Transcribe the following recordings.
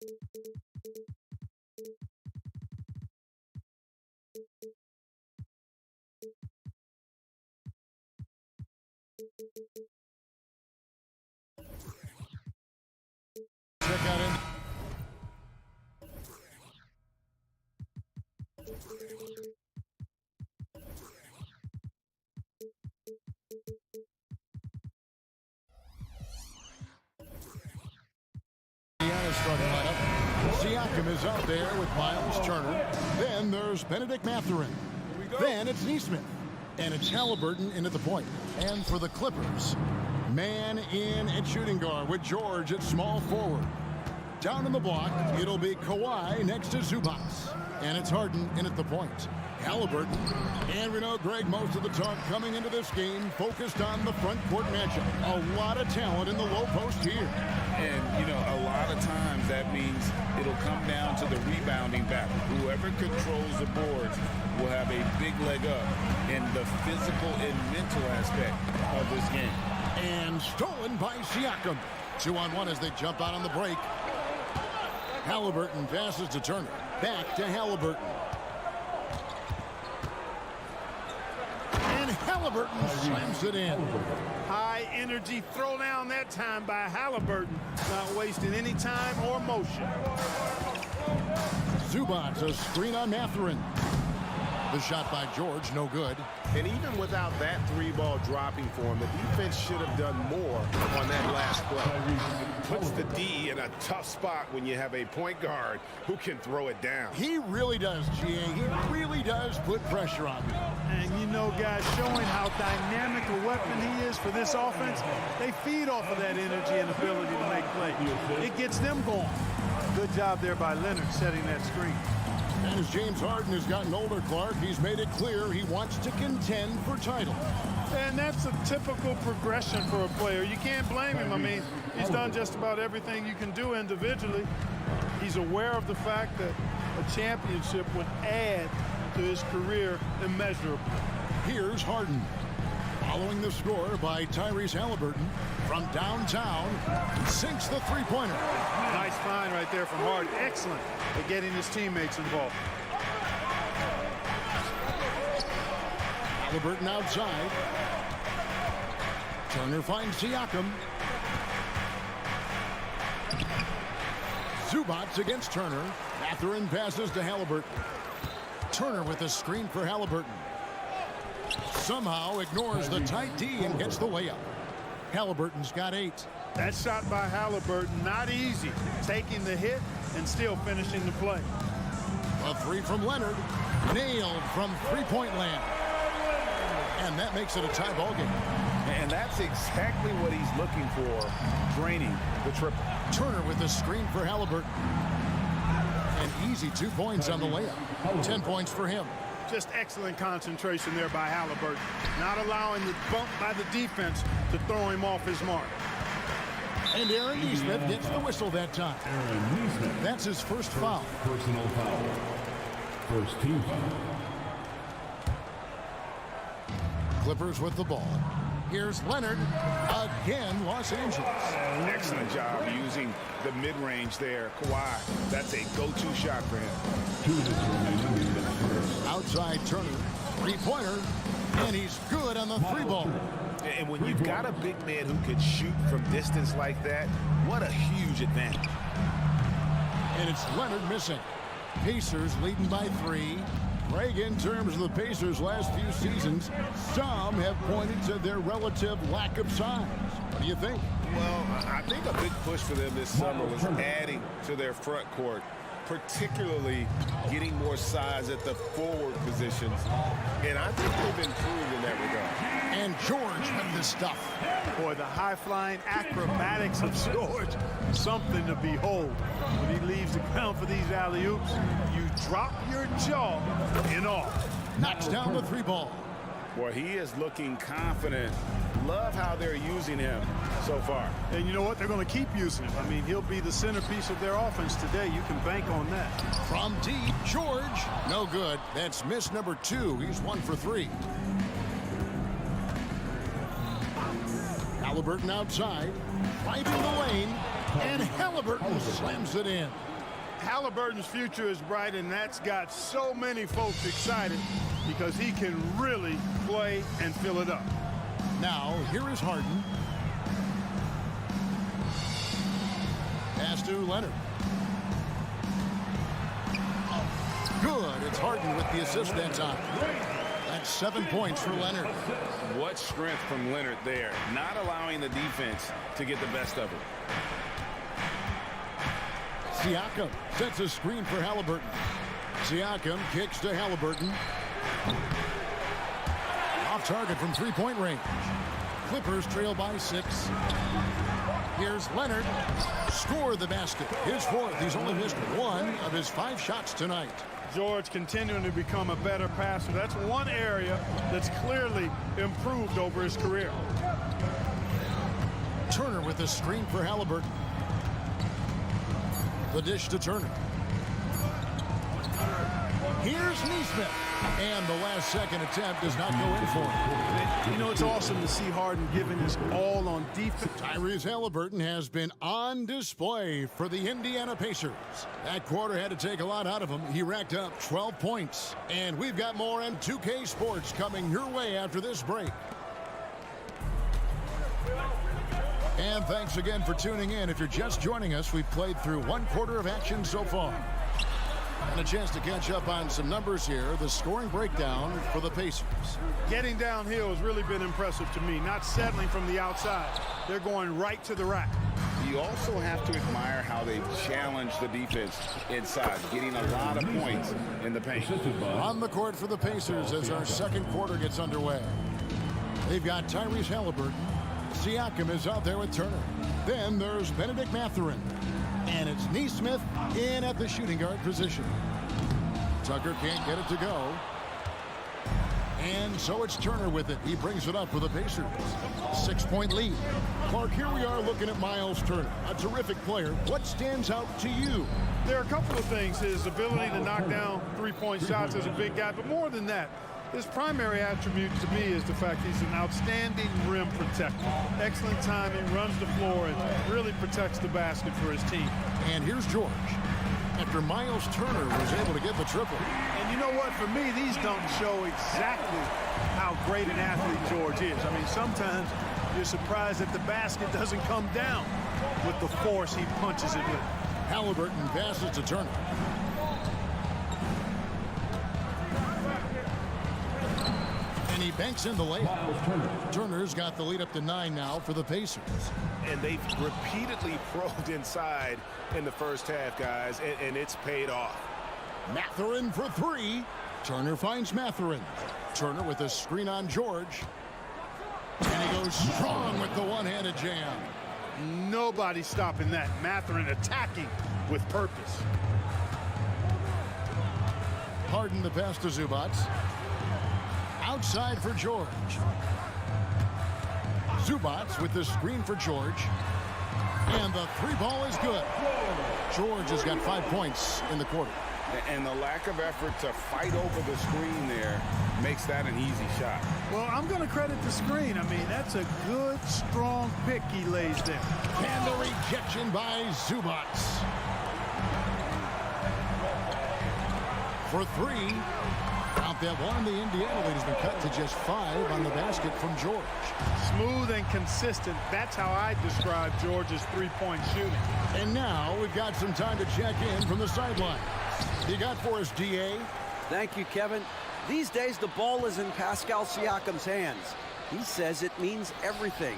Check out in. Starting lineup. Siakam is out there with Miles Turner. Then there's Benedict Mathurin. Then it's Neesmith. And it's Halliburton into the point. And for the Clippers, man in at shooting guard with George at small forward. Down in the block, it'll be Kawhi next to Zubac. And it's Harden in at the point. Halliburton. And we know, Greg, most of the talk coming into this game focused on the front court matchup. A lot of talent in the low post here. And, you know, a lot of times that means it'll come down to the rebounding battle. Whoever controls the boards will have a big leg up in the physical and mental aspect of this game. And stolen by Siakam. 2-on-1 as they jump out on the break. Halliburton passes to Turner. Back to Halliburton. And Halliburton slams it in. High energy throw down that time by Halliburton. Not wasting any time or motion. Zubac, a screen on Mathurin. The shot by George, no good. And even without that three-ball dropping for him, the defense should have done more on that last play. Puts the D in a tough spot when you have a point guard who can throw it down. He really does, GA. He really does put pressure on you. And you know, guys, showing how dynamic a weapon he is for this offense, they feed off of that energy and ability to make plays. It gets them going. Good job there by Leonard setting that screen. And as James Harden has gotten older, Clark, he's made it clear he wants to contend for title. And that's a typical progression for a player. You can't blame him. I mean, he's done just about everything you can do individually. He's aware of the fact that a championship would add to his career immeasurably. Here's Harden. Following the score by Tyrese Halliburton from downtown, sinks the three-pointer. Nice find right there from Harden. Excellent at getting his teammates involved. Halliburton outside. Turner finds Siakam. Zubac against Turner. Mathurin passes to Halliburton. Turner with a screen for Halliburton. Somehow ignores the tight D and gets the layup. Halliburton's got 8. That shot by Halliburton, not easy. Taking the hit and still finishing the play. A three from Leonard. Nailed from three-point land. And that makes it a tie ball game. And that's exactly what he's looking for, draining the triple. Turner with a screen for Halliburton. An easy 2 points on the layup. 10 points for him. Just excellent concentration there by Halliburton. Not allowing the bump by the defense to throw him off his mark. And Aaron Neesmith gets the whistle that time. That's his first foul. Personal foul. First team foul. Clippers with the ball. Here's Leonard. Again, Los Angeles. Excellent job using the mid-range there. Kawhi, that's a go-to shot for him. Outside Turner. Three-pointer. And he's good on the three ball. And when you've got a big man who can shoot from distance like that, what a huge advantage. And it's Leonard missing. Pacers leading by 3. Greg, in terms of the Pacers' last few seasons, some have pointed to their relative lack of size. What do you think? Well, I think a big push for them this summer was adding to their front court, particularly getting more size at the forward positions. And I think they've improved in that regard. And George with the stuff. Boy, the high-flying acrobatics of George, something to behold. When he leaves the ground for these alley-oops, you drop your jaw in awe. Knocks down the three ball. Boy, he is looking confident. Love how they're using him so far. And you know what? They're going to keep using him. I mean, he'll be the centerpiece of their offense today. You can bank on that. From deep, George. No good. That's miss number 2. He's 1 for 3. Halliburton outside, right in the lane, and Halliburton slams it in. Halliburton's future is bright, and that's got so many folks excited because he can really play and fill it up. Now, here is Harden. Pass to Leonard. Good. It's Harden with the assist that time. That's 7 points for Leonard. What strength from Leonard there, not allowing the defense to get the best of it. Siakam sets a screen for Halliburton. Siakam kicks to Halliburton. Off target from three-point range. Clippers trail by 6. Here's Leonard. Score the basket. His fourth. He's only missed 1 of his 5 shots tonight. George continuing to become a better passer. That's one area that's clearly improved over his career. Turner with the screen for Halliburton. The dish to Turner. Here's Neesmith. And the last second attempt does not go in for him. You know, it's awesome to see Harden giving his all on defense. Tyrese Halliburton has been on display for the Indiana Pacers. That quarter had to take a lot out of him. He racked up 12 points. And we've got more on 2K Sports coming your way after this break. And thanks again for tuning in. If you're just joining us, we've played through 1 quarter of action so far. And a chance to catch up on some numbers here. The scoring breakdown for the Pacers. Getting downhill has really been impressive to me. Not settling from the outside. They're going right to the rack. You also have to admire how they challenge the defense inside, getting a lot of points in the paint. On the court for the Pacers as our second quarter gets underway. They've got Tyrese Halliburton. Siakam is out there with Turner. Then there's Benedict Mathurin. And it's Neesmith in at the shooting guard position. Tucker can't get it to go. And so it's Turner with it. He brings it up for the Pacers. 6-point lead. Clark, here we are looking at Miles Turner, a terrific player. What stands out to you? There are a couple of things. His ability to knock down three-point shots as a big guy, but more than that, his primary attribute to me is the fact he's an outstanding rim protector. Excellent timing, runs the floor, and really protects the basket for his team. And here's George. After Miles Turner was able to get the triple. And you know what? For me, these don't show exactly how great an athlete George is. I mean, sometimes you're surprised that the basket doesn't come down with the force he punches it with. Halliburton passes to Turner. And he banks in the layup. Turner's got the lead up to 9 now for the Pacers. And they've repeatedly probed inside in the first half, guys, and it's paid off. Mathurin for 3. Turner finds Mathurin. Turner with a screen on George. And he goes strong with the one-handed jam. Nobody stopping that. Mathurin attacking with purpose. Harden the pass to Zubac. Outside for George. Zubac with the screen for George. And the 3 ball is good. George has got 5 points in the quarter. And the lack of effort to fight over the screen there makes that an easy shot. Well, I'm going to credit the screen. I mean, that's a good, strong pick he lays there. And the rejection by Zubac. For 3. Count that one. The Indiana lead has been cut to just 5 on the basket from George. Smooth and consistent. That's how I describe George's three-point shooting. And now we've got some time to check in from the sideline. You got for us, DA? Thank you, Kevin. These days, the ball is in Pascal Siakam's hands. He says it means everything.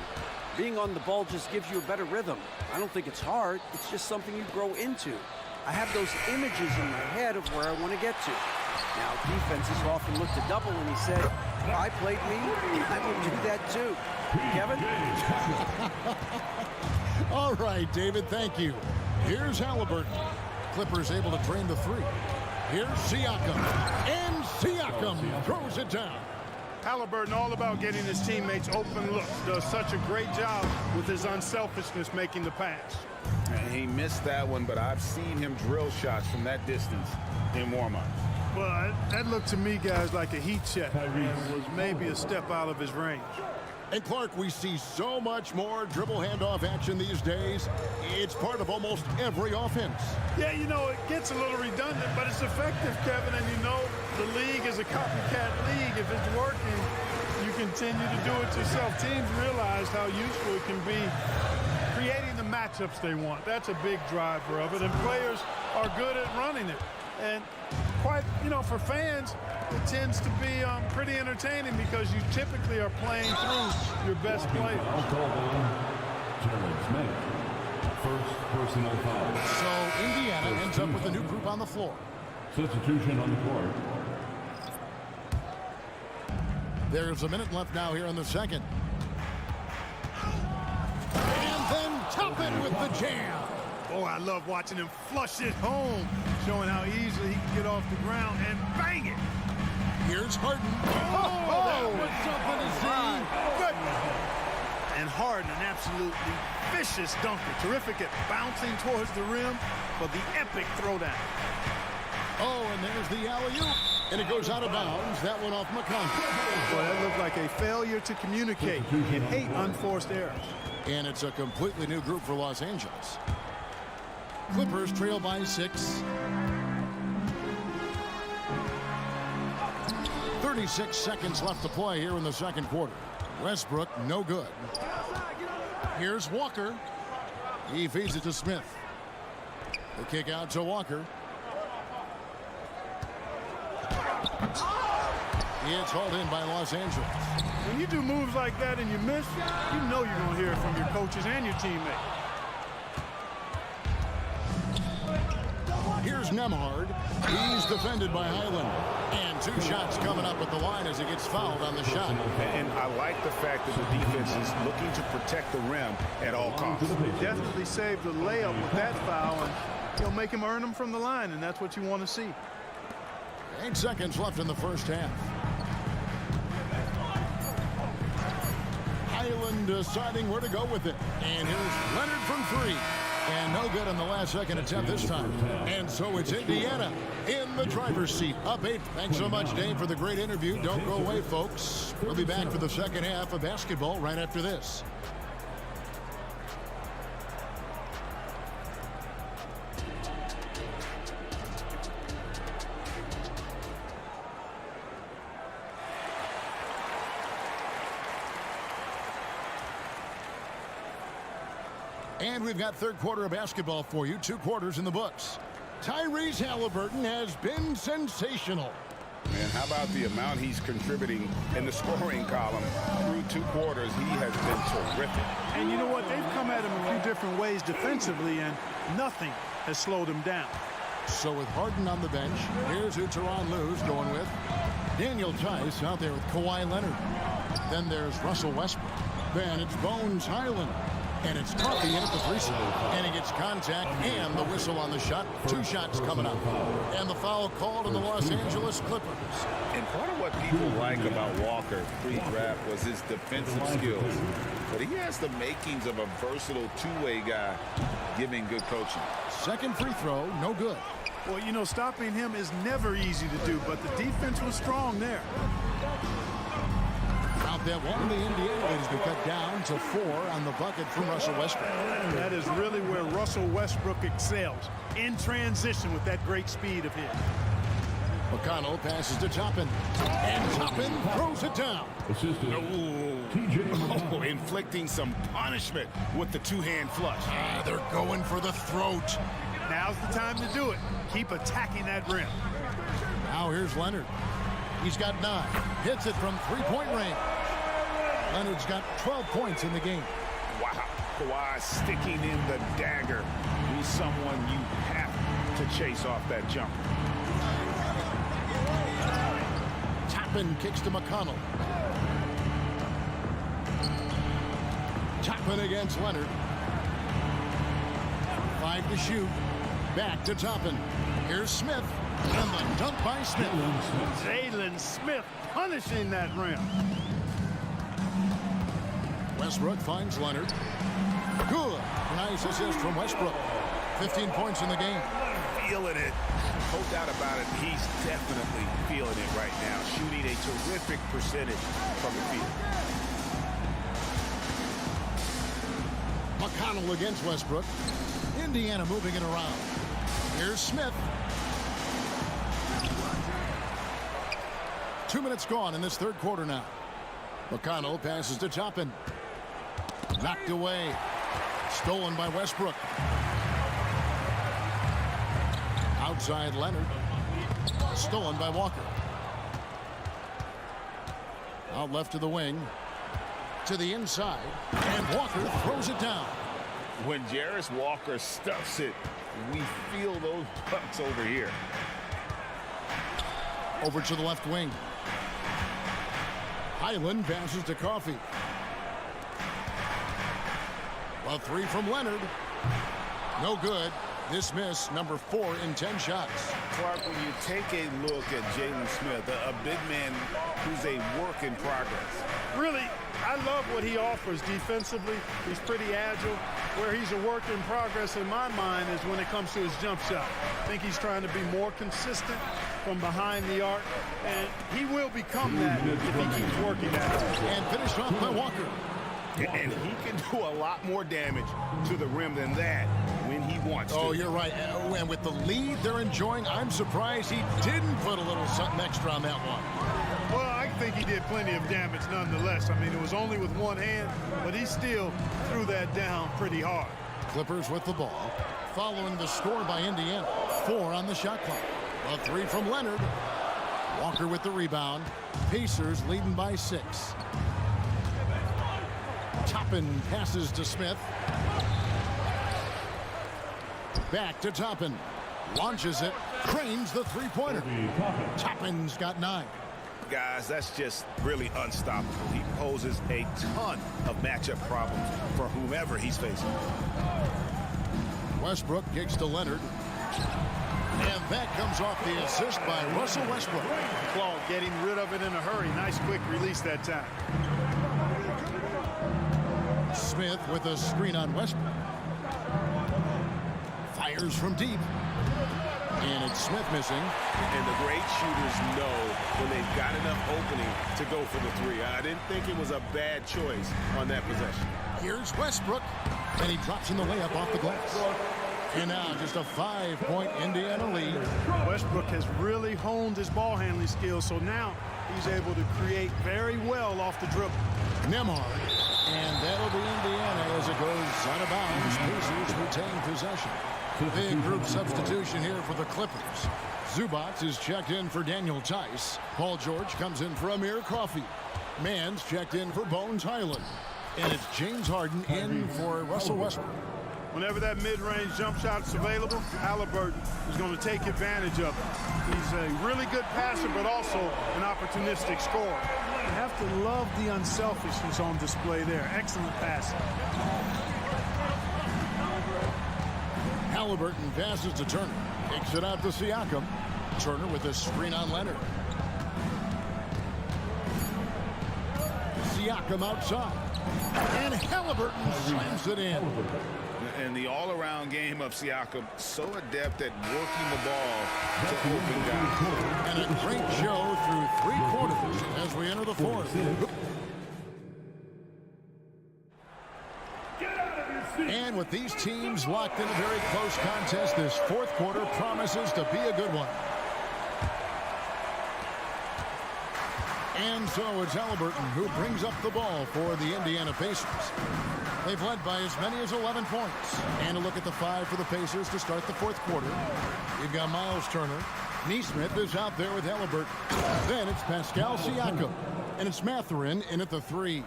Being on the ball just gives you a better rhythm. I don't think it's hard. It's just something you grow into. I have those images in my head of where I want to get to. Now, defenses often look to double, and he said, if I played me, I would do that too. Kevin? All right, David, thank you. Here's Halliburton. Clippers able to drain the 3. Here's Siakam. And Siakam throws it down. Halliburton all about getting his teammates open looks. Does such a great job with his unselfishness making the pass. And he missed that one, but I've seen him drill shots from that distance in warm-up. Well, that looked to me, guys, like a heat check and was maybe a step out of his range. And Clark, we see so much more dribble handoff action these days. It's part of almost every offense. Yeah, you know, it gets a little redundant, but it's effective, Kevin. And you know, the league is a copycat league. If it's working, you continue to do it yourself. Teams realize how useful it can be creating the matchups they want. That's a big driver of it, and players are good at running it. And quite, you know, for fans, it tends to be pretty entertaining because you typically are playing through your best players. First personal foul. So Indiana ends up with a new group on the floor. Substitution on the court. There's a minute left now here in the second. And then Toppin with the jam. Oh, I love watching him flush it home, showing how easily he can get off the ground and bang it. Here's Harden. Oh, that was something to see. Good. And Harden, an absolutely vicious dunker. Terrific at bouncing towards the rim for the epic throwdown. Oh, and there's the alley-oop. And it goes out of bounds. That one off McConnell. Boy, that looked like a failure to communicate and hate unforced errors. And it's a completely new group for Los Angeles. Clippers trail by 6. 36 seconds left to play here in the second quarter. Westbrook, no good. Here's Walker. He feeds it to Smith. The kick out to Walker. It's hauled in by Los Angeles. When you do moves like that and you miss, you know you're going to hear it from your coaches and your teammates. Here's Nembhard. He's defended by Highland. And 2 shots coming up at the line as he gets fouled on the shot. And I like the fact that the defense is looking to protect the rim at all costs. Definitely saved the layup with that foul, and he'll make him earn them from the line, and that's what you want to see. 8 seconds left in the first half. Highland deciding where to go with it. And here's Leonard from 3. And no good on the last second attempt this time. And so it's Indiana in the driver's seat. Up 8. Thanks so much, Dave, for the great interview. Don't go away, folks. We'll be back for the second half of basketball right after this. And we've got third quarter of basketball for you. 2 quarters in the books. Tyrese Halliburton has been sensational. And how about the amount he's contributing in the scoring column through 2 quarters? He has been terrific. And you know what? They've come at him a few different ways defensively, and nothing has slowed him down. So with Harden on the bench, here's who Tyronn Lue's going with. Daniel Tice out there with Kawhi Leonard. Then there's Russell Westbrook. Then it's Bones Highland. And it's Coffee in at the free throw. And he gets contact and the whistle on the shot. 2 shots coming up. And the foul called on the Los Angeles Clippers. And part of what people like about Walker pre-draft was his defensive skills. But he has the makings of a versatile two-way guy giving good coaching. Second free throw, no good. Well, you know, stopping him is never easy to do, but the defense was strong there. Out that one, the Indiana lead has been cut down to 4 on the bucket from Russell Westbrook. That is really where Russell Westbrook excels, in transition with that great speed of his. McConnell passes to Toppin. And Toppin throws it down. Oh, inflicting some punishment with the two-hand flush. They're going for the throat. Now's the time to do it. Keep attacking that rim. Now here's Leonard. He's got 9. Hits it from 3-point range. Leonard's got 12 points in the game. Wow. Kawhi sticking in the dagger. He's someone you have to chase off that jumper. Toppin kicks to McConnell. Toppin against Leonard. 5 to shoot. Back to Toppin. Here's Smith. And the dunk by Smith. Jalen Smith punishing that rim. Westbrook finds Leonard. Good. Nice assist from Westbrook. 15 points in the game. Feeling it. No doubt about it. He's definitely feeling it right now. Shooting a terrific percentage from the field. McConnell against Westbrook. Indiana moving it around. Here's Smith. 2 minutes gone in this third quarter now. McConnell passes to Toppin. Knocked away. Stolen by Westbrook. Outside Leonard. Stolen by Walker. Out left to the wing. To the inside. And Walker throws it down. When Jarris Walker stuffs it, we feel those bucks over here. Over to the left wing. Highland passes to Coffey. A three from Leonard. No good. This miss, number 4 in 10 shots. Clark, when you take a look at Jalen Smith, a big man who's a work in progress. Really, I love what he offers defensively. He's pretty agile. Where he's a work in progress in my mind is when it comes to his jump shot. I think he's trying to be more consistent from behind the arc, and he will become that if he keeps working at it. And finished off by Walker. And he can do a lot more damage to the rim than that when he wants to. Oh, you're right. And with the lead they're enjoying, I'm surprised he didn't put a little something extra on that one. Well, I think he did plenty of damage nonetheless. I mean, it was only with one hand, but he still threw that down pretty hard. Clippers with the ball. Following the score by Indiana. 4 on the shot clock. A three from Leonard. Walker with the rebound. Pacers leading by 6. Toppin passes to Smith. Back to Toppin. Launches it. Cranes the three-pointer. Toppin's got 9. Guys, that's just really unstoppable. He poses a ton of matchup problems for whomever he's facing. Westbrook kicks to Leonard. And that comes off the assist by Russell Westbrook. Claude getting rid of it in a hurry. Nice quick release that time. Smith with a screen on Westbrook. Fires from deep. And it's Smith missing. And the great shooters know when they've got enough opening to go for the three. I didn't think it was a bad choice on that possession. Here's Westbrook. And he drops in the layup off the glass. And now just a 5-point Indiana lead. Westbrook has really honed his ball handling skills, so now he's able to create very well off the dribble. Nembhard. And that'll be Indiana as it goes out of bounds. Pacers retain possession. Big group substitution here for the Clippers. Zubac is checked in for Daniel Tice. Paul George comes in for Amir Coffey. Mann's checked in for Bones Highland. And it's James Harden in for Russell Westbrook. Whenever that mid-range jump shot's available, Halliburton is going to take advantage of it. He's a really good passer, but also an opportunistic scorer. You have to love the unselfishness on display there. Excellent passing. Halliburton passes to Turner. Kicks it out to Siakam. Turner with a screen on Leonard. Siakam outside. And Halliburton slams it in. And the all-around game of Siakam, so adept at working the ball to open guys. And a great show through 3 quarters as we enter the 4th. And with these teams locked in a very close contest, this 4th quarter promises to be a good one. And so it's Halliburton who brings up the ball for the Indiana Pacers. They've led by as many as 11 points. And a look at the 5 for the Pacers to start the 4th quarter. You've got Miles Turner. Neesmith is out there with Halliburton. Then it's Pascal Siakam. And it's Mathurin in at the 3.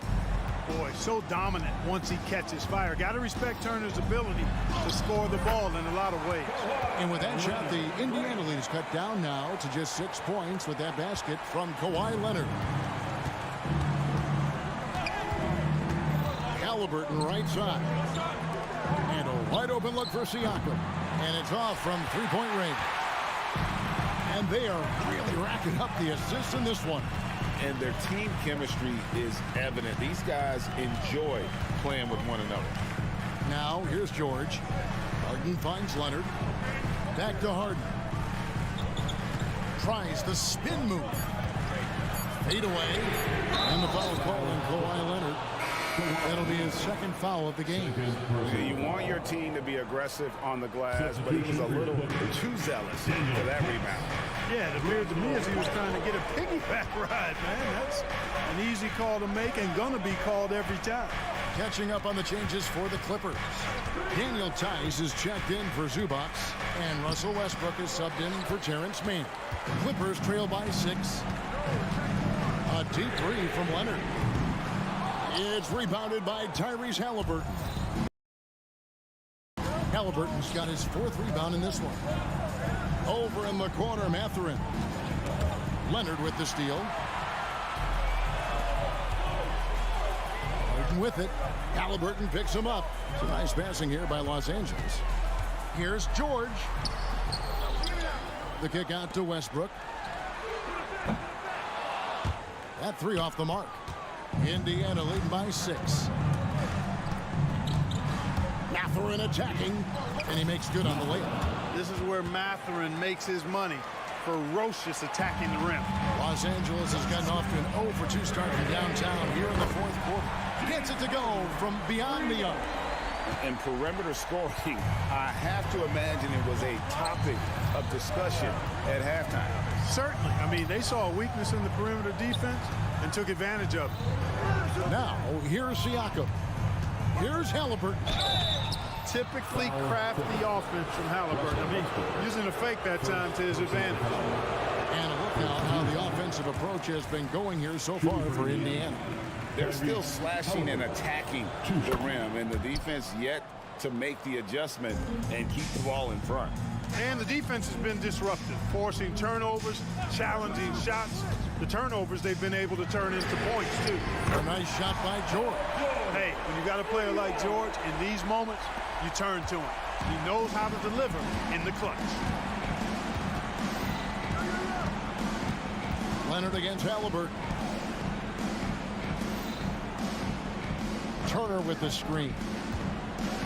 Boy, so dominant once he catches fire. Got to respect Turner's ability to score the ball in a lot of ways. And with that shot, the Indiana lead is cut down now to just 6 points with that basket from Kawhi Leonard. Halliburton right side. And a wide open look for Siakam. And it's off from 3-point range. And they are really racking up the assists in this one. And their team chemistry is evident. These guys enjoy playing with one another. Now, here's George. Harden finds Leonard. Back to Harden. Tries the spin move. Fade away. And the foul call on Kawhi Leonard. That'll be his second foul of the game. You want your team to be aggressive on the glass, but he was a little too zealous for that rebound. Yeah, it appeared to me as he was trying to get a piggyback ride, man. That's an easy call to make and gonna be called every time. Catching up on the changes for the Clippers. Daniel Tice is checked in for Zubac, and Russell Westbrook is subbed in for Terrence Mann. Clippers trail by 6. A deep three from Leonard. It's rebounded by Tyrese Halliburton. Halliburton's got his 4th rebound in this one. Over in the corner, Mathurin. Leonard with the steal. Harden with it. Halliburton picks him up. Some nice passing here by Los Angeles. Here's George. The kick out to Westbrook. That 3 off the mark. Indiana leading by 6. Mathurin attacking, and he makes good on the layup. This is where Mathurin makes his money. Ferocious attacking the rim. Los Angeles has gotten off to an 0 for 2 start from downtown here in the 4th quarter. Gets it to go from beyond the arc. And perimeter scoring, I have to imagine it was a topic of discussion at halftime. Certainly. I mean, they saw a weakness in the perimeter defense and took advantage of it. Now, here's Siakam. Here's Halliburton. Typically crafty offense from Halliburton. I mean, using a fake that time to his advantage. And look now how the offensive approach has been going here so far for Indiana. They're still slashing and attacking the rim, and the defense yet to make the adjustment and keep the ball in front. And the defense has been disruptive, forcing turnovers, challenging shots. The turnovers they've been able to turn into points, too. A nice shot by George. Hey, when you got a player like George, in these moments, you turn to him. He knows how to deliver in the clutch. Leonard against Halliburton. Turner with the screen.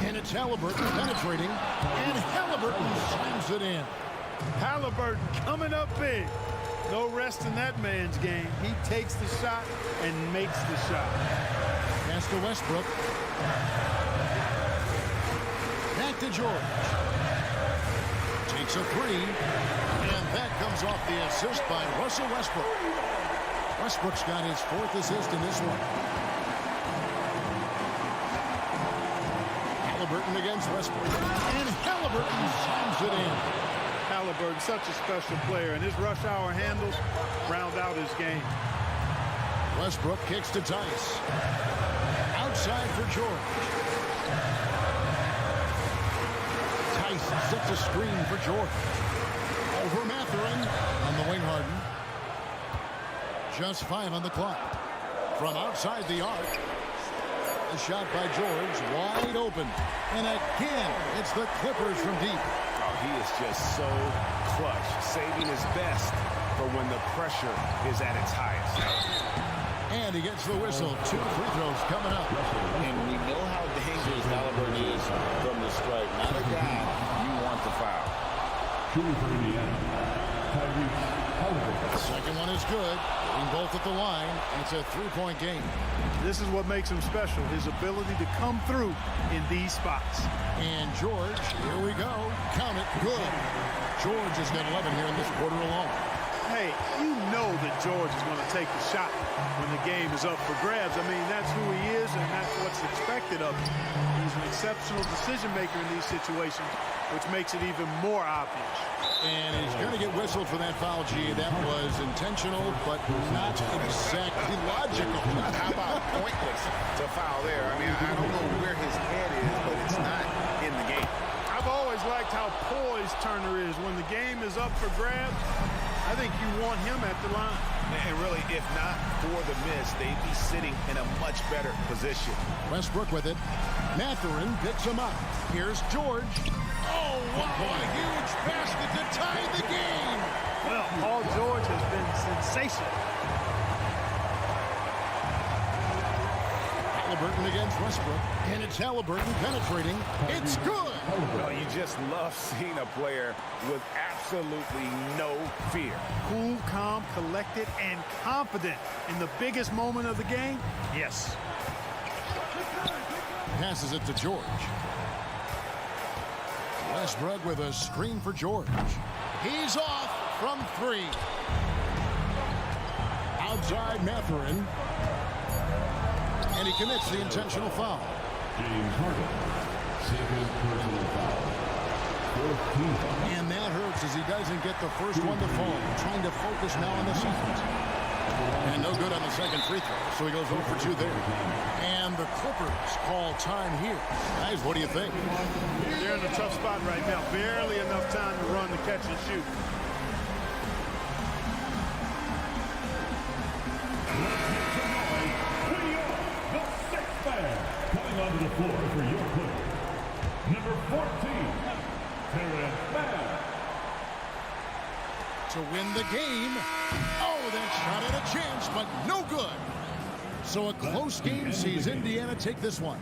And it's Halliburton penetrating. And Halliburton slams it in. Halliburton coming up big. No rest in that man's game. He takes the shot and makes the shot. Pass to Westbrook. Back to George. Takes a 3. And that comes off the assist by Russell Westbrook. Westbrook's got his 4th assist in this one. Halliburton against Westbrook. And Halliburton slams it in. Halliburton, such a special player, and his rush hour handles round out his game. Westbrook kicks to Tice. Outside for George. Tice sets a screen for George. Over Mathurin on the wing. Harden. Just 5 on the clock. From outside the arc. The shot by George, wide open. And again, it's the Clippers from deep. Oh, he is just so clutch, saving his best for when the pressure is at its highest. And he gets the whistle. 2 free throws coming up. And we know how dangerous Halliburton is from the stripe. Not a guy you want to foul. Shooting for Indiana, Tyrese Halliburton. Second one is good. Getting both at the line. It's a 3-point game. This is what makes him special, his ability to come through in these spots. And George, here we go. Count it. Good. George has got 11 here in this quarter alone. Hey, you know that George is going to take the shot when the game is up for grabs. I mean, that's who he is, and that's what's expected of him. He's an exceptional decision maker in these situations, which makes it even more obvious. And he's going to get whistled for that foul, G. That was intentional, but not exactly logical. How about pointless to foul there? I mean, I don't know where his head is, but it's not in the game. I've always liked how poised Turner is. When the game is up for grabs, I think you want him at the line. And really, if not for the miss, they'd be sitting in a much better position. Westbrook with it. Mathurin picks him up. Here's George. Oh, wow, a huge basket to tie the game. Well, Paul George has been sensational. Halliburton against Westbrook. And it's Halliburton penetrating. It's good. Well, you just love seeing a player with absolutely no fear. Cool, calm, collected, and confident in the biggest moment of the game. Yes. passes it to George. Westbrook with a screen for George. He's off from 3. Outside Mathurin. And he commits the intentional foul. James Harden, second personal foul. 14th. And that hurts as he doesn't get the first one to fall. Trying to focus now on the second. And no good on the second free throw, so he goes 0 for 2 there. And the Clippers call time here. Guys, what do you think? They're in a tough spot right now. Barely enough time to run the catch and shoot. The sixth man coming onto the floor for your Clippers. Number 14, Terrence Mann. To win the game. Oh, that shot had a chance, but no good. So a close game sees Indiana take this one.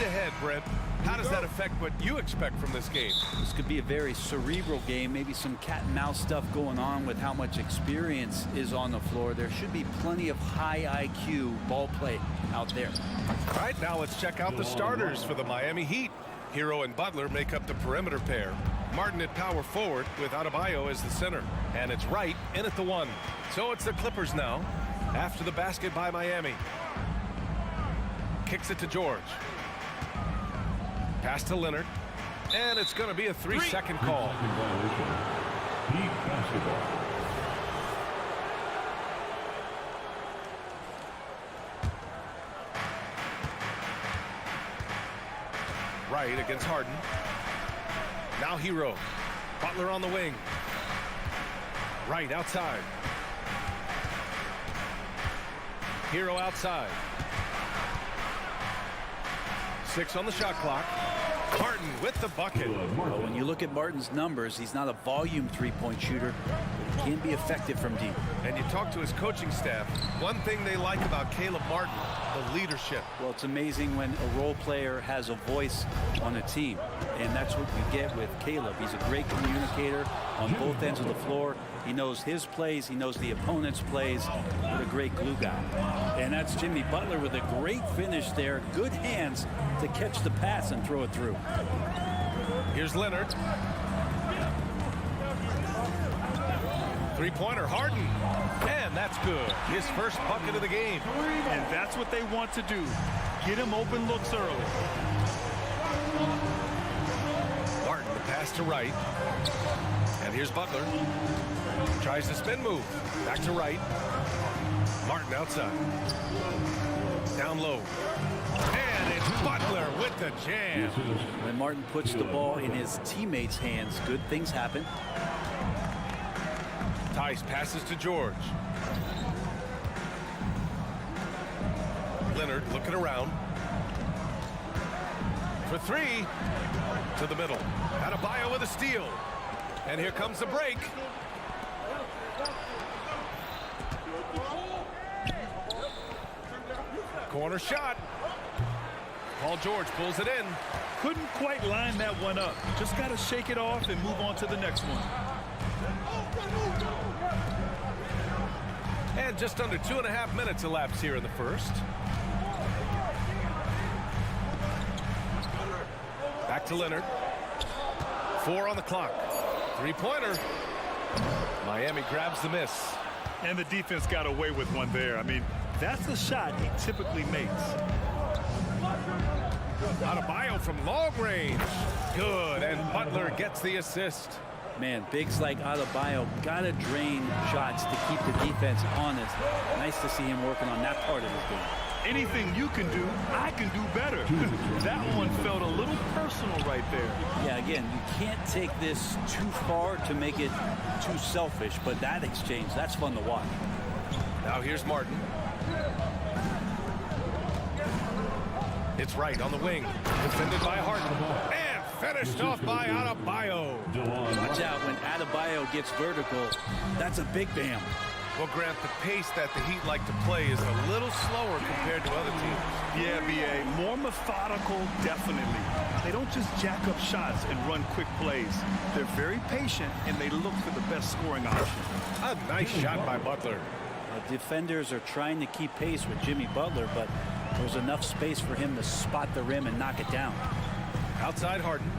ahead, Brent. How does that affect what you expect from this game? This could be a very cerebral game, maybe some cat and mouse stuff going on with how much experience is on the floor. There should be plenty of high IQ ball play out there. All right, now let's check out the starters for the Miami Heat. Hero and Butler make up the perimeter pair. Martin at power forward with Adebayo as the center. And it's Wright in at the 1. So it's the Clippers now after the basket by Miami. Kicks it to George. Pass to Leonard. And it's going to be a 3-second call. Heat basketball. Wright against Harden. Now Hero. Butler on the wing. Wright outside. Hero outside. 6 on the shot clock. Martin with the bucket. Well, when you look at Martin's numbers, he's not a volume three-point shooter, but he can be effective from deep. And you talk to his coaching staff, one thing they like about Caleb Martin, the leadership. Well, it's amazing when a role player has a voice on a team, and that's what you get with Caleb. He's a great communicator on both ends of the floor. He knows his plays. He knows the opponent's plays. What a great glue guy. And that's Jimmy Butler with a great finish there. Good hands to catch the pass and throw it through. Here's Leonard. Three-pointer, Harden. And that's good. His first bucket of the game. And that's what they want to do. Get him open looks early. Martin, the pass to Wright. And here's Butler. Tries the spin move. Back to Wright. Martin outside. Down low. And it's Butler with the jam. When Martin puts the ball in his teammates' hands, good things happen. Tice passes to George. Leonard looking around. For 3. To the middle. Adebayo with a steal. And here comes the break. Corner shot. Paul George pulls it in. Couldn't quite line that one up. Just got to shake it off and move on to the next one. And just under 2.5 minutes elapsed here in the first. Back to Leonard. 4 on the clock. Three-pointer. Miami grabs the miss. And the defense got away with one there. I mean, that's the shot he typically makes. Adebayo from long range. Good, and Butler gets the assist. Man, bigs like Adebayo got to drain shots to keep the defense honest. Nice to see him working on that part of his game. Anything you can do, I can do better. That one felt a little personal right there. Yeah, again, you can't take this too far to make it too selfish, but that exchange, that's fun to watch. Now here's Martin. It's Wright on the wing. Defended by Harden. And finished off by Adebayo. Watch out when Adebayo gets vertical. That's a big bam. Well, Grant, the pace that the Heat like to play is a little slower compared to other teams. Yeah, B.A., more methodical, definitely. They don't just jack up shots and run quick plays. They're very patient, and they look for the best scoring option. A nice shot by Butler. Defenders are trying to keep pace with Jimmy Butler, but there's enough space for him to spot the rim and knock it down. Outside Harden.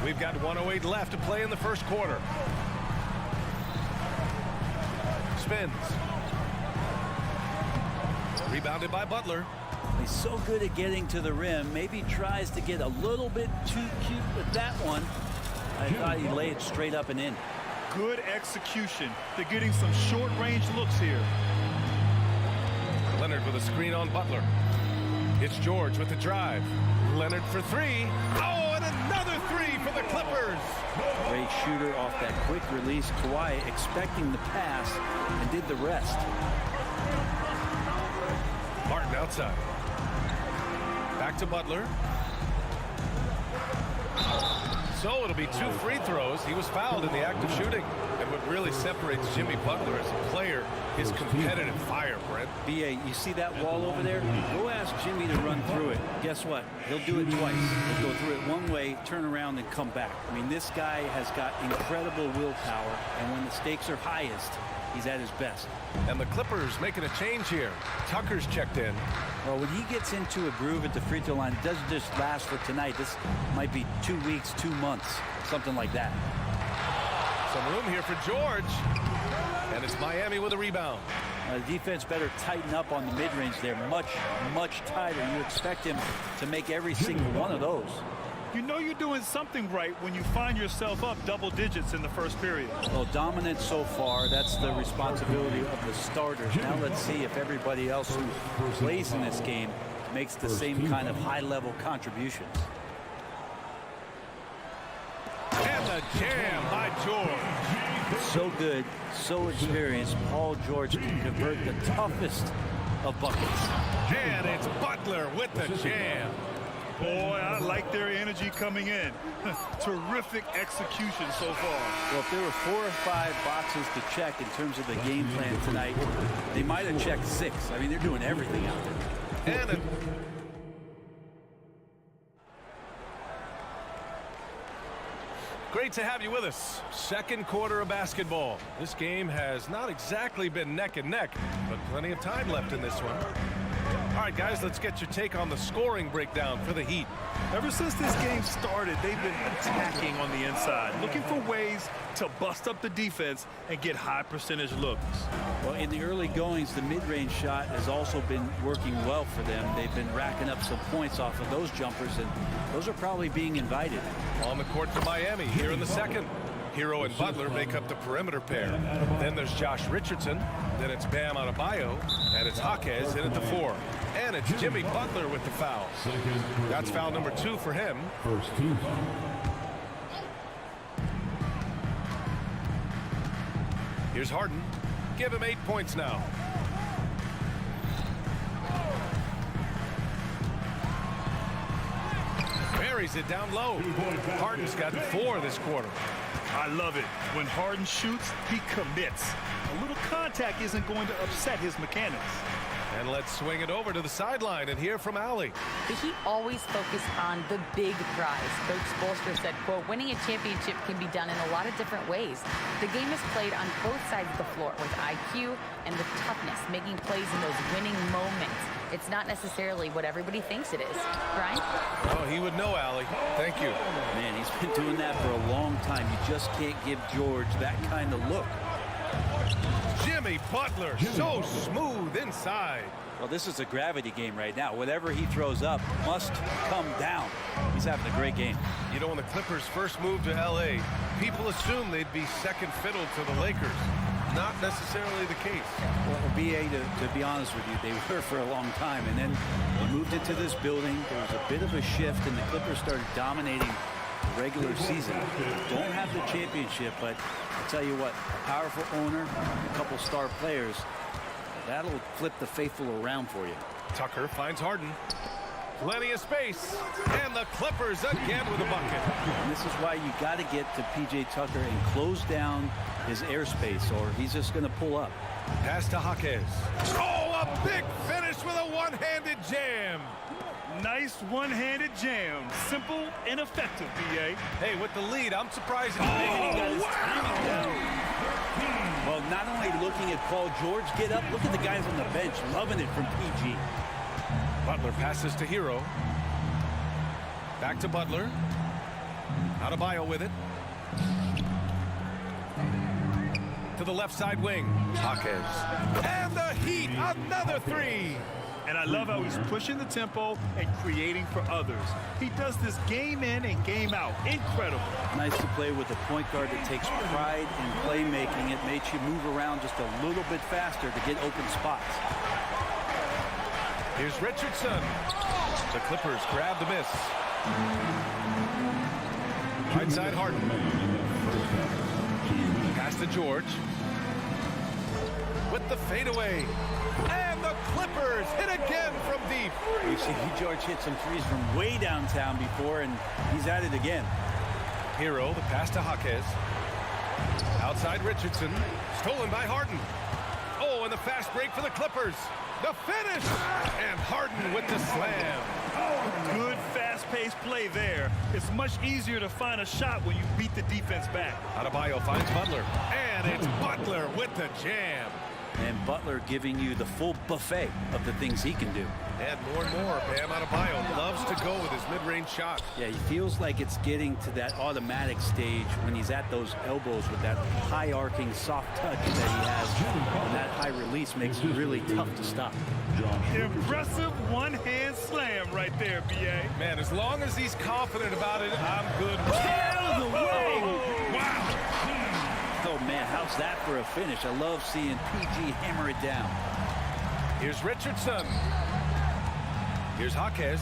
We've got 1:08 left to play in the first quarter. Spins. Rebounded by Butler. He's so good at getting to the rim. Maybe tries to get a little bit too cute with that one. I thought he laid it straight up and in. Good execution. They're getting some short-range looks here. Leonard with a screen on Butler. It's George with the drive. Leonard for 3. Oh, and another 3 for the Clippers. Great shooter off that quick release. Kawhi expecting the pass and did the rest. Martin outside. Back to Butler. So it'll be 2 free throws. He was fouled in the act of shooting. And what really separates Jimmy Butler as a player is competitive fire, Brent. B.A., you see that wall over there? Go ask Jimmy to run through it. Guess what? He'll do it twice. He'll go through it one way, turn around, and come back. I mean, this guy has got incredible willpower, and when the stakes are highest, he's at his best. And the Clippers making a change here. Tucker's checked in. Well, when he gets into a groove at the free throw line, it doesn't just last for tonight. This might be 2 weeks, 2 months, something like that. Some room here for George. And it's Miami with a rebound. The defense better tighten up on the mid-range there. Much, much tighter. You expect him to make every single one of those. You know you're doing something right when you find yourself up double digits in the first period. Well, dominant so far. That's the responsibility of the starters. Now let's see if everybody else who plays in this game makes the same kind of high-level contributions. And the jam by George. So good, so experienced. Paul George can convert the toughest of buckets. And it's Butler with the jam. Boy, I like their energy coming in. Terrific execution so far. Well, if there were 4 or 5 boxes to check in terms of the game plan tonight, they might have checked 6. I mean, they're doing everything out there. And great to have you with us. Second quarter of basketball. This game has not exactly been neck and neck, but plenty of time left in this one. All right, guys, let's get your take on the scoring breakdown for the Heat. Ever since this game started, they've been attacking on the inside, looking for ways to bust up the defense and get high percentage looks. Well, in the early goings, the mid-range shot has also been working well for them. They've been racking up some points off of those jumpers, and those are probably being invited. On the court for Miami here in the second. Hero and Butler make up the perimeter pair. Then there's Josh Richardson. Then it's Bam Adebayo. And it's Jaquez in at the 4. And it's Jimmy Butler with the foul. That's foul number 2 for him. First team. Here's Harden. Give him 8 points now. Buries it down low. Harden's got 4 this quarter. I love it. When Harden shoots, he commits. A little contact isn't going to upset his mechanics. And let's swing it over to the sideline and hear from Allie. The Heat always focus on the big prize. Coach Spoelstra said, quote, winning a championship can be done in a lot of different ways. The game is played on both sides of the floor with IQ and with toughness, making plays in those winning moments. It's not necessarily what everybody thinks it is. Brian? Oh, he would know, Allie. Thank you. Man, he's been doing that for a long time. You just can't give George that kind of look. Jimmy Butler, so smooth inside. Well, this is a gravity game right now. Whatever he throws up must come down. He's having a great game. You know, when the Clippers first moved to L.A., people assumed they'd be second fiddle to the Lakers. Not necessarily the case. Well, B.A., to be honest with you, they were for a long time. And then they moved into this building. There was a bit of a shift, and the Clippers started dominating the regular season. Don't have the championship, but I'll tell you what, a powerful owner, a couple star players, that'll flip the faithful around for you. Tucker finds Harden. Plenty of space. And the Clippers again with a bucket. And this is why you got to get to P.J. Tucker and close down his airspace, or he's just going to pull up. Pass to Jaquez. Oh, a big finish with a one-handed jam. Nice one-handed jam. Simple and effective, B.A. Hey, with the lead, I'm surprised. Well, not only looking at Paul George get up, look at the guys on the bench loving it from PG. Butler passes to Hero. Back to Butler. Adebayo with it. To the left side wing. Jaquez. And the Heat, another 3. And I love how he's pushing the tempo and creating for others. He does this game in and game out. Incredible. Nice to play with a point guard that takes pride in playmaking. It makes you move around just a little bit faster to get open spots. Here's Richardson. The Clippers grab the miss. Right side Harden. Pass to George. With the fadeaway. And the Clippers hit again from deep. You see, George hit some threes from way downtown before, and he's at it again. Hero, the pass to Jaquez. Outside Richardson. Stolen by Harden. Oh, and the fast break for the Clippers. The finish! And Harden with the slam. Good fast-paced play there. It's much easier to find a shot when you beat the defense back. Adebayo finds Butler. And it's Butler with the jam. And Butler giving you the full buffet of the things he can do. And more, Bam Adebayo loves to go with his mid-range shot. Yeah, he feels like it's getting to that automatic stage when he's at those elbows with that high arcing soft touch that he has. And that high release makes it really tough to stop. Impressive one-hand slam right there, B.A. Man, as long as he's confident about it, I'm good. Out of the way! Wow! Oh, man, how's that for a finish? I love seeing PG hammer it down. Here's Richardson. Here's Jaquez.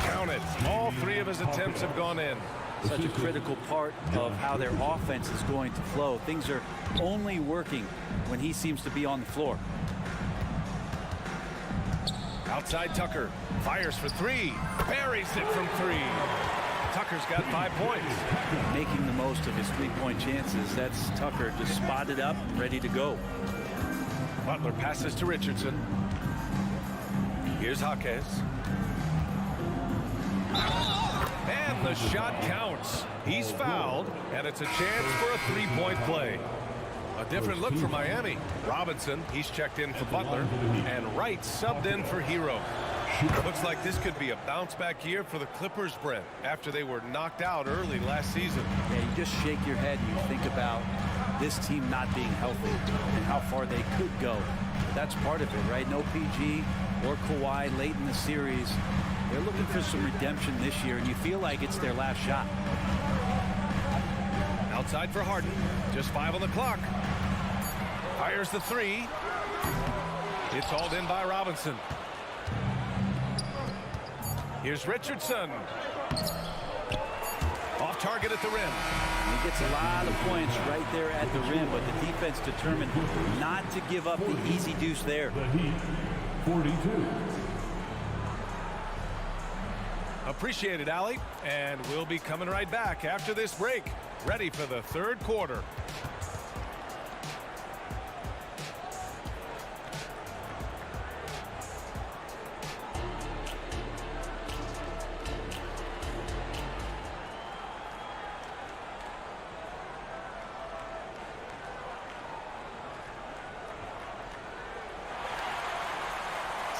Count it. All three of his attempts have gone in. Such a critical part of how their offense is going to flow. Things are only working when he seems to be on the floor. Outside Tucker. Fires for three. Buries it from three. Tucker's got 5 points. Making the most of his three-point chances. That's Tucker just spotted up, ready to go. Butler passes to Richardson. Here's Jaquez. And the shot counts. He's fouled, and it's a chance for a three-point play. A different look for Miami. Robinson, he's checked in for Butler, and Wright subbed in for Hero. Looks like this could be a bounce-back year for the Clippers, Brent, after they were knocked out early last season. Yeah, you just shake your head and you think about this team not being healthy and how far they could go. That's part of it, right? No PG or Kawhi late in the series. They're looking for some redemption this year, and you feel like it's their last shot. Outside for Harden. Just 5 on the clock. Fires the three. It's hauled in by Robinson. Here's Richardson. Off target at the rim. He gets a lot of points right there at the rim, but the defense determined not to give up the easy deuce there. The Heat, 42. Appreciate it, Allie. And we'll be coming right back after this break. Ready for the third quarter.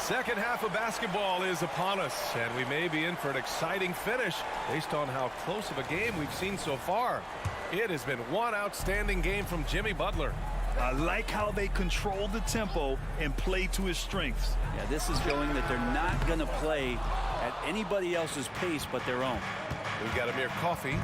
Second half of basketball is upon us, and we may be in for an exciting finish based on how close of a game we've seen so far. It has been one outstanding game from Jimmy Butler. I like how they control the tempo and play to his strengths. Yeah, this is showing that they're not going to play at anybody else's pace but their own. We've got Amir Coffey,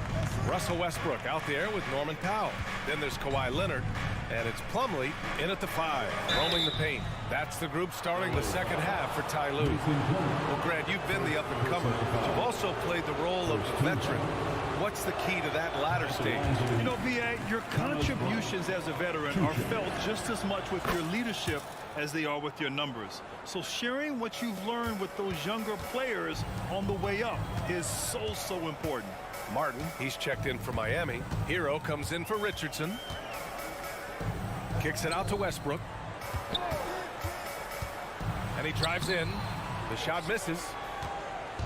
Russell Westbrook out there with Norman Powell. Then there's Kawhi Leonard, and it's Plumlee in at the 5, roaming the paint. That's the group starting the second half for Ty Lue. Well, Grant, you've been the up-and-comer, but you've also played the role of veteran. What's the key to that latter stage? You know, B.A., your contributions as a veteran are felt just as much with your leadership as they are with your numbers. So sharing what you've learned with those younger players on the way up is so important. Martin, he's checked in for Miami. Hero comes in for Richardson. Kicks it out to Westbrook. And he drives in. The shot misses.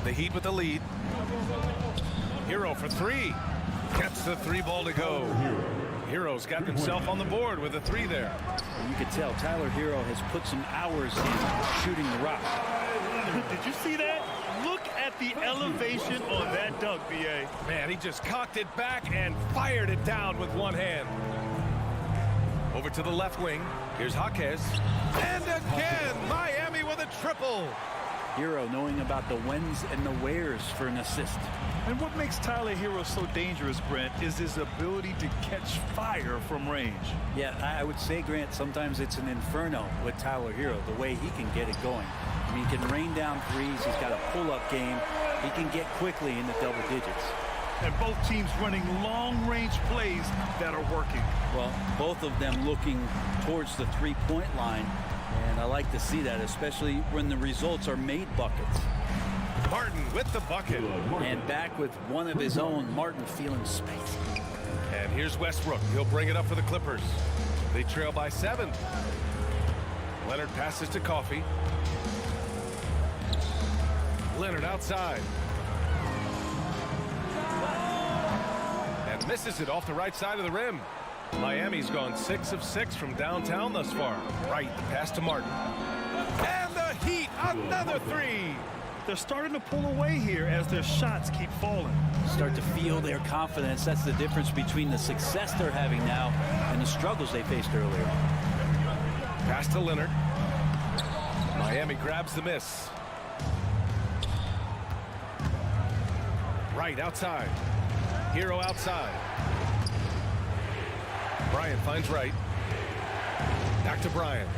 The Heat with the lead. Hero for three. Gets the three ball to go. Hero's got himself on the board with a three there. You can tell Tyler Hero has put some hours in shooting the rock. Did you see that? Look at the elevation on that dunk, B.A. Man, he just cocked it back and fired it down with one hand. Over to the left wing. Here's Jaquez. And again, Miami with a triple. Hero knowing about the whens and the wheres for an assist. And what makes Tyler Hero so dangerous, Brent, is his ability to catch fire from range. Yeah, I would say, Grant, sometimes it's an inferno with Tyler Hero, the way he can get it going. I mean, he can rain down threes. He's got a pull-up game. He can get quickly into double digits. And both teams running long-range plays that are working. Well, both of them looking towards the three-point line. And I like to see that, especially when the results are made buckets. Martin with the bucket. And back with one of his own. Martin feeling space. And here's Westbrook. He'll bring it up for the Clippers. They trail by 7. Leonard passes to Coffey. Leonard outside. And misses it off the right side of the rim. Miami's gone 6 of 6 from downtown thus far. Right, the pass to Martin. And the Heat, another 3. They're starting to pull away here as their shots keep falling. Start to feel their confidence. That's the difference between the success they're having now and the struggles they faced earlier. Pass to Leonard. Miami grabs the miss. Right outside. Hero outside. Bryant finds Wright. Back to Bryant.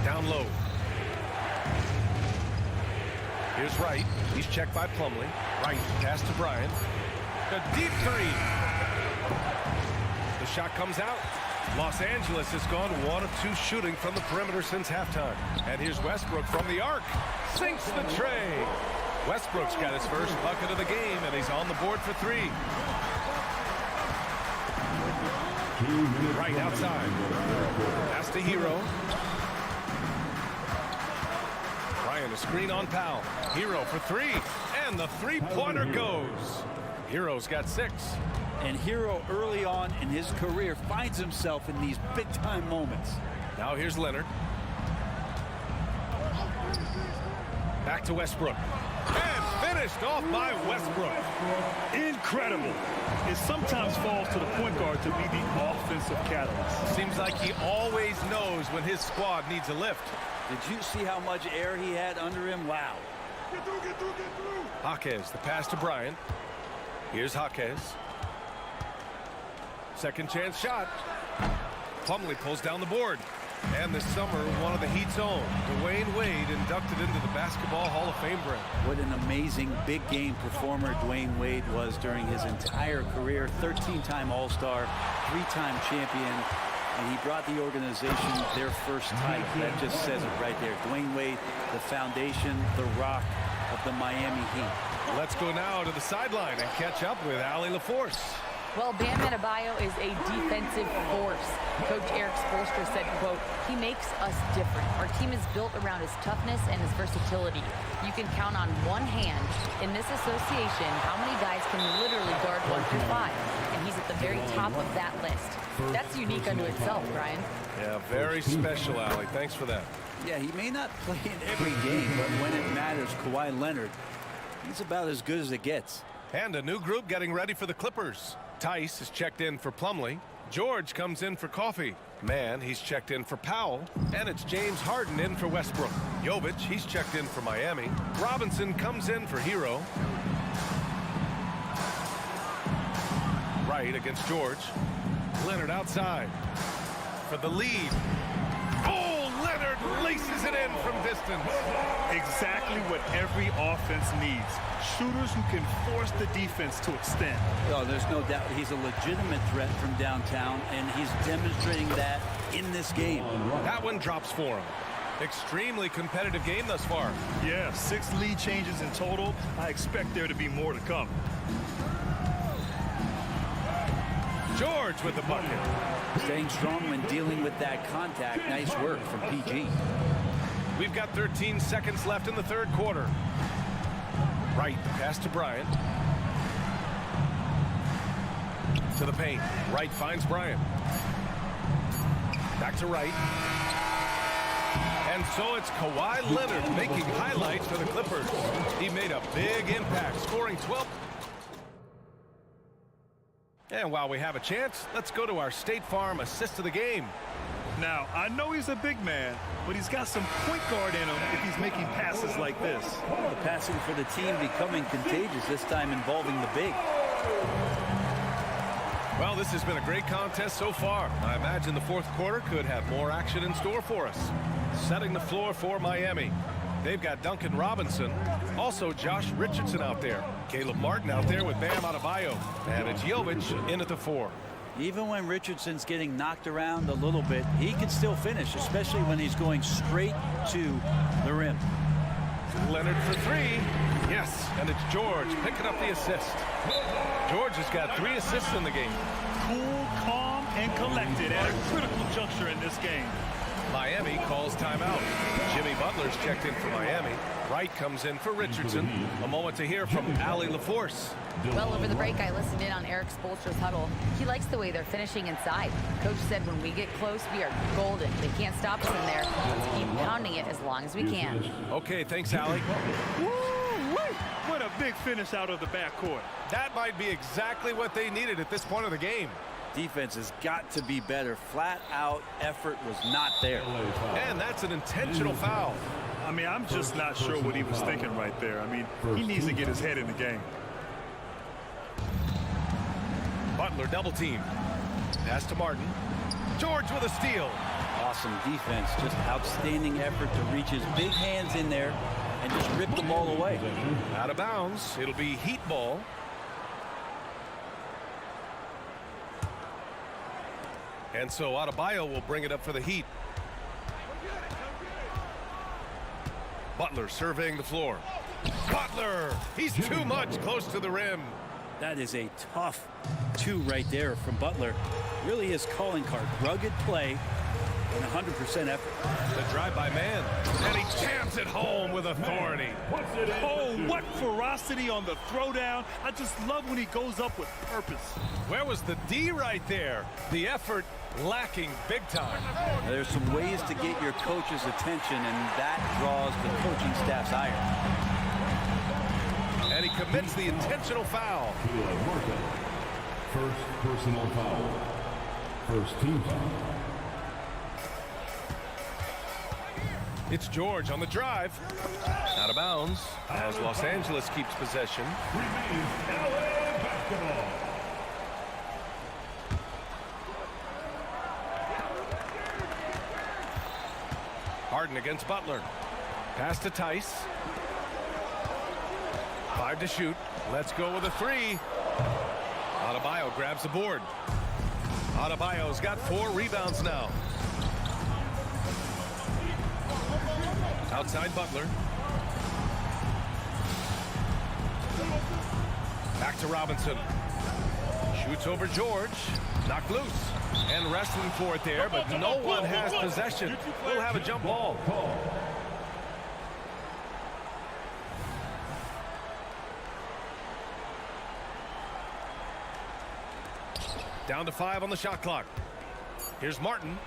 Down low. Here's Wright. He's checked by Plumlee. Wright, pass to Bryant. A deep 3. The shot comes out. Los Angeles has gone 1 of 2 shooting from the perimeter since halftime. And here's Westbrook from the arc. Sinks the tray. Westbrook's got his first bucket of the game, and he's on the board for 3. Right outside. Pass to Hero. Bryant, a screen on Powell. Hero for 3. And the 3-pointer goes. Hero's got 6. And Hero early on in his career finds himself in these big-time moments. Now here's Leonard. Back to Westbrook. And finished off by Westbrook. Incredible. It sometimes falls to the point guard to be the offensive catalyst. Seems like he always knows when his squad needs a lift. Did you see how much air he had under him? Wow. Get through. Jaquez, the pass to Bryant. Here's Jaquez. Second chance shot. Plumlee pulls down the board. And this summer, one of the Heat's own, Dwayne Wade, inducted into the Basketball Hall of Fame brand. What an amazing big game performer Dwayne Wade was during his entire career. 13-time All-Star, 3-time champion, and he brought the organization their first title. That just says it right there. Dwayne Wade, the foundation, the rock of the Miami Heat. Let's go now to the sideline and catch up with Allie LaForce. Well, Bam Adebayo is a defensive force. Coach Eric Spoelstra said, quote, "He makes us different. Our team is built around his toughness and his versatility. You can count on one hand in this association how many guys can literally guard 1 through 5. And he's at the very top of that list. That's unique unto itself, Brian." Yeah, very special, Allie. Thanks for that. Yeah, he may not play in every game, but when it matters, Kawhi Leonard, he's about as good as it gets. And a new group getting ready for the Clippers. Tice is checked in for Plumlee. George comes in for Coffey. Mann, he's checked in for Powell. And it's James Harden in for Westbrook. Jovic, he's checked in for Miami. Robinson comes in for Hero. Right against George. Leonard outside for the lead. Oh, Leonard laces it in from distance. Exactly what every offense needs. Shooters who can force the defense to extend. Oh, there's no doubt he's a legitimate threat from downtown, and he's demonstrating that in this game. That one drops for him. Extremely competitive game thus far. Yeah, 6 lead changes in total. I expect there to be more to come. George with the bucket. Staying strong when dealing with that contact. Nice work from PG. We've got 13 seconds left in the third quarter. Right, pass to Bryant. To the paint. Wright finds Bryant. Back to Wright. And so it's Kawhi Leonard making highlights for the Clippers. He made a big impact, scoring 12. And while we have a chance, let's go to our State Farm assist of the game. Now, I know he's a big man, but he's got some point guard in him if he's making passes like this. The passing for the team becoming contagious, this time involving the big. Well, this has been a great contest so far. I imagine the fourth quarter could have more action in store for us. Setting the floor for Miami. They've got Duncan Robinson, also Josh Richardson out there. Caleb Martin out there with Bam Adebayo. And it's Jovic in at the 4. Even when Richardson's getting knocked around a little bit, he can still finish, especially when he's going straight to the rim. Leonard for three. Yes, and it's George picking up the assist. George has got 3 assists in the game. Cool, calm, and collected at a critical juncture in this game. Miami calls timeout. Jimmy Butler's checked in for Miami. Wright comes in for Richardson. A moment to hear from Allie LaForce. Well, over the break, I listened in on Eric Spoelstra's huddle. He likes the way they're finishing inside. Coach said when we get close, we are golden. They can't stop us in there. Let's keep pounding it as long as we can. Okay, thanks, Allie. What a big finish out of the backcourt. That might be exactly what they needed at this point of the game. Defense has got to be better. Flat out effort was not there. And that's an intentional foul. I mean, I'm just not sure what he was thinking right there. I mean, he needs to get his head in the game. Butler double team. Pass to Martin. George with a steal. Awesome defense. Just outstanding effort to reach his big hands in there and just rip the ball away. Out of bounds. It'll be Heat ball. And so Adebayo will bring it up for the Heat. Butler surveying the floor. Butler! He's too much close to the rim. That is a tough 2 right there from Butler. Really his calling card. Rugged play and 100% effort. The drive-by man. And he jams it home with authority. Oh, what ferocity on the throwdown. I just love when he goes up with purpose. Where was the D right there? The effort lacking big time. There's some ways to get your coach's attention, and that draws the coaching staff's ire. And he commits the intentional foul. First personal foul. First team foul. It's George on the drive. Out of bounds as Los Angeles keeps possession. Remains LA basketball. Harden against Butler. Pass to Tice. 5 to shoot. Let's go with a 3. Adebayo grabs the board. Adebayo's got 4 rebounds now. Outside Butler. Back to Robinson. Shoots over George. Knocked loose. And wrestling for it there, but no one has possession. We'll have a jump ball. Down to 5 on the shot clock. Here's Martin.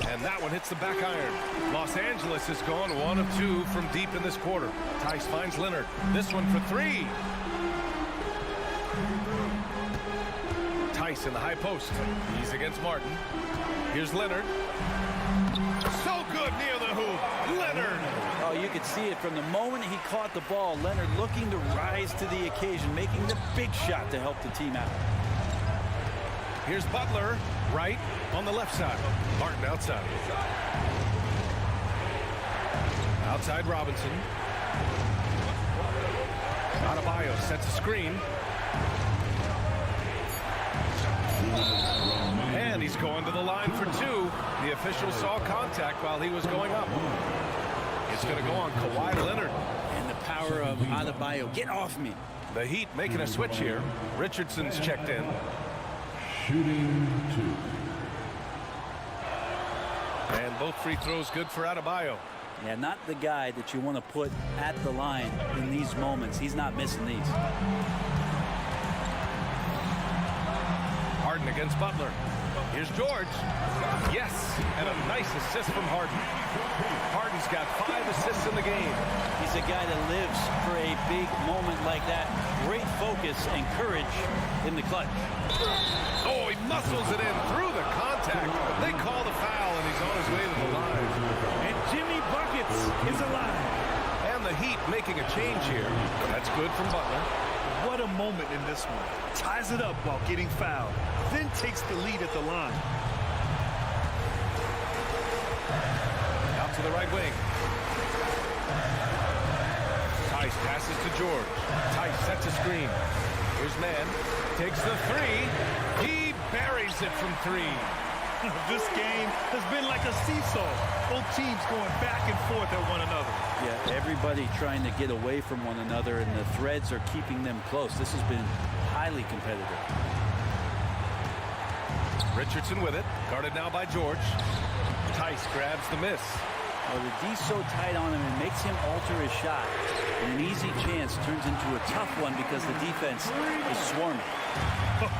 And that one hits the back iron. Los Angeles has gone 1 of 2 from deep in this quarter. Tice finds Leonard. This one for 3. Tice in the high post. He's against Martin. Here's Leonard. So good near the hoop. Leonard. Oh, you could see it from the moment he caught the ball. Leonard looking to rise to the occasion, making the big shot to help the team out. Here's Butler, right on the left side. Martin outside. Outside Robinson. Adebayo sets a screen. And he's going to the line for 2. The official saw contact while he was going up. It's going to go on Kawhi Leonard. And the power of Adebayo. Get off me. The Heat making a switch here. Richardson's checked in. Shooting 2. And both free throws good for Adebayo. Yeah, not the guy that you want to put at the line in these moments. He's not missing these. Harden against Butler. Here's George. Yes, and a nice assist from Harden. Harden's got 5 assists in the game. He's a guy that lives for a big moment like that. Great focus and courage in the clutch. Oh, he muscles it in through the contact. They call the foul, and he's on his way to the line. And Jimmy Buckets is alive. And the Heat making a change here. That's good from Butler. What a moment in this one. Ties it up while getting fouled. Then takes the lead at the line. Out to the right wing. Tice passes to George. Tice sets a screen. Here's Mann. Takes the 3. He buries it from 3. This game has been like a seesaw. Both teams going back and forth at one another. Yeah, everybody trying to get away from one another, and the threads are keeping them close. This has been highly competitive. Richardson with it. Guarded now by George. Tice grabs the miss. Well, the D's so tight on him, it makes him alter his shot. And an easy chance turns into a tough one because the defense is swarming.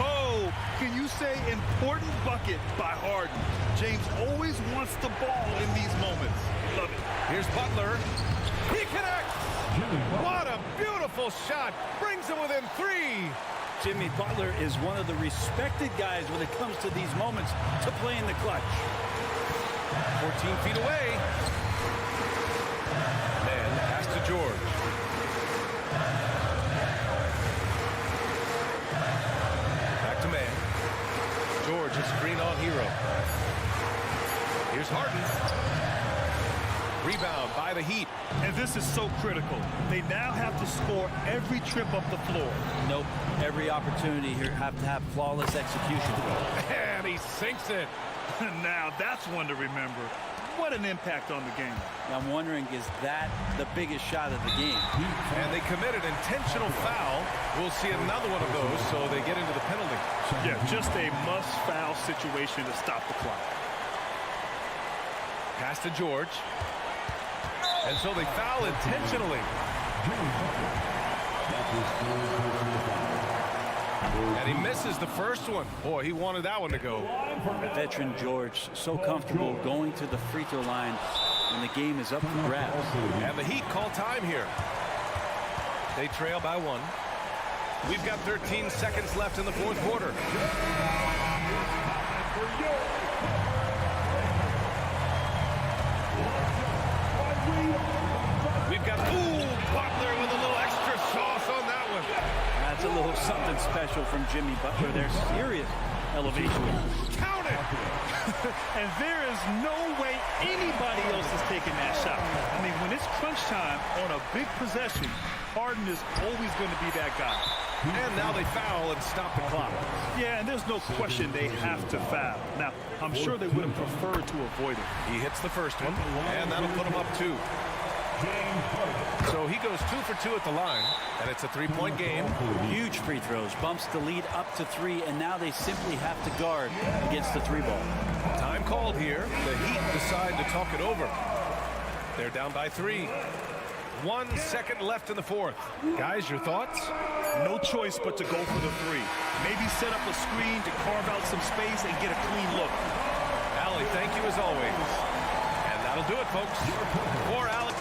Oh, can you say important bucket by Harden? James always wants the ball in these moments. Love it. Here's Butler. He connects. What a beautiful shot. Brings him within 3. Jimmy Butler is one of the respected guys when it comes to these moments to play in the clutch. 14 feet away. Man, pass to George. Back to man. George, a screen on Hero. Here's Harden. Rebound by the Heat. And this is so critical. They now have to score every trip up the floor. Nope. Every opportunity here have to have flawless execution. And he sinks it. Now that's one to remember. What an impact on the game. I'm wondering, is that the biggest shot of the game? And they committed intentional foul. We'll see another one of those, so they get into the penalty. Yeah, just a must-foul situation to stop the clock. Pass to George. And so they foul intentionally. And he misses the first one. Boy, he wanted that one to go. Veteran George, so comfortable going to the free throw line when the game is up for grabs. And the Heat call time here. They trail by 1. We've got 13 seconds left in the fourth quarter. We've got, Butler with a little extra sauce on that one. That's a little something special from Jimmy Butler. There's serious elevation. Count it! And there is no way anybody else is taking that shot. I mean, when it's crunch time on a big possession, Harden is always going to be that guy. And now they foul and stop the clock. Yeah, and there's no question they have to foul. Now, I'm sure they would have preferred to avoid it. He hits the first one, and that'll put him up 2. So he goes 2 for 2 at the line, and it's a 3-point game. Huge free throws, bumps the lead up to 3, and now they simply have to guard against the 3-ball. Time called here. The Heat decide to talk it over. They're down by 3. 1 second left in the fourth. Guys, your thoughts? No choice but to go for the 3. Maybe set up a screen to carve out some space and get a clean look. Allie, thank you as always. And that'll do it, folks. For Allie.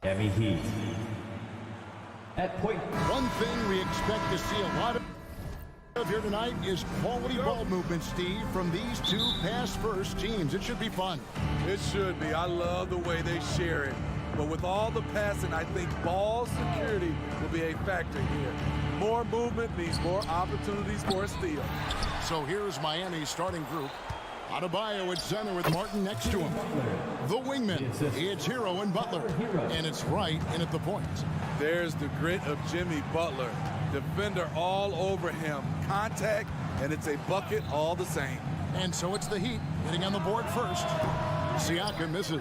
Heavy heat. At point. One thing we expect to see a lot of... Here tonight is quality ball movement, Steve, from these two pass-first teams. It should be fun. It should be. I love the way they share it. But with all the passing, I think ball security will be a factor here. More movement means more opportunities for a steal. So here's Miami's starting group. Adebayo at center with Martin next to him. The wingman, it's Hero and Butler. And it's Wright in at the point. There's the grit of Jimmy Butler. Defender all over him. Contact, and it's a bucket all the same. And so it's the Heat hitting on the board first. Siakam misses.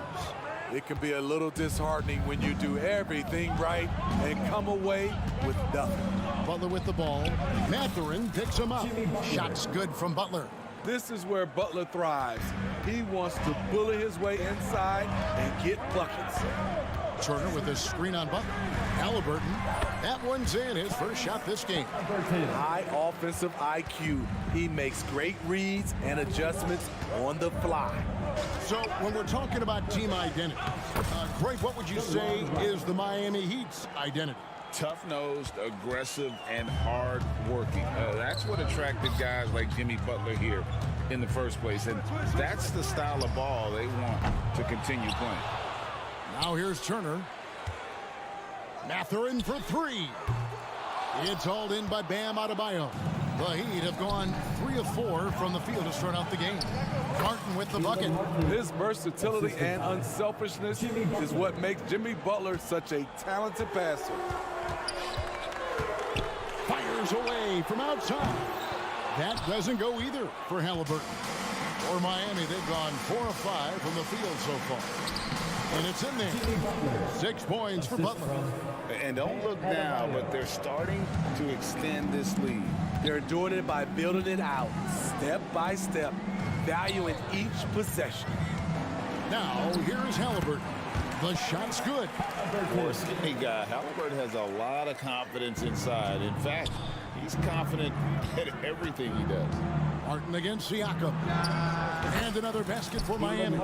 It can be a little disheartening when you do everything right and come away with nothing. Butler with the ball. Mathurin picks him up. Shots good from Butler. This is where Butler thrives. He wants to bully his way inside and get buckets. Turner with a screen on Butler. Halliburton. That one's in, his first shot this game. High offensive IQ. He makes great reads and adjustments on the fly. So when we're talking about team identity, Greg, what would you say is the Miami Heat's identity? Tough-nosed, aggressive, and hard-working. That's what attracted guys like Jimmy Butler here in the first place. And that's the style of ball they want to continue playing. Now here's Turner. Mathurin for three. It's hauled in by Bam Adebayo. The Heat have gone 3 of 4 from the field to start out the game. Martin with the bucket. His versatility and unselfishness is what makes Jimmy Butler such a talented passer. Fires away from outside. That doesn't go either for Halliburton. For Miami, they've gone 4 of 5 from the field so far. And it's in there. 6 points for Butler. And don't look now, but they're starting to extend this lead. They're doing it by building it out, step by step, valuing each possession. Now, here's Halliburton. The shot's good. For a skinny guy, Halliburton has a lot of confidence inside. In fact, he's confident at everything he does. Martin against Siakam. And another basket for Miami.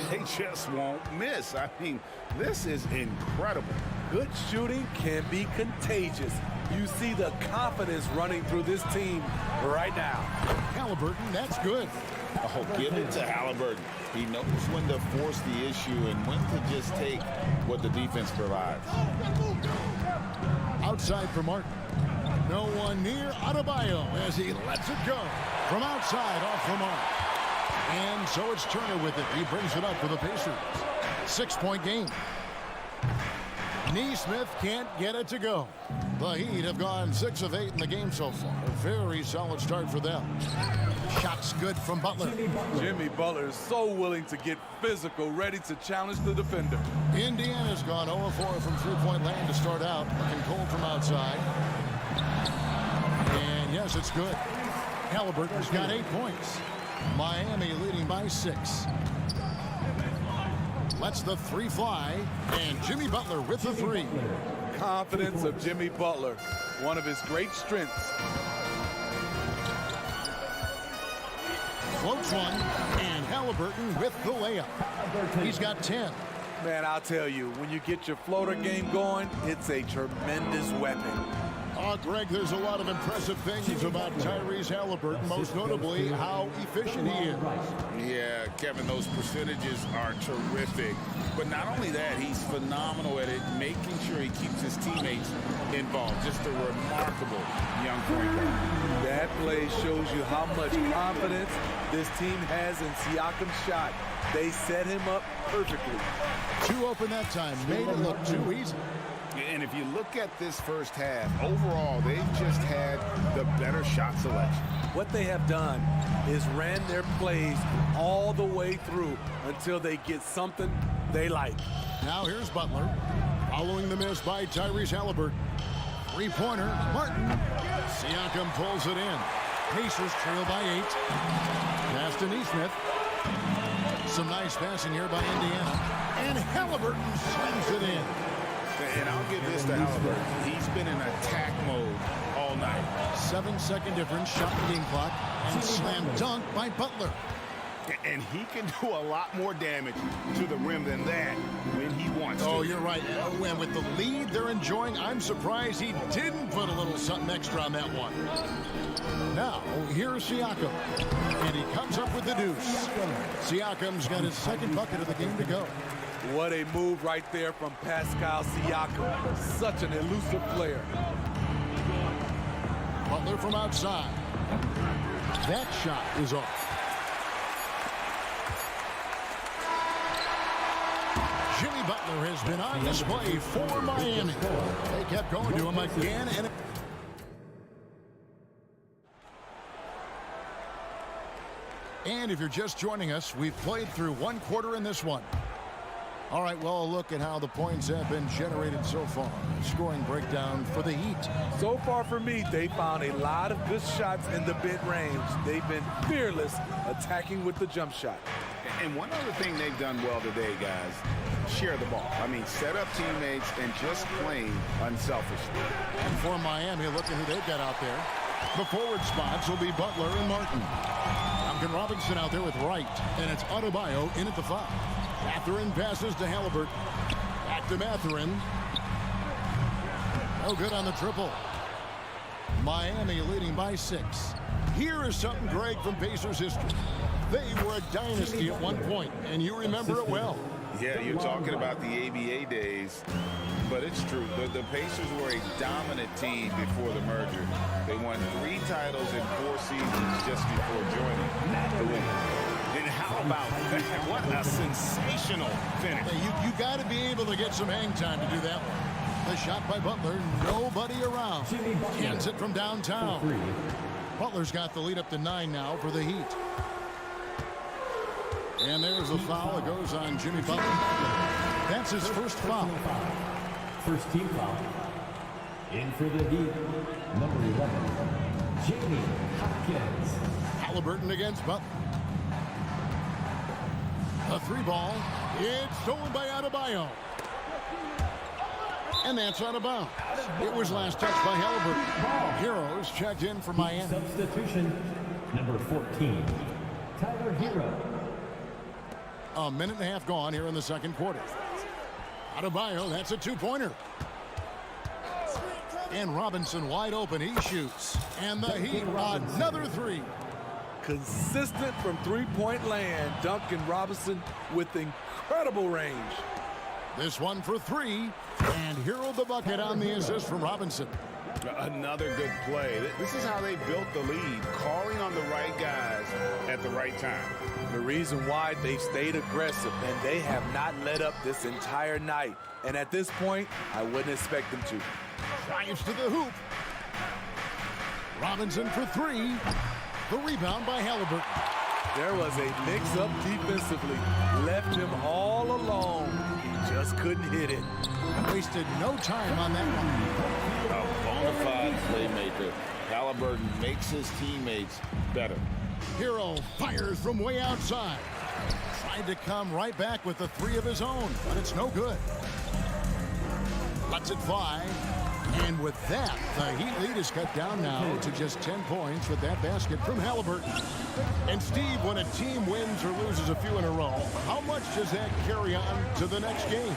They just won't miss. I mean, this is incredible. Good shooting can be contagious. You see the confidence running through this team right now. Halliburton, that's good. Oh, give it to Halliburton. He knows when to force the issue and when to just take what the defense provides. Outside for Martin. No one near Adebayo as he lets it go. From outside, off the mark. And so it's Turner with it. He brings it up for the Pacers. 6-point game. Neesmith can't get it to go. The Heat have gone 6 of 8 in the game so far. A very solid start for them. Shots good from Butler. Jimmy Butler is so willing to get physical, ready to challenge the defender. Indiana's gone 0 of 4 from three-point land to start out. Looking cold from outside. And yes, it's good. Halliburton's got 8 points. Miami leading by 6. Lets the three fly, and Jimmy Butler with the three. Confidence of Jimmy Butler, one of his great strengths. Floats one, and Halliburton with the layup. He's got 10. Man, I'll tell you, when you get your floater game going, it's a tremendous weapon. Greg, there's a lot of impressive things about Tyrese Halliburton, most notably how efficient he is. Yeah, Kevin, those percentages are terrific. But not only that, he's phenomenal at it, making sure he keeps his teammates involved. Just a remarkable young point guard. That play shows you how much confidence this team has in Siakam's shot. They set him up perfectly. 2 open that time, made it look too easy. And if you look at this first half, overall, they've just had the better shot selection. What they have done is ran their plays all the way through until they get something they like. Now here's Butler, following the miss by Tyrese Halliburton. Three-pointer, Martin. Siakam pulls it in. Pacers trail by 8. Pass to Neesmith. Some nice passing here by Indiana. And Halliburton slams it in. And I'll give this to Halliburton. He's been in attack mode all night. 7-second difference, shot the game clock, and slam dunk by Butler. And he can do a lot more damage to the rim than that when he wants to. Oh, you're right. And with the lead they're enjoying, I'm surprised he didn't put a little something extra on that one. Now, here's Siakam. And he comes up with the deuce. Siakam's got his second bucket of the game to go. What a move right there from Pascal Siakam. Such an elusive player. Butler from outside. That shot is off. Jimmy Butler has been on display for Miami. They kept going to him again and And if you're just joining us, we've played through one quarter in this one. All right, well, a look at how the points have been generated so far. Scoring breakdown for the Heat. So far for me, they found a lot of good shots in the mid-range. They've been fearless attacking with the jump shot. And one other thing they've done well today, guys, share the ball. I mean, set up teammates and just playing unselfishly. And for Miami, look at who they've got out there. The forward spots will be Butler and Martin. Duncan Robinson out there with Wright, and it's Adebayo in at the 5. Mathurin passes to Halliburton. Back to Mathurin. No good on the triple. Miami leading by 6. Here is something, Greg, from Pacers history. They were a dynasty at one point, and you remember it well. Yeah, you're talking about the ABA days, but it's true. The Pacers were a dominant team before the merger. They won 3 titles in 4 seasons just before joining the league. And how about that? What a sensational finish. Hey, you got to be able to get some hang time to do that one. The shot by Butler, nobody around. Cans it from downtown. Butler's got the lead up to 9 now for the Heat. And there's a foul that goes on Jimmy Butler. That's his first foul. First team foul. In for the Heat, number 11, Jamie Hopkins. Halliburton against Butler. A 3-ball. It's stolen by Adebayo. And that's out of bounds. It was last touched by Halliburton. Heroes checked in for Miami. Substitution, number 14, Tyler Hero. A minute and a half gone here in the second quarter. Adebayo, that's a 2-pointer. And Robinson wide open, he shoots. And the Heat, another 3. Consistent from three-point land. Duncan Robinson with incredible range. This one for 3. And Hero the bucket on the assist from Robinson. Another good play. This is how they built the lead, calling on the right guys at the right time. The reason why they stayed aggressive, and they have not let up this entire night. And at this point, I wouldn't expect them to. Drives to the hoop. Robinson for 3. The rebound by Halliburton. There was a mix-up defensively. Left him all alone. He just couldn't hit it. Wasted no time on that one. A bona fide playmaker. Halliburton makes his teammates better. Hero fires from way outside. Tried to come right back with the 3 of his own, but it's no good. Lets it fly. And with that, the Heat lead is cut down now to just 10 points with that basket from Halliburton. And Steve, when a team wins or loses a few in a row, how much does that carry on to the next game?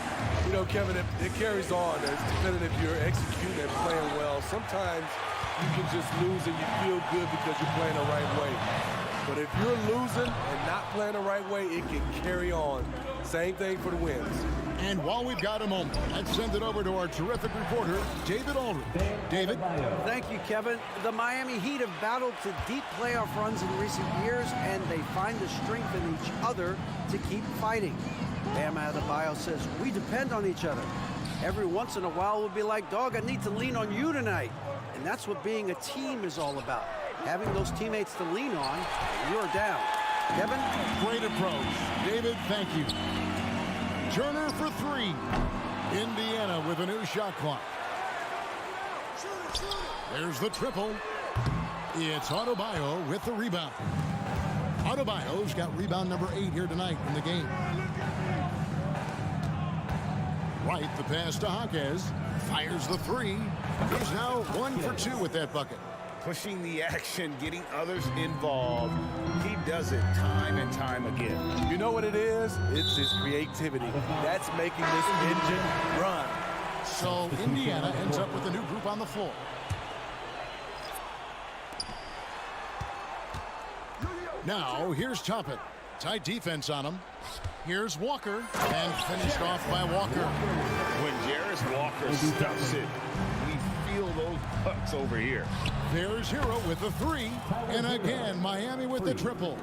You know, Kevin, it carries on. It's depending if you're executing and playing well. Sometimes you can just lose and you feel good because you're playing the right way. But if you're losing and not playing the right way, it can carry on. Same thing for the wins. And while we've got a moment, let's send it over to our terrific reporter, David Aldridge. David? Thank you, Kevin. The Miami Heat have battled to deep playoff runs in recent years, and they find the strength in each other to keep fighting. Bam Adebayo says, we depend on each other. Every once in a while, we'll be like, dog, I need to lean on you tonight. And that's what being a team is all about. Having those teammates to lean on, and you're down. Kevin? Great approach. David, thank you. Turner for 3. Indiana with a new shot clock. There's the triple. It's Adebayo with the rebound. Adebayo's got rebound number 8 here tonight in the game. Right, the pass to Hawkes. Fires the 3. He's now 1 for 2 with that bucket. Pushing the action, getting others involved. He does it time and time again. You know what it is? It's his creativity. That's making this engine run. So Indiana ends up with a new group on the floor. Now, here's Toppin. Tight defense on him. Here's Walker, and finished off by Walker. When Jarris Walker stuffs it, we feel those pucks over here. There's Hero with the 3, and again, Miami with the triple.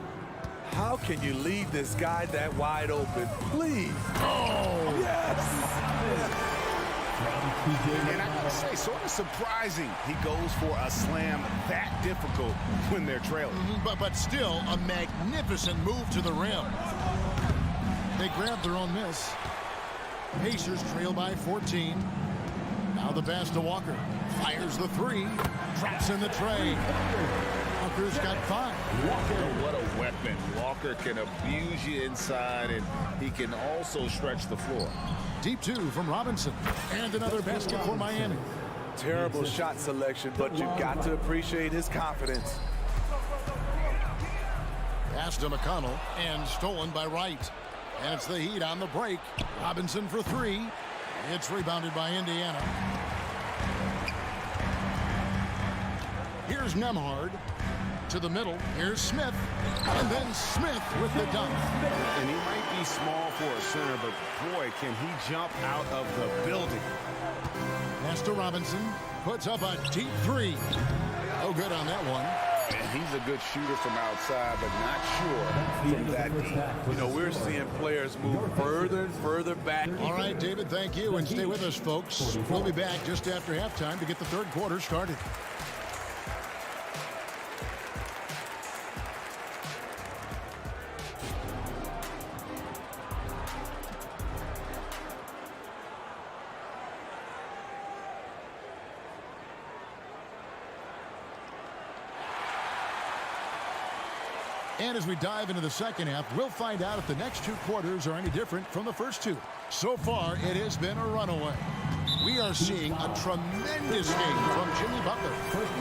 How can you leave this guy that wide open? Please. Oh, yes. And I gotta say, sort of surprising he goes for a slam that difficult when they're trailing. But still, a magnificent move to the rim. They grab their own miss. Pacers trail by 14. Now the pass to Walker. Fires the 3. Drops in the tray. Walker's got 5. What a weapon. Walker can abuse you inside, and he can also stretch the floor. Deep 2 from Robinson. And another basket for Miami. Terrible shot selection, but you've got to appreciate his confidence. Pass to McConnell, and stolen by Wright. And it's the Heat on the break. Robinson for 3. It's rebounded by Indiana. Here's Nembhard. To the middle. Here's Smith. And then Smith with the dunk. And he might be small for a center, but boy, can he jump out of the building. Pass to Robinson. Puts up a deep 3. Oh, good on that one. And he's a good shooter from outside, but not sure from that deep. You know, we're seeing players move further and further back. All right, David, thank you. And stay with us, folks. We'll be back just after halftime to get the third quarter started. And as we dive into the second half, we'll find out if the next 2 quarters are any different from the first 2. So far, it has been a runaway. We are seeing a tremendous game from Jimmy Butler.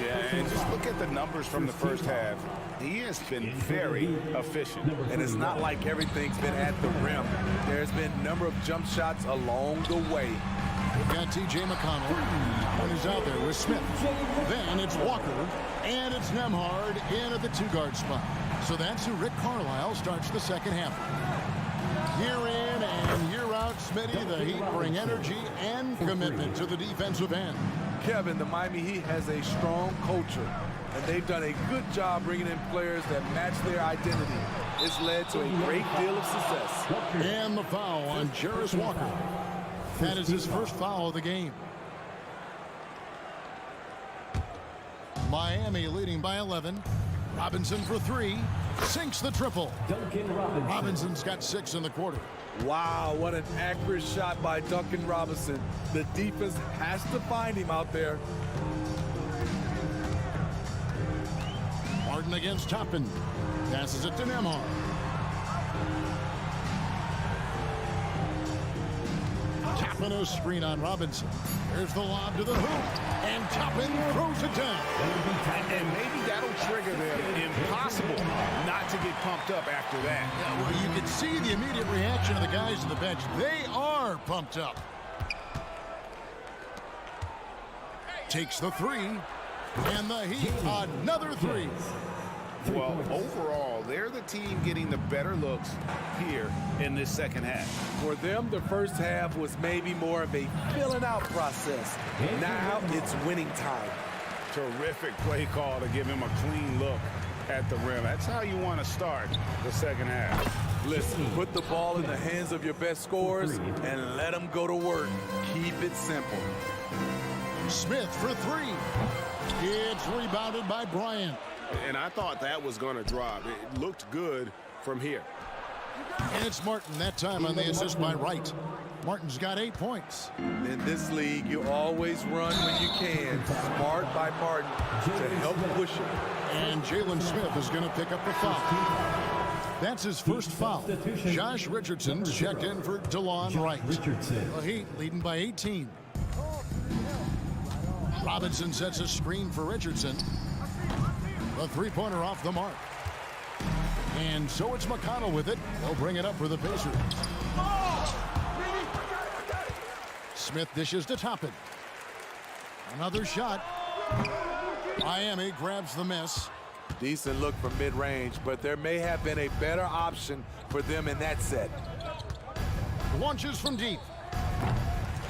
Yeah, and just look at the numbers from the first half. He has been very efficient. And it's not like everything's been at the rim. There's been a number of jump shots along the way. We've got T.J. McConnell, and he's out there with Smith. Then it's Walker, and it's Nembhard in at the 2-guard spot. So that's who Rick Carlisle starts the second half. Year in and year out, Smitty, the Heat bring energy and commitment to the defensive end. Kevin, the Miami Heat has a strong culture, and they've done a good job bringing in players that match their identity. It's led to a great deal of success. And the foul on Jarris Walker. That is his first foul of the game. Miami leading by 11. Robinson for 3. Sinks the triple. Robinson's got 6 in the quarter. Wow, what an accurate shot by Duncan Robinson. The defense has to find him out there. Martin against Toppin. Passes it to Nembhard. Toppin a screen on Robinson. There's the lob to the hoop. And Toppin throws it down. And maybe that'll trigger them. Impossible not to get pumped up after that. Yeah, well, you can see the immediate reaction of the guys on the bench. They are pumped up. Takes the 3. And the Heat, another 3. Well, overall, they're the team getting the better looks here in this second half. For them, the first half was maybe more of a filling out process. Now it's winning time. Terrific play call to give him a clean look at the rim. That's how you want to start the second half. Listen, put the ball in the hands of your best scorers and let them go to work. Keep it simple. Smith for 3. It's rebounded by Bryant. And I thought that was going to drop. It looked good from here. And it's Martin that time on the assist by Wright. Martin's got 8 points. In this league, you always run when you can. Smart by Martin to help push it. And Jalen Smith is going to pick up the foul. That's his first foul. Josh Richardson's checked in for DeLon Wright. The Heat leading by 18. Robinson sets a screen for Richardson. The 3-pointer off the mark. And so it's McConnell with it. They'll bring it up for the Pacers. Smith dishes to Toppin. Another shot. Miami grabs the miss. Decent look from mid-range, but there may have been a better option for them in that set. Launches from deep.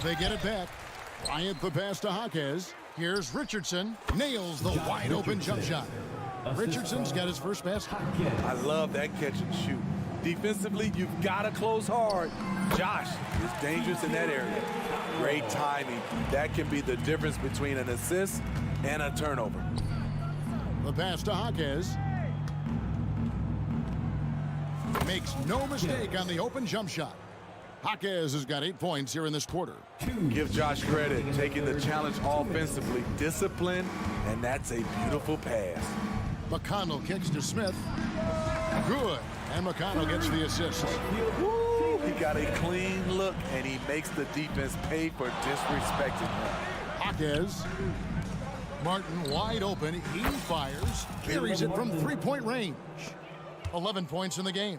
They get it back. Bryant the pass to Jaquez. Here's Richardson. Nails the wide-open jump shot. Richardson's got his first basket. I love that catch and shoot. Defensively, you've got to close hard. Josh is dangerous in that area. Great timing. That can be the difference between an assist and a turnover. The pass to Jaquez. Makes no mistake on the open jump shot. Jaquez has got 8 points here in this quarter. Give Josh credit, taking the challenge offensively. Discipline, and that's a beautiful pass. McConnell kicks to Smith. Good. And McConnell gets the assist. Woo! He got a clean look, and he makes the defense pay for disrespecting him. Jaquez. Martin wide open. He fires. Carries it from three-point range. 11 points in the game.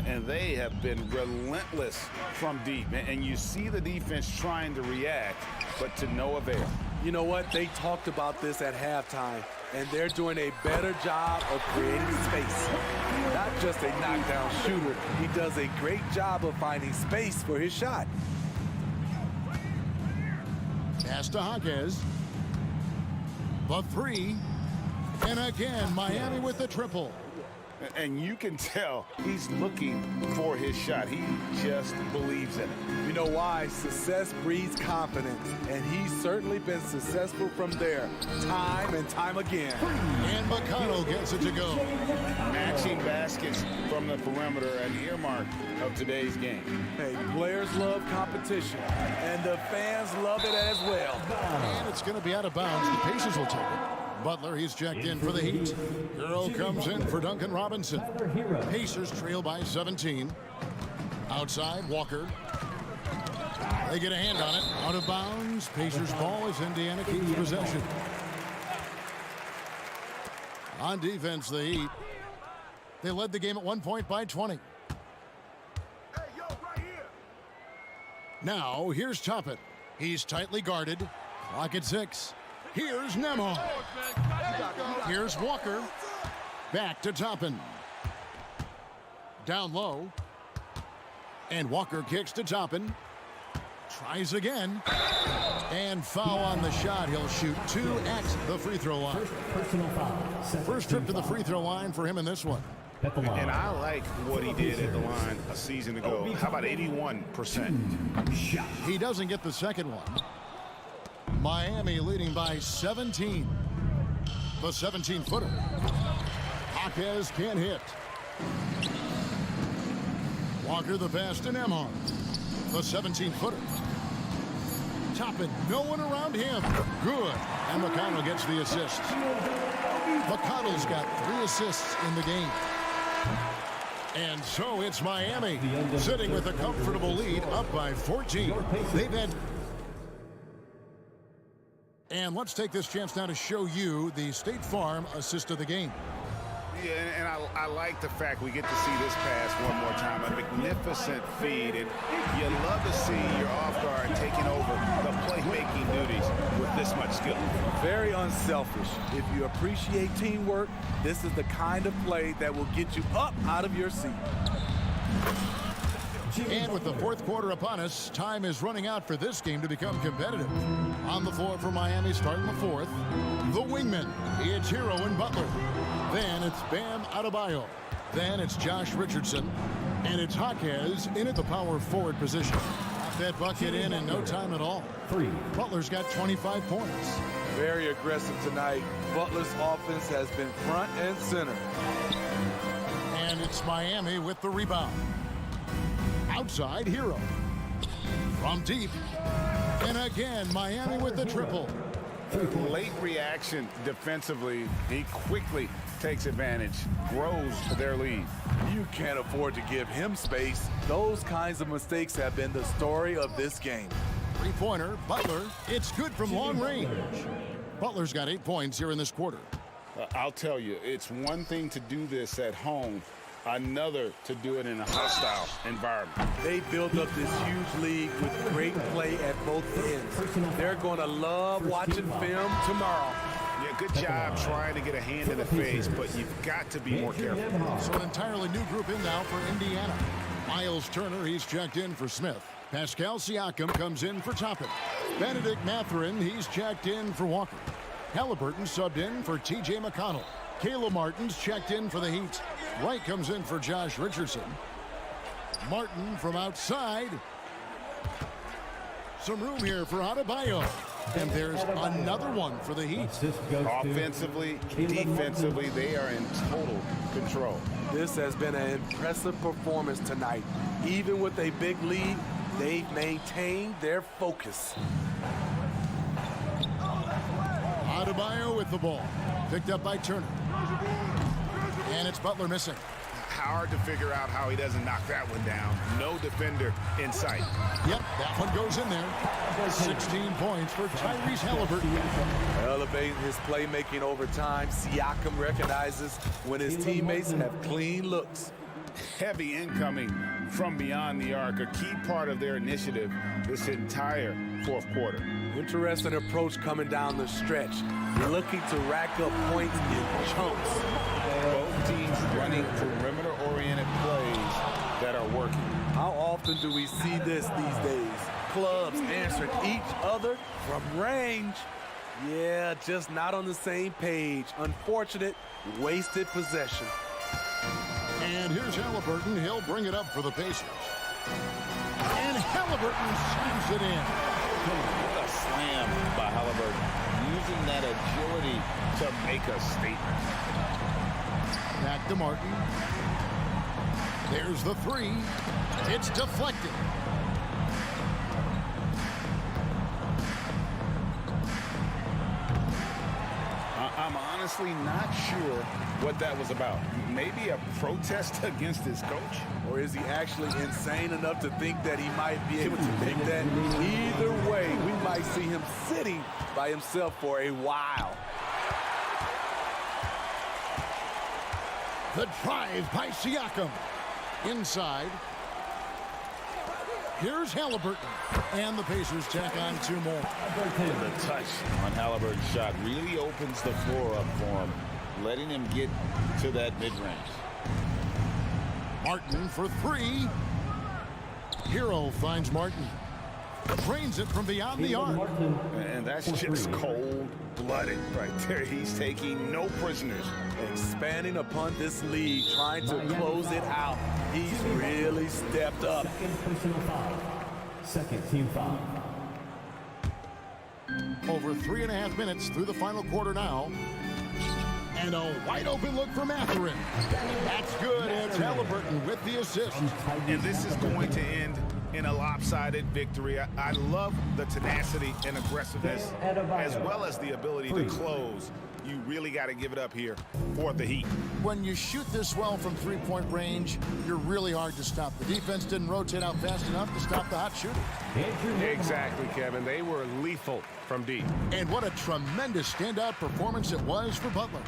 And they have been relentless from deep. And you see the defense trying to react, but to no avail. You know what? They talked about this at halftime, and they're doing a better job of creating space. Not just a knockdown shooter. He does a great job of finding space for his shot. Pass to Jaquez. The three. And again, Miami with the triple. And you can tell he's looking for his shot. He just believes in it. You know why? Success breeds confidence, and he's certainly been successful from there, time and time again. And McConnell gets it to go. Matching baskets from the perimeter, an earmark of today's game. Hey, players love competition, and the fans love it as well. And it's going to be out of bounds. The Pacers will take it. Butler, he's checked in for the Heat. Euro comes in for Duncan Robinson. Pacers trail by 17. Outside, Walker. They get a hand on it. Out of bounds. Pacers ball as Indiana keeps possession. On defense, the Heat. They led the game at 1 point by 20. Now, here's Toppin. He's tightly guarded. Clock at 6. Here's Nemo. Here's Walker. Back to Toppin. Down low. And Walker kicks to Toppin. Tries again. And foul on the shot. He'll shoot 2 at the free throw line. First trip to the free throw line for him in this one. And I like what he did at the line a season ago. How about 81%? He doesn't get the second one. Miami leading by 17. The 17-footer. Jaquez can't hit. Walker the pass to Nembhard. The 17-footer. Toppin, no one around him. Good. And McConnell gets the assist. McConnell's got 3 assists in the game. And so it's Miami sitting with a comfortable lead up by 14. They've had... And let's take this chance now to show you the State Farm assist of the game. Yeah, and I like the fact we get to see this pass one more time. A magnificent feed, and you love to see your off guard taking over the playmaking duties with this much skill. Very unselfish. If you appreciate teamwork, this is the kind of play that will get you up out of your seat. And with the fourth quarter upon us, time is running out for this game to become competitive. On the floor for Miami starting the fourth, the wingmen. It's Hero and Butler. Then it's Bam Adebayo. Then it's Josh Richardson. And it's Jaquez in at the power forward position. Got that bucket in no time at all. Butler's got 25 points. Very aggressive tonight. Butler's offense has been front and center. And it's Miami with the rebound. Outside, Hero. From deep. And again, Miami with the triple. Late reaction defensively. He quickly takes advantage, grows their lead. You can't afford to give him space. Those kinds of mistakes have been the story of this game. Three-pointer, Butler. It's good from long range. Butler's got 8 points here in this quarter. I'll tell you, it's one thing to do this at home, another to do it in a hostile environment. They built up this huge lead with great play at both ends. They're going to love watching film tomorrow. Yeah, good job trying to get a hand in the face, but you've got to be more careful. So an entirely new group in now for Indiana. Miles Turner, he's checked in for Smith. Pascal Siakam comes in for Toppin. Benedict Mathurin, he's checked in for Walker. Halliburton subbed in for T.J. McConnell. Caleb Martin's checked in for the Heat. Wright comes in for Josh Richardson. Martin from outside. Some room here for Adebayo. And there's another one for the Heat. Offensively, defensively, they are in total control. This has been an impressive performance tonight. Even with a big lead, they've maintained their focus. Adebayo with the ball. Picked up by Turner. And it's Butler missing. Hard to figure out how he doesn't knock that one down. No defender in sight. Yep, that one goes in there. 16 points for Tyrese Halliburton. Elevating his playmaking over time, Siakam recognizes when his teammates have clean looks. Heavy incoming from beyond the arc, a key part of their initiative this entire fourth quarter. Interesting approach coming down the stretch. Looking to rack up points in chunks. Both teams running perimeter-oriented plays that are working. How often do we see this these days? Clubs answering each other from range. Yeah, just not on the same page. Unfortunate, wasted possession. And here's Halliburton. He'll bring it up for the Pacers. And Halliburton slams it in. What a slam by Halliburton. Using that agility to make a statement. Back to Martin. There's the three. It's deflected. I'm honestly not sure what that was about. Maybe a protest against his coach? Or is he actually insane enough to think that he might be able to make that? Either way, we might see him sitting by himself for a while. The drive by Siakam. Inside. Here's Halliburton. And the Pacers tack on two more. The touch on Halliburton's shot really opens the floor up for him, letting him get to that mid-range. Martin for three. Hero finds Martin. Drains it from beyond the arc. And that's just cold-blooded right there. He's taking no prisoners. Expanding upon this lead, trying to close it out. He's really stepped up. Second team foul. Over 3.5 minutes through the final quarter now. And a wide open look for Mathurin. That's good. It's Halliburton with the assist. And this is going to end in a lopsided victory. I love the tenacity and aggressiveness, as well as the ability to close. You really got to give it up here for the Heat. When you shoot this well from three-point range, you're really hard to stop. The defense didn't rotate out fast enough to stop the hot shooter. Exactly, Kevin. They were lethal from deep. And what a tremendous standout performance it was for Butler.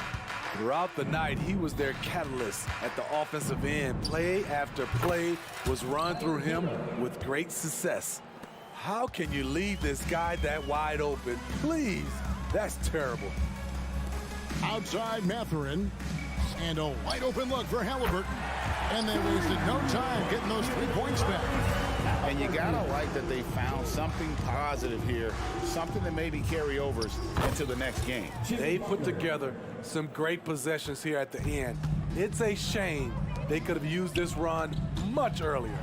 Throughout the night, he was their catalyst at the offensive end. Play after play was run through him with great success. How can you leave this guy that wide open? Please, that's terrible. Outside Mathurin. And a wide open look for Halliburton. And they wasted no time getting those 3 points back. And you gotta like that they found something positive here, something that maybe carry overs into the next game. They put together some great possessions here at the end. It's a shame they could have used this run much earlier.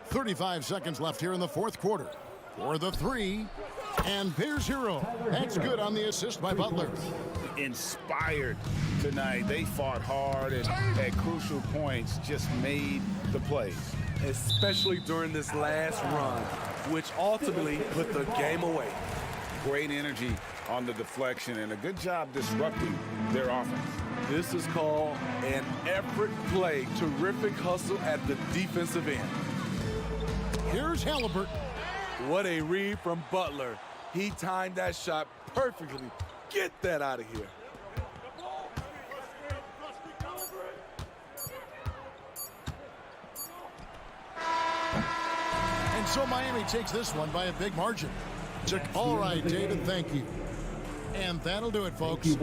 35 seconds left here in the fourth quarter. For the three. And there's Hero. That's good on the assist by Butler. Inspired tonight. They fought hard and at crucial points just made the plays. Especially during this last run, which ultimately put the game away. Great energy on the deflection and a good job disrupting their offense. This is called an effort play. Terrific hustle at the defensive end. Here's Halliburton. What a read from Butler. He timed that shot perfectly. Get that out of here. And so Miami takes this one by a big margin. All right, David, thank you. And that'll do it, folks.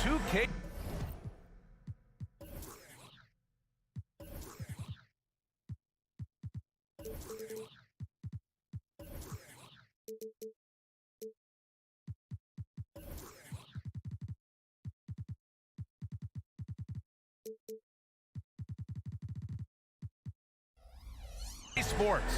2K. Sports.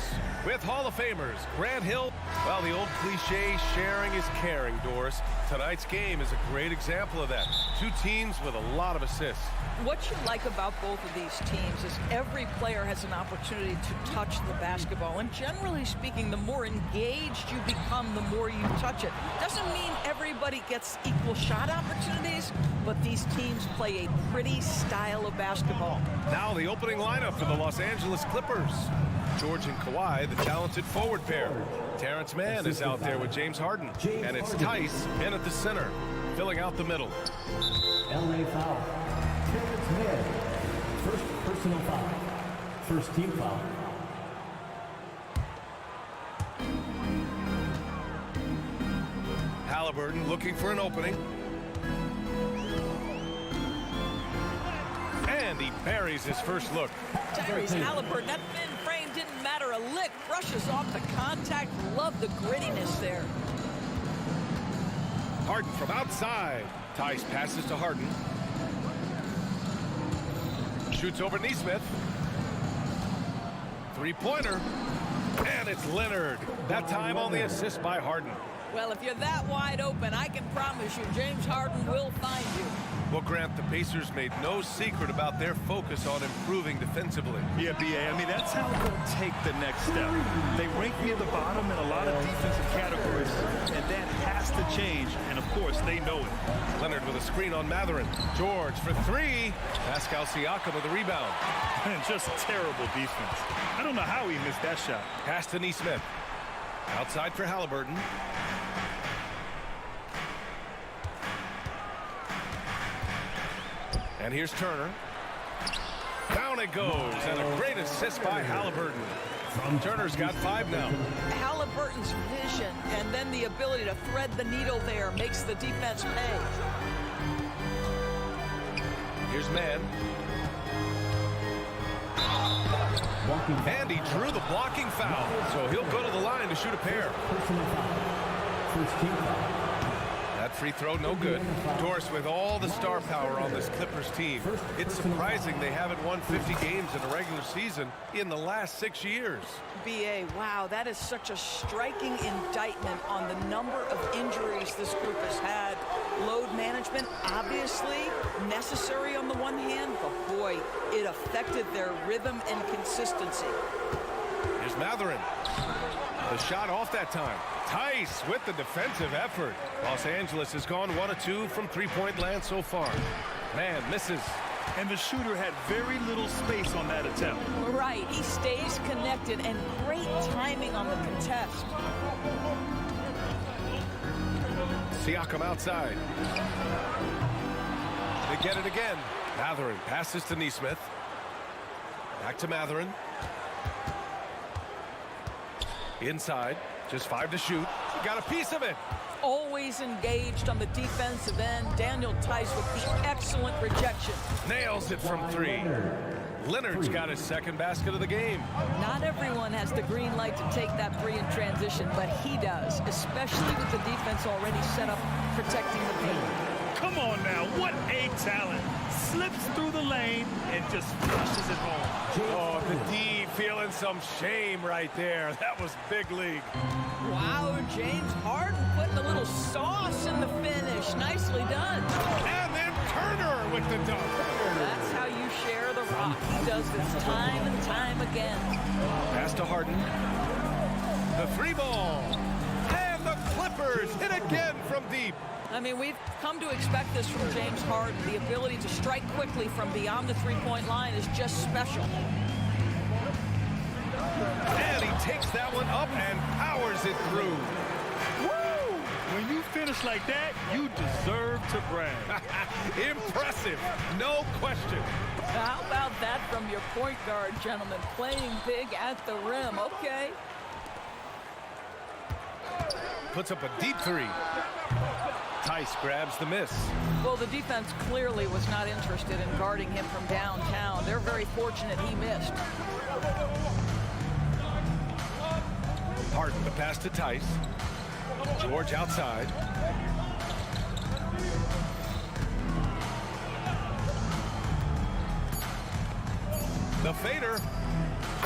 with Hall of Famers Grant Hill. Well, the old cliche, sharing is caring, Doris. Tonight's game is a great example of that. Two teams with a lot of assists. What you like about both of these teams is every player has an opportunity to touch the basketball. And generally speaking, the more engaged you become, the more you touch it. Doesn't mean everybody gets equal shot opportunities, but these teams play a pretty style of basketball. Now the opening lineup for the Los Angeles Clippers. George and Kawhi, the talented forward pair. Terrence Mann is out there with James Harden. And it's Tice in at the center, filling out the middle. LA foul. Terrence Mann. First personal foul. First team foul. Halliburton looking for an opening. And he buries his first look. Tyrese Halliburton, that thin frame didn't matter a lick. Brushes off the contact. Love the grittiness there. Harden from outside. Tice passes to Harden. Shoots over Neesmith. Three-pointer. And it's Leonard. That time on the assist by Harden. Well, if you're that wide open, I can promise you James Harden will find you. Well, Grant, the Pacers made no secret about their focus on improving defensively. Yeah, B.A., I mean, that's how they'll take the next step. They rank near the bottom in a lot of defensive categories, and that has to change, and, of course, they know it. Leonard with a screen on Mathurin. George for three. Pascal Siakam with a rebound. And just terrible defense. I don't know how he missed that shot. Pass to Neesmith. Outside for Halliburton. And here's Turner. Down it goes, and a great assist by Halliburton. Turner's got 5 now. Halliburton's vision and then the ability to thread the needle there makes the defense pay. Here's Mann. And he drew the blocking foul, so he'll go to the line to shoot a pair. First team foul. That free throw, no good. Doris, with all the star power on this Clippers team, it's surprising they haven't won 50 games in a regular season in the last 6 years. B.A., wow, that is such a striking indictment on the number of injuries this group has had. Load management, obviously necessary on the one hand, but boy, it affected their rhythm and consistency. Here's Mathurin. The shot off that time. Tice with the defensive effort. Los Angeles has gone 1 of 2 from three-point land so far. Man misses. And the shooter had very little space on that attempt. Right, he stays connected and great timing on the contest. Siakam outside. They get it again. Mathurin passes to Neesmith. Back to Mathurin. Inside. Just 5 to shoot. Got a piece of it. Always engaged on the defensive end. Daniel Tice with the excellent rejection. Nails it from 3. Leonard's got his second basket of the game. Not everyone has the green light to take that three in transition, but he does, especially with the defense already set up protecting the paint. Come on now, what a talent. Slips through the lane and just flushes it home. Oh, the D feeling some shame right there. That was big league. Wow, James Harden putting a little sauce in the finish. Nicely done. And then Turner with the dunk. That's how you share the rock. He does this time and time again. Pass to Harden. The 3 ball. And the Clippers hit again from deep. I mean, we've come to expect this from James Harden. The ability to strike quickly from beyond the three-point line is just special. And he takes that one up and powers it through. Woo! When you finish like that, you deserve to brag. Impressive, no question. How about that from your point guard, gentlemen? Playing big at the rim. Okay. Puts up a deep 3. Tice grabs the miss. Well, the defense clearly was not interested in guarding him from downtown. They're very fortunate he missed. Harden the pass to Tice. George outside. The fader.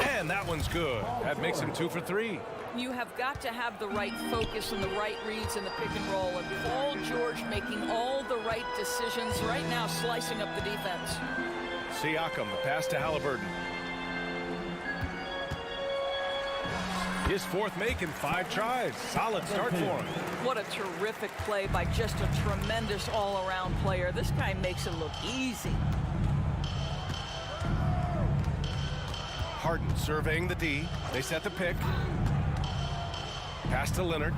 And that one's good. That makes him 2 for 3. You have got to have the right focus and the right reads in the pick and roll. And Paul George making all the right decisions right now, slicing up the defense. Siakam, the pass to Halliburton. His 4th make in 5 tries. Solid start for him. What a terrific play by just a tremendous all-around player. This guy makes it look easy. Harden surveying the D. They set the pick. Pass to Leonard.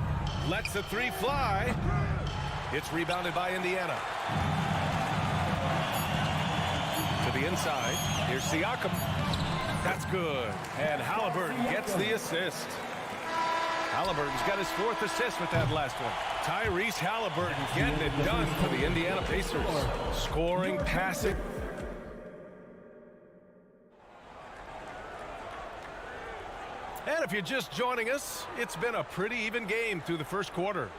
Lets the 3 fly. It's rebounded by Indiana. To the inside. Here's Siakam. That's good. And Halliburton gets the assist. Halliburton's got his 4th assist with that last one. Tyrese Halliburton getting it done for the Indiana Pacers. Scoring, passing. And if you're just joining us, it's been a pretty even game through the first quarter.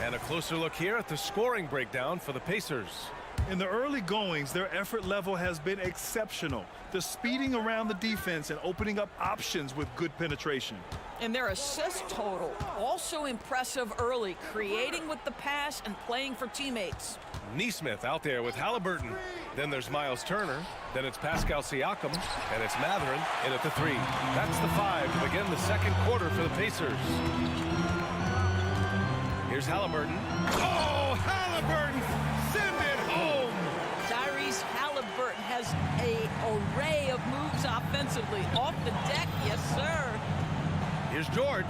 And a closer look here at the scoring breakdown for the Pacers. In the early goings, their effort level has been exceptional. They're speeding around the defense and opening up options with good penetration. And their assist total, also impressive early, creating with the pass and playing for teammates. Neesmith out there with Halliburton. Then there's Miles Turner. Then it's Pascal Siakam. And it's Mathurin in at the 3. That's the 5 to begin the second quarter for the Pacers. Here's Halliburton. Oh, Halliburton! Send it home! Tyrese Halliburton has an array of moves offensively. Off the deck, yes, sir. Here's George.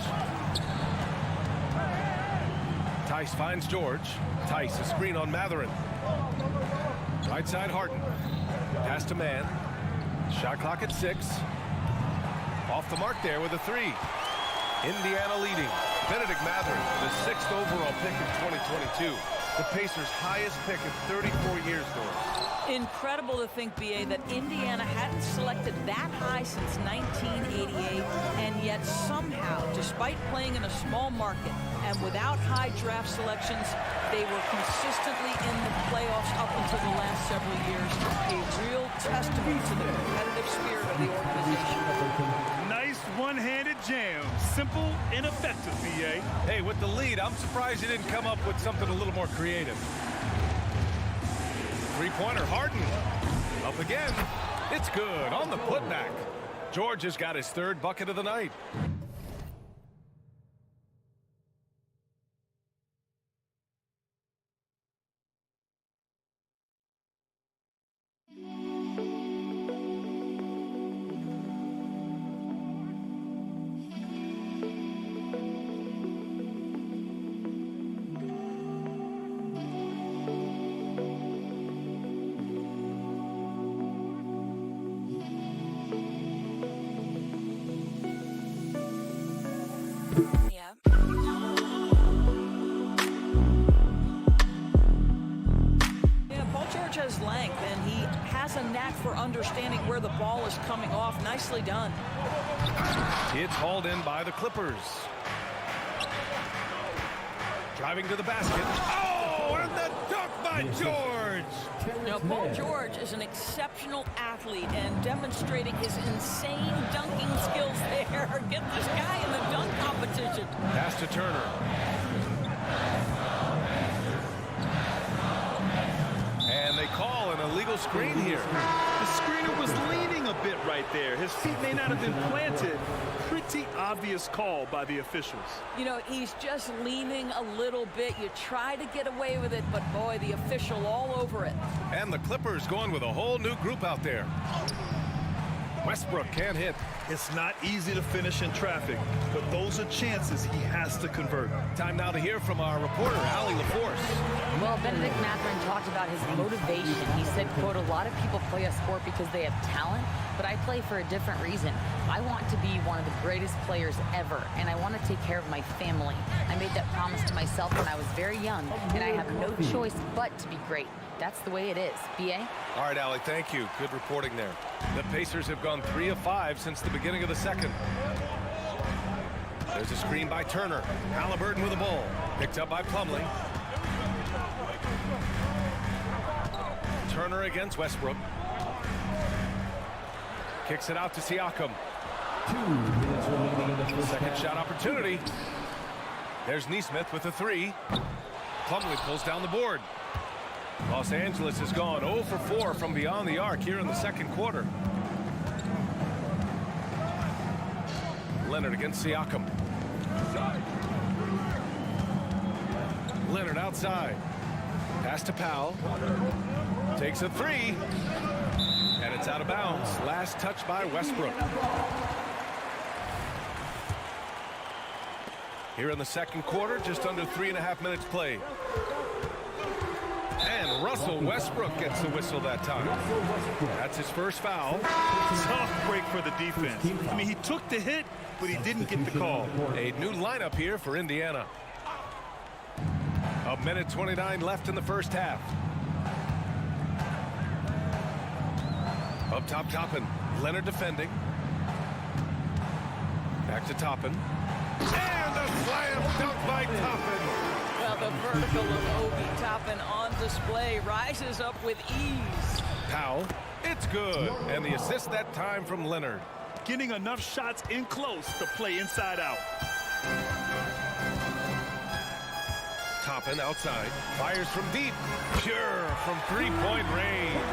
Tice finds George. Tice, a screen on Mathurin. Right side, Harden. Pass to Mann. Shot clock at 6. Off the mark there with a 3. Indiana leading. Benedict Mathurin, the 6th overall pick in 2022. The Pacers' highest pick in 34 years, Doris. Incredible to think, B.A., that Indiana hadn't selected that high since 1988, and yet somehow, despite playing in a small market and without high draft selections, they were consistently in the playoffs up until the last several years. A real testament to the competitive spirit of the organization. Nice one-handed jam. Simple and effective, B.A. Hey, with the lead, I'm surprised you didn't come up with something a little more creative. Three-pointer, Harden. Up again. It's good on the putback. George has got his 3rd bucket of the night. Has length, and he has a knack for understanding where the ball is coming off. Nicely done. It's hauled in by the Clippers. Driving to the basket. Oh, and the dunk by George! Now, Paul George is an exceptional athlete and demonstrating his insane dunking skills there. Get this guy in the dunk competition. Pass to Turner. They call an illegal screen here. The screener was leaning a bit right there. His feet may not have been planted. Pretty obvious call by the officials. You know, he's just leaning a little bit. You try to get away with it, but boy, the official all over it. And the Clippers going with a whole new group out there. Westbrook can't hit. It's not easy to finish in traffic, but those are chances he has to convert. Time now to hear from our reporter, Allie LaForce. Well, Benedict Mathurin talked about his motivation. He said, quote, "A lot of people play a sport because they have talent, but I play for a different reason. I want to be one of the greatest players ever, and I want to take care of my family. I made that promise to myself when I was very young, and I have no choice but to be great. That's the way it is." B.A.? All right, Allie, thank you. Good reporting there. The Pacers have gone 3 of 5 since the beginning of the second. There's a screen by Turner. Halliburton with the ball. Picked up by Plumlee. Turner against Westbrook. Kicks it out to Siakam. 2 minutes remaining in the first Second half. shot opportunity. There's Neesmith with a 3. Plumlee pulls down the board. Los Angeles has gone 0 for 4 from beyond the arc here in the second quarter. Leonard against Siakam. Leonard outside. Pass to Powell. Takes a 3. And it's out of bounds. Last touch by Westbrook. Here in the second quarter, just under 3.5 minutes played. And Russell Westbrook gets the whistle that time. That's his first foul. Tough break for the defense. I mean, he took the hit, but he didn't get the call. A new lineup here for Indiana. A minute 29 left in the first half. Up top, Toppin. Leonard defending. Back to Toppin. And a slam dunk by Toppin. Well, the vertical of Obi Toppin on display rises up with ease. Powell. It's good. And the assist that time from Leonard. Getting enough shots in close to play inside out. Toppin outside. Fires from deep. Pure from three-point range.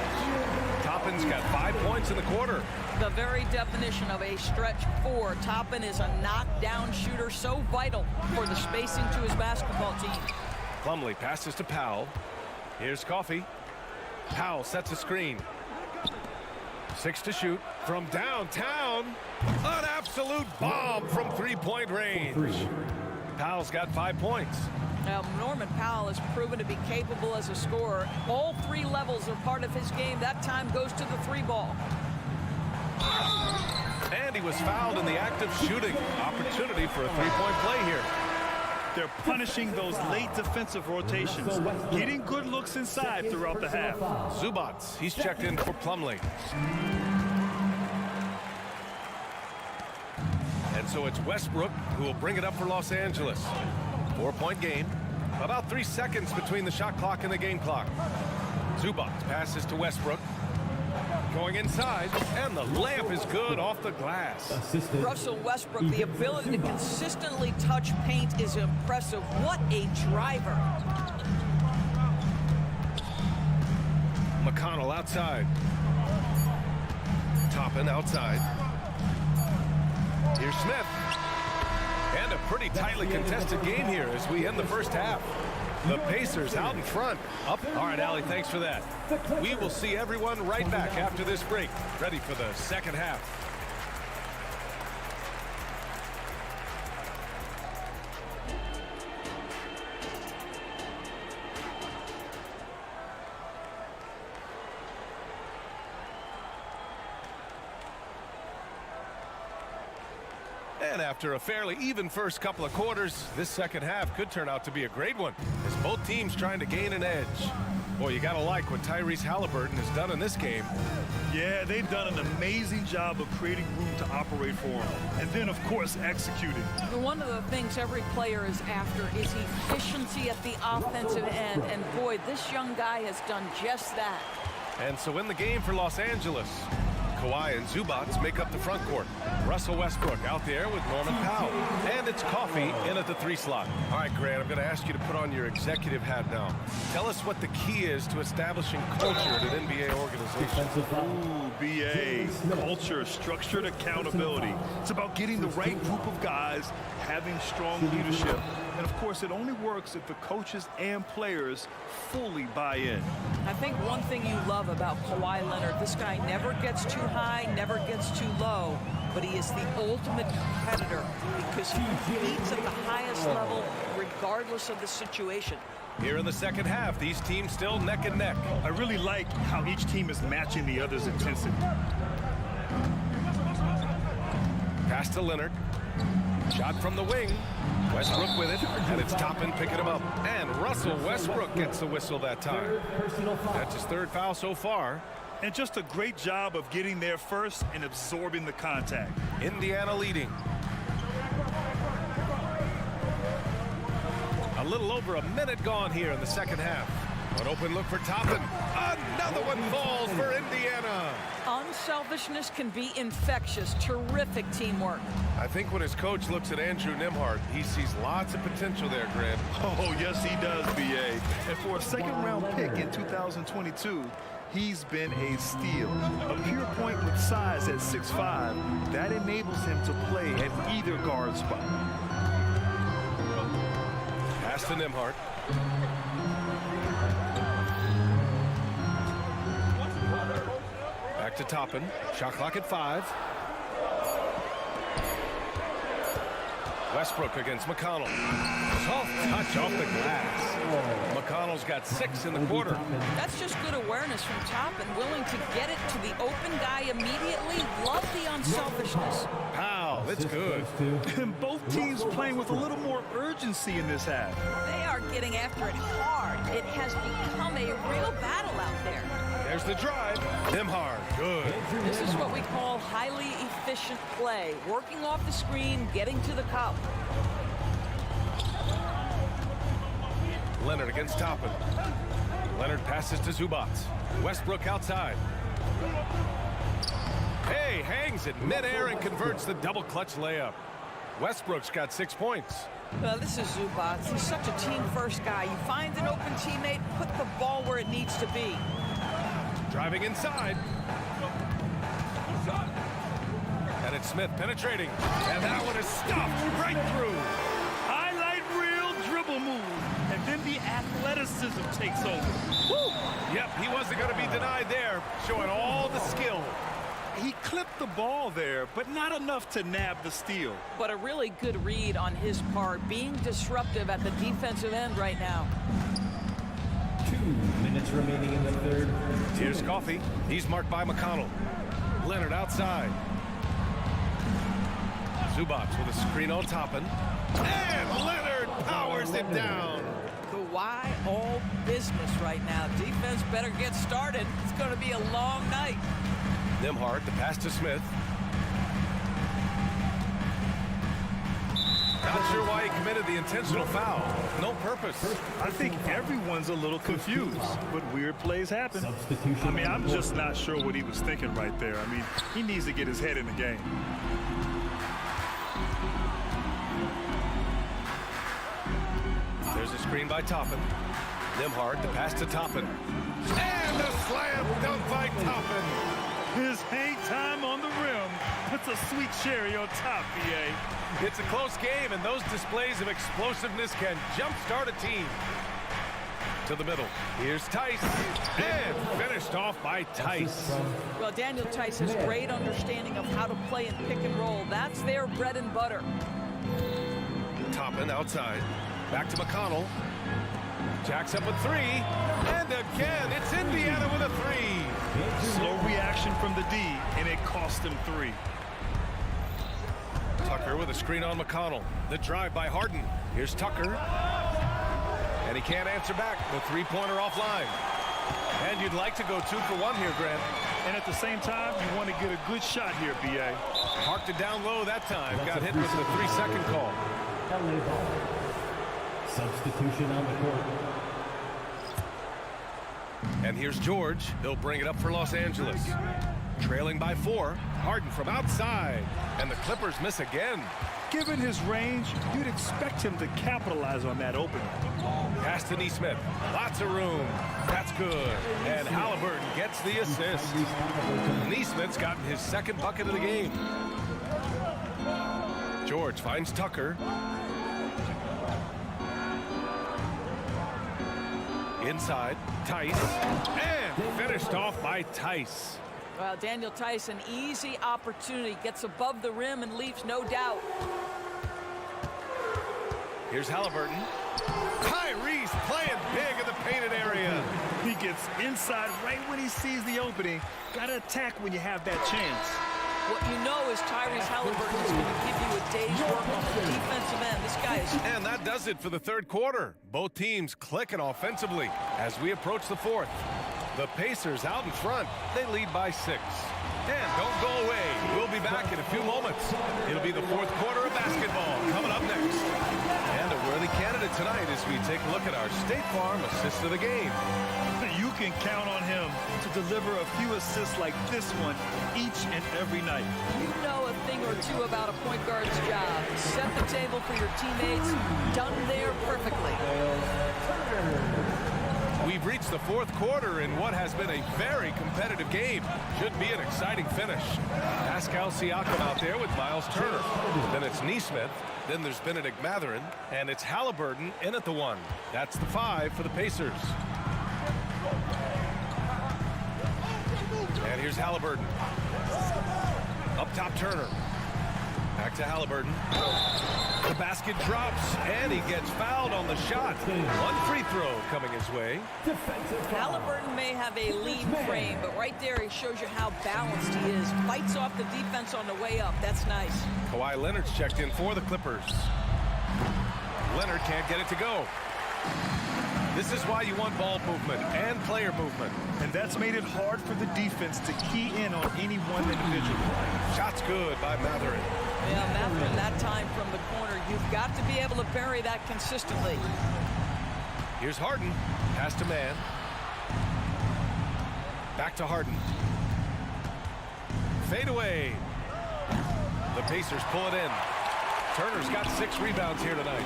Toppin's got 5 points in the quarter. The very definition of a stretch 4. Toppin is a knockdown shooter, so vital for the spacing to his basketball team. Plumlee passes to Powell. Here's Coffey. Powell sets a screen. 6 to shoot from downtown. An absolute bomb from three-point range. Powell's got 5 points. Now, Norman Powell has proven to be capable as a scorer. All 3 levels are part of his game. That time goes to the 3 ball. And he was fouled in the act of shooting. Opportunity for a three-point play here. They're punishing those late defensive rotations, getting good looks inside throughout the half. Zubats, he's checked in for Plumlee. And so it's Westbrook who will bring it up for Los Angeles. 4-point game. About 3 seconds between the shot clock and the game clock. Zubats passes to Westbrook. Going inside, and the layup is good off the glass. Russell Westbrook, the ability to consistently touch paint is impressive. What a driver. McConnell outside. Toppin outside. Here's Smith. And a pretty tightly contested game here as we end the first half. The Pacers out in front. Up. All right, Allie, thanks for that. We will see everyone right back after this break. Ready for the second half. And after a fairly even first couple of quarters, this second half could turn out to be a great one as both teams trying to gain an edge. Boy, you gotta like what Tyrese Halliburton has done in this game. Yeah, they've done an amazing job of creating room to operate for him. And then, of course, executing. One of the things every player is after is efficiency at the offensive end. And boy, this young guy has done just that. And so in the game for Los Angeles, Kawhi and Zubats make up the front court. Russell Westbrook out there with Norman Powell. And it's Coffey in at the 3 slot. All right, Grant, I'm going to ask you to put on your executive hat now. Tell us what the key is to establishing culture at an NBA organization. Ooh, BA. Culture, structured accountability. It's about getting the right group of guys, having strong leadership. And, of course, it only works if the coaches and players fully buy in. I think one thing you love about Kawhi Leonard, this guy never gets too high, never gets too low, but he is the ultimate competitor because he competes at the highest level regardless of the situation. Here in the second half, these teams still neck and neck. I really like how each team is matching the other's intensity. Pass to Leonard. Shot from the wing. Westbrook with it, and it's Toppin picking him up. And Russell Westbrook gets the whistle that time. That's his 3rd foul so far. And just a great job of getting there first and absorbing the contact. Indiana leading. A little over a minute gone here in the second half. An open look for Toppin. Another one falls for Indiana. Unselfishness can be infectious. Terrific teamwork. I think when his coach looks at Andrew Nembhard, he sees lots of potential there, Grant. Oh, yes, he does, B.A. And for a second-round pick in 2022, he's been a steal. A pure point with size at 6'5", that enables him to play at either guard spot. Pass to Nembhard. Back to Toppin. Shot clock at 5. Westbrook against McConnell. Soft touch off the glass. McConnell's got 6 in the quarter. That's just good awareness from Toppin, willing to get it to the open guy immediately. Love the unselfishness. Wow, that's good. And both teams playing with a little more urgency in this half. They are getting after it hard. It has become a real battle out there. There's the drive. Nembhard, good. This is what we call highly efficient play. Working off the screen, getting to the cup. Leonard against Toppin. Leonard passes to Zubac. Westbrook outside. Hey, hangs it midair and converts the double clutch layup. Westbrook's got 6 points. Well, this is Zubac. He's such a team-first guy. You find an open teammate, put the ball where it needs to be. Driving inside. And it's Smith penetrating. And that one is stuffed right through. Highlight reel dribble move. And then the athleticism takes over. Woo! Yep, he wasn't going to be denied there. Showing all the skill. He clipped the ball there, but not enough to nab the steal. But a really good read on his part, being disruptive at the defensive end right now. 2 minutes remaining in the third. Here's Coffey. He's marked by McConnell. Leonard outside. Zubac with a screen on Toppin. And Leonard powers it down. The why all business right now. Defense better get started. It's going to be a long night. Nembhard, the pass to Smith. Not sure why he committed the intentional foul. No purpose. I think everyone's a little confused, but weird plays happen. I mean, I'm just not sure what he was thinking right there. I mean, he needs to get his head in the game. There's a screen by Toppin. Nembhard, the pass to Toppin. And a slam dunk by Toppin. His hang time on the rim puts a sweet cherry on top, B.A. It's a close game, and those displays of explosiveness can jumpstart a team. To the middle. Here's Tice. And finished off by Tice. Well, Daniel Tice has great understanding of how to play in pick and roll. That's their bread and butter. Toppin outside. Back to McConnell. Jacks up with 3. And again, it's Indiana with a 3. Slow reaction from the D, and it cost him 3. Tucker with a screen on McConnell. The drive by Harden. Here's Tucker. And he can't answer back. The three-pointer offline. And you'd like to go 2 for 1 here, Grant. And at the same time, you want to get a good shot here, B.A. Parked it down low that time. Got hit with the 3-second call. LA ball. Substitution on the court. And here's George. He'll bring it up for Los Angeles. Trailing by 4. Harden from outside. And the Clippers miss again. Given his range, you'd expect him to capitalize on that opening. Pass to Nesmith. Lots of room. That's good. And Halliburton gets the assist. Nesmith's gotten his 2nd bucket of the game. George finds Tucker. Inside, Tice. And finished off by Tice. Well, Daniel Tice, an easy opportunity. Gets above the rim and leaves no doubt. Here's Halliburton. Tyrese playing big in the painted area. He gets inside right when he sees the opening. Got to attack when you have that chance. What you know is Tyrese Halliburton is going to give you a day's work on the defensive end. This guy is... And that does it for the 3rd quarter. Both teams clicking offensively as we approach the 4th. The Pacers out in front. They lead by 6. And don't go away. We'll be back in a few moments. It'll be the fourth quarter of basketball coming up next. And a worthy candidate tonight as we take a look at our State Farm assist of the game. You can count on him to deliver a few assists like this one each and every night. You know a thing or two about a point guard's job. Set the table for your teammates. Done there perfectly. We've reached the fourth quarter in what has been a very competitive game. Should be an exciting finish. Pascal Siakam out there with Miles Turner. Then it's Neesmith. Then there's Benedict Mathurin. And it's Halliburton in at the 1. That's the 5 for the Pacers. And here's Halliburton. Up top, Turner. Back to Halliburton. The basket drops, and he gets fouled on the shot. One free throw coming his way. Halliburton may have a lean frame, but right there he shows you how balanced he is. Fights off the defense on the way up. That's nice. Kawhi Leonard's checked in for the Clippers. Leonard can't get it to go. This is why you want ball movement and player movement. And that's made it hard for the defense to key in on any one individual. Shot's good by Mathurin. Yeah, Mathurin that time from the corner. You've got to be able to bury that consistently. Here's Harden. Pass to man. Back to Harden. Fade away. The Pacers pull it in. Turner's got 6 rebounds here tonight.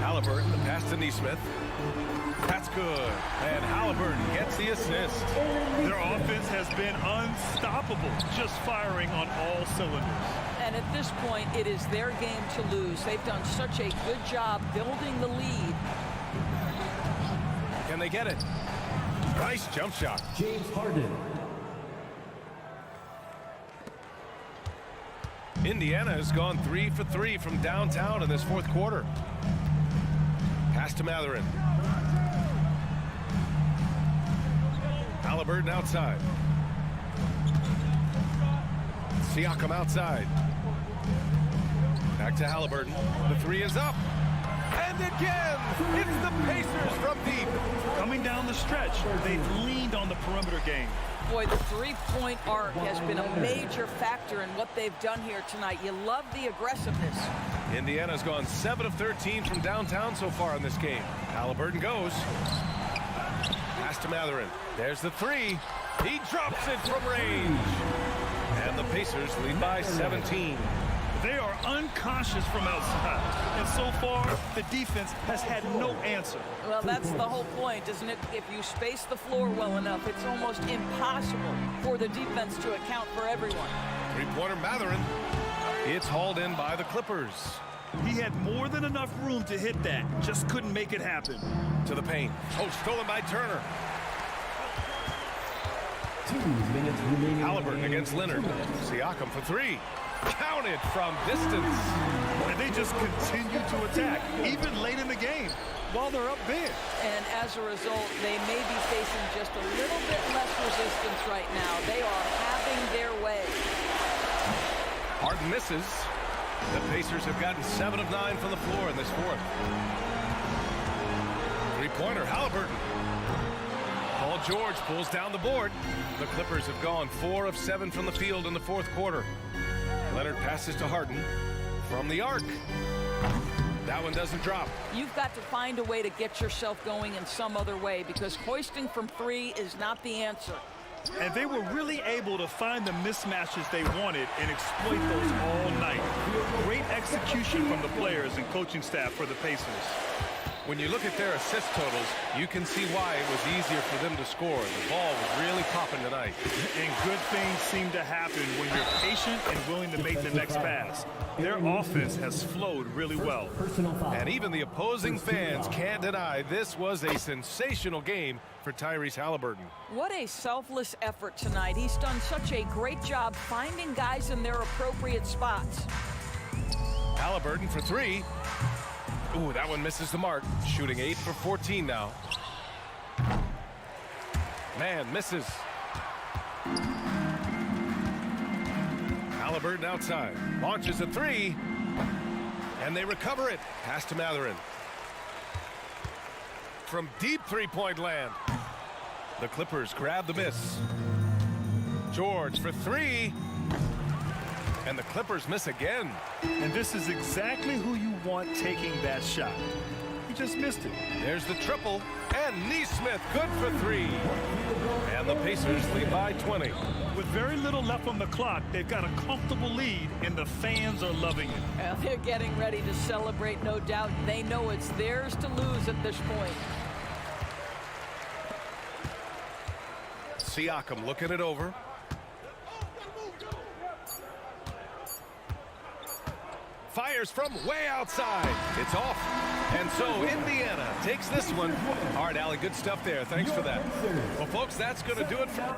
Halliburton, the pass to Neesmith. That's good. And Halliburton gets the assist. Their offense has been unstoppable, just firing on all cylinders. And at this point, it is their game to lose. They've done such a good job building the lead. Can they get it? Nice jump shot. James Harden. Indiana has gone 3 for 3 from downtown in this fourth quarter. Pass to Mathurin. Halliburton outside. Siakam outside. Back to Halliburton. The 3 is up. And again, it's the Pacers from deep. Coming down the stretch, they've leaned on the perimeter game. Boy, the three-point arc has been a major factor in what they've done here tonight. You love the aggressiveness. Indiana's gone 7 of 13 from downtown so far in this game. Halliburton goes. Pass to Mathurin. There's the 3. He drops it from range. And the Pacers lead by 17. They are unconscious from outside. And so far, the defense has had no answer. Well, that's the whole point, isn't it? If you space the floor well enough, it's almost impossible for the defense to account for everyone. Three-pointer Mathurin. It's hauled in by the Clippers. He had more than enough room to hit that. Just couldn't make it happen. To the paint. Oh, stolen by Turner. 2 minutes remaining. Halliburton against Leonard. Siakam for 3. Counted from distance. And they just continue to attack, even late in the game, while they're up big. And as a result, they may be facing just a little bit less resistance right now. They are having their way. Harden misses. The Pacers have gotten 7 of 9 from the floor in this fourth. Three-pointer, Halliburton. Paul George pulls down the board. The Clippers have gone 4 of 7 from the field in the fourth quarter. Leonard passes to Harden from the arc. That one doesn't drop. You've got to find a way to get yourself going in some other way, because hoisting from 3 is not the answer. And they were really able to find the mismatches they wanted and exploit those all night. Great execution from the players and coaching staff for the Pacers. When you look at their assist totals, you can see why it was easier for them to score. The ball was really popping tonight. And good things seem to happen when you're patient and willing to make the next pass. Their offense has flowed really well. And even the opposing fans can't deny this was a sensational game for Tyrese Halliburton. What a selfless effort tonight. He's done such a great job finding guys in their appropriate spots. Halliburton for 3. Ooh, that one misses the mark. Shooting 8 for 14 now. Man misses. Halliburton outside. Launches a 3. And they recover it. Pass to Mathurin. from deep three-point land. The Clippers grab the miss. George for three. And the Clippers miss again. And this is exactly who you want taking that shot. He just missed it. There's the triple. And Neesmith good for three. And the Pacers lead by 20. With very little left on the clock, they've got a comfortable lead, and the fans are loving it. Well, they're getting ready to celebrate, no doubt. They know it's theirs to lose at this point. Siakam looking it over. Fires from way outside. It's off. And so Indiana takes this one. All right, Allie, good stuff there. Thanks for that. Well, folks, that's going to do it for...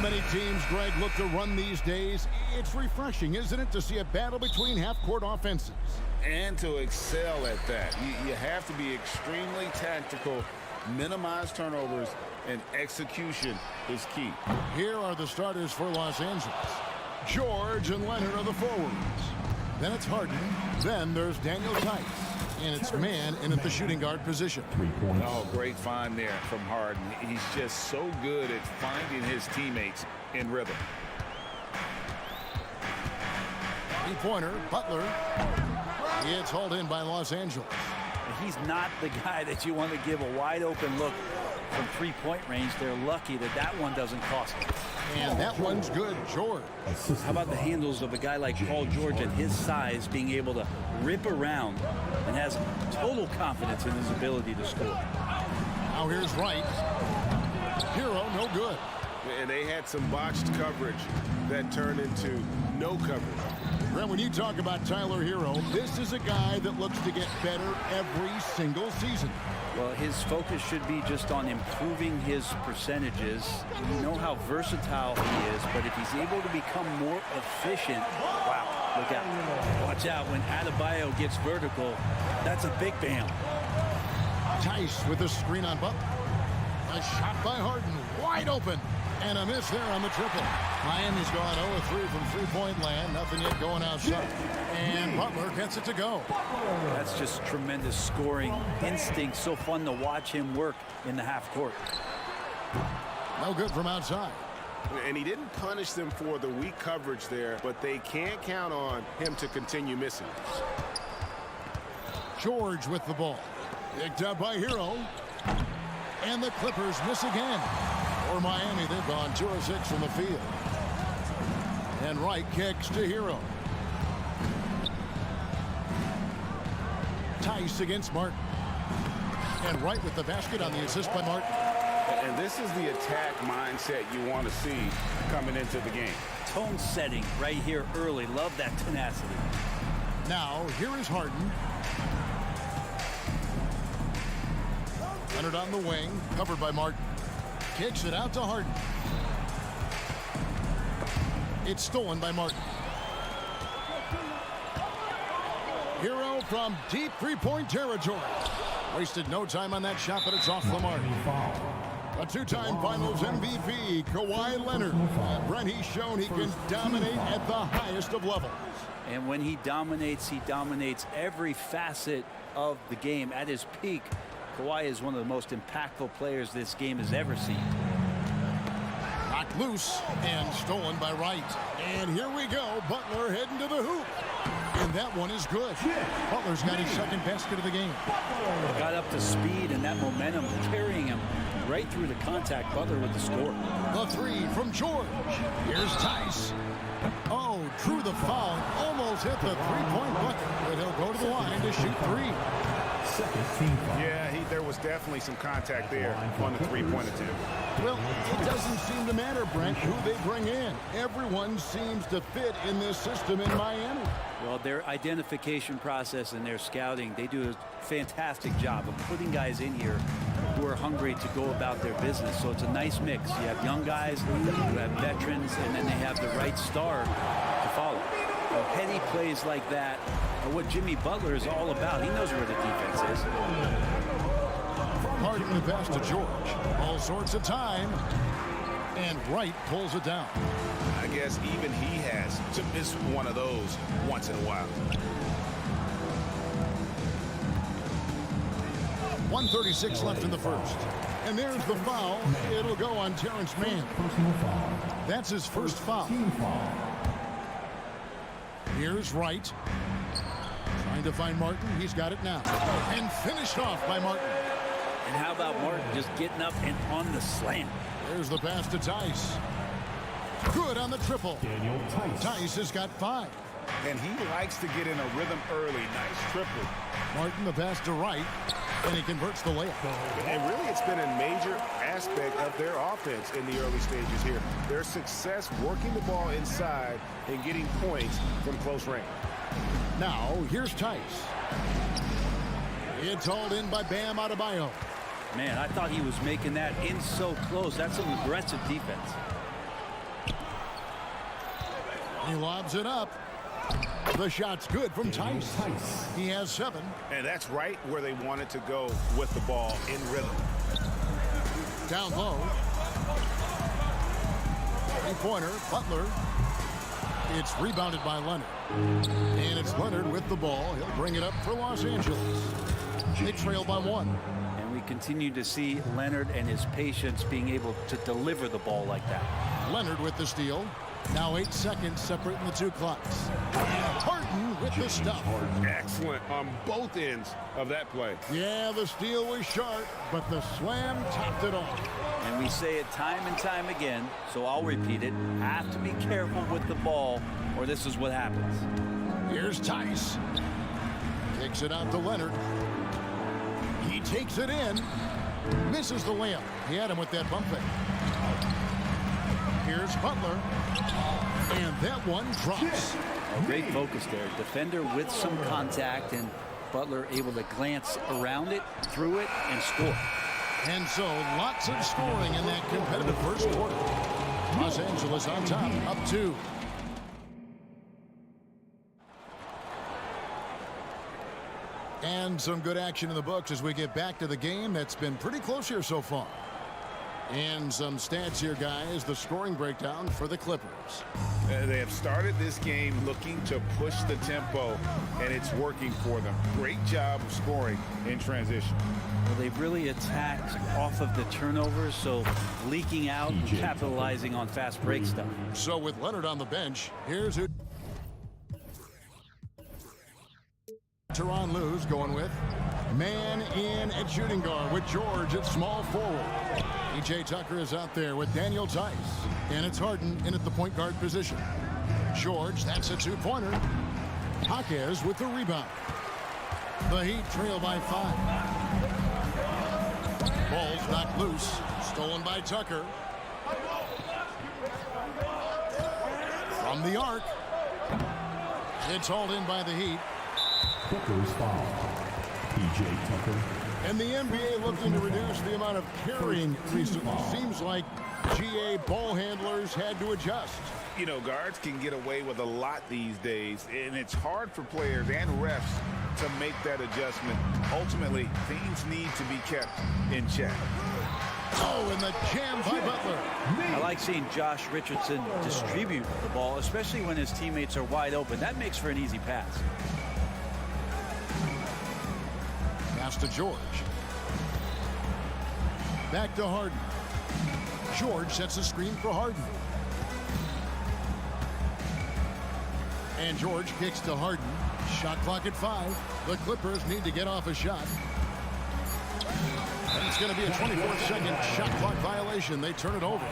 Many teams, Greg, look to run these days. It's refreshing, isn't it, to see a battle between half-court offenses? And to excel at that. You have to be extremely tactical, minimize turnovers, and execution is key. Here are the starters for Los Angeles. George and Leonard are the forwards. Then it's Harden. Then there's Daniel Tice. And it's man in at the shooting guard position. 3 points. Oh, great find there from Harden. He's just so good at finding his teammates in rhythm. Three-pointer, Butler. It's hauled in by Los Angeles. He's not the guy that you want to give a wide open look from three-point range. They're lucky that that one doesn't cost them. And that one's good, George. How about the handles of a guy like Paul George at his size being able to rip around and has total confidence in his ability to score. Now here's Wright. Hero, no good. And they had some botched coverage that turned into no coverage. Brent, when you talk about Tyler Hero, this is a guy that looks to get better every single season. Well, his focus should be just on improving his percentages. You know how versatile he is, but if he's able to become more efficient, wow, look out. Watch out when Adebayo gets vertical. That's a big bam. Tice with a screen on Butler. A shot by Harden, wide open. And a miss there on the triple. Miami's gone 0-3 from three-point land. Nothing yet going outside. And Butler gets it to go. That's just tremendous scoring instinct. So fun to watch him work in the half court. No good from outside. And he didn't punish them for the weak coverage there, but they can't count on him to continue missing. George with the ball. Picked up by Hero. And the Clippers miss again. For Miami, they've gone 2 of 6 from the field. And Wright kicks to Hero. Tice against Martin. And Wright with the basket on the assist by Martin. And this is the attack mindset you want to see coming into the game. Tone setting right here early. Love that tenacity. Now, here is Harden. Leonard on the wing, covered by Martin. Kicks it out to Harden. It's stolen by Martin. Hero from deep three-point territory. Wasted no time on that shot, but it's off the mark. A two-time Finals MVP, Kawhi Leonard. Brent, he's shown he can dominate at the highest of levels. And when he dominates every facet of the game. At his peak, Kawhi is one of the most impactful players this game has ever seen. Knocked loose and stolen by Wright. And here we go. Butler heading to the hoop. And that one is good. Butler's got his second basket of the game. Got up to speed and that momentum carrying him right through the contact. Butler with the score. The three from George. Here's Tice. Oh, drew the foul. Almost hit the three-point bucket. But he'll go to the line to shoot three. Yeah, there was definitely some contact there on the three-point attempt. Well, it doesn't seem to matter, Brent, who they bring in. Everyone seems to fit in this system in Miami. Well, their identification process and their scouting, they do a fantastic job of putting guys in here who are hungry to go about their business. So it's a nice mix. You have young guys, you have veterans, and then they have the right star to follow. So heady plays like that are what Jimmy Butler is all about. He knows where the defense is. Harden the pass to George. All sorts of time. And Wright pulls it down. I guess even he has to miss one of those once in a while. 1:36 left in the first. And there's the foul. It'll go on Terrence Mann. That's his first foul. Here's Wright. Trying to find Martin. He's got it now. And finished off by Martin. And how about Martin just getting up and on the slam? There's the pass to Tice. Good on the triple. Tice has got 5. And he likes to get in a rhythm early. Nice triple. Martin the pass to Wright. And he converts the layup. And really, it's been a major aspect of their offense in the early stages here. Their success working the ball inside and getting points from close range. Now, here's Tice. It's hauled in by Bam Adebayo. Man, I thought he was making that in so close. That's some aggressive defense. He lobs it up. The shot's good from Tice. He has 7. And that's right where they wanted to go with the ball, in rhythm. Down low. 3-pointer, Butler. It's rebounded by Leonard. And it's Leonard with the ball. He'll bring it up for Los Angeles. They trail by 1. And we continue to see Leonard and his patience being able to deliver the ball like that. Leonard with the steal. Now 8 seconds separating the 2 clocks. And Harden with the stuff. Excellent on both ends of that play. Yeah, the steal was sharp, but the slam topped it off. And we say it time and time again, so I'll repeat it. Have to be careful with the ball, or this is what happens. Here's Tice. Kicks it out to Leonard. He takes it in. Misses the layup. He had him with that bump fake. Here's Butler. And that one drops. A great focus there. Defender with some contact, and Butler able to glance around it, through it, and score. And so lots of scoring in that competitive first quarter. Los Angeles on top, up 2. And some good action in the books as we get back to the game that's been pretty close here so far. And some stats here, guys. The scoring breakdown for the Clippers. They have started this game looking to push the tempo, and it's working for them. Great job of scoring in transition. Well, they've really attacked off of the turnovers, so leaking out and capitalizing on fast break stuff. So with Leonard on the bench, here's who Tyronn Lue's going with. Man in at shooting guard with George at small forward. P.J. Tucker is out there with Daniel Tice. And it's Harden in at the point guard position. George, that's a 2-pointer. Jaquez with the rebound. The Heat trail by 5. Ball's knocked loose. Stolen by Tucker. From the arc. It's hauled in by the Heat. Clippers foul. P.J. Tucker. And the NBA looking to reduce the amount of carrying recently. Seems like GA ball handlers had to adjust. You know, guards can get away with a lot these days, and it's hard for players and refs to make that adjustment. Ultimately, things need to be kept in check. Oh, and the jam by Butler. I like seeing Josh Richardson distribute the ball, especially when his teammates are wide open. That makes for an easy pass. Pass to George. Back to Harden. George sets a screen for Harden. And George kicks to Harden. Shot clock at 5. The Clippers need to get off a shot. And it's going to be a 24-second shot clock violation. They turn it over.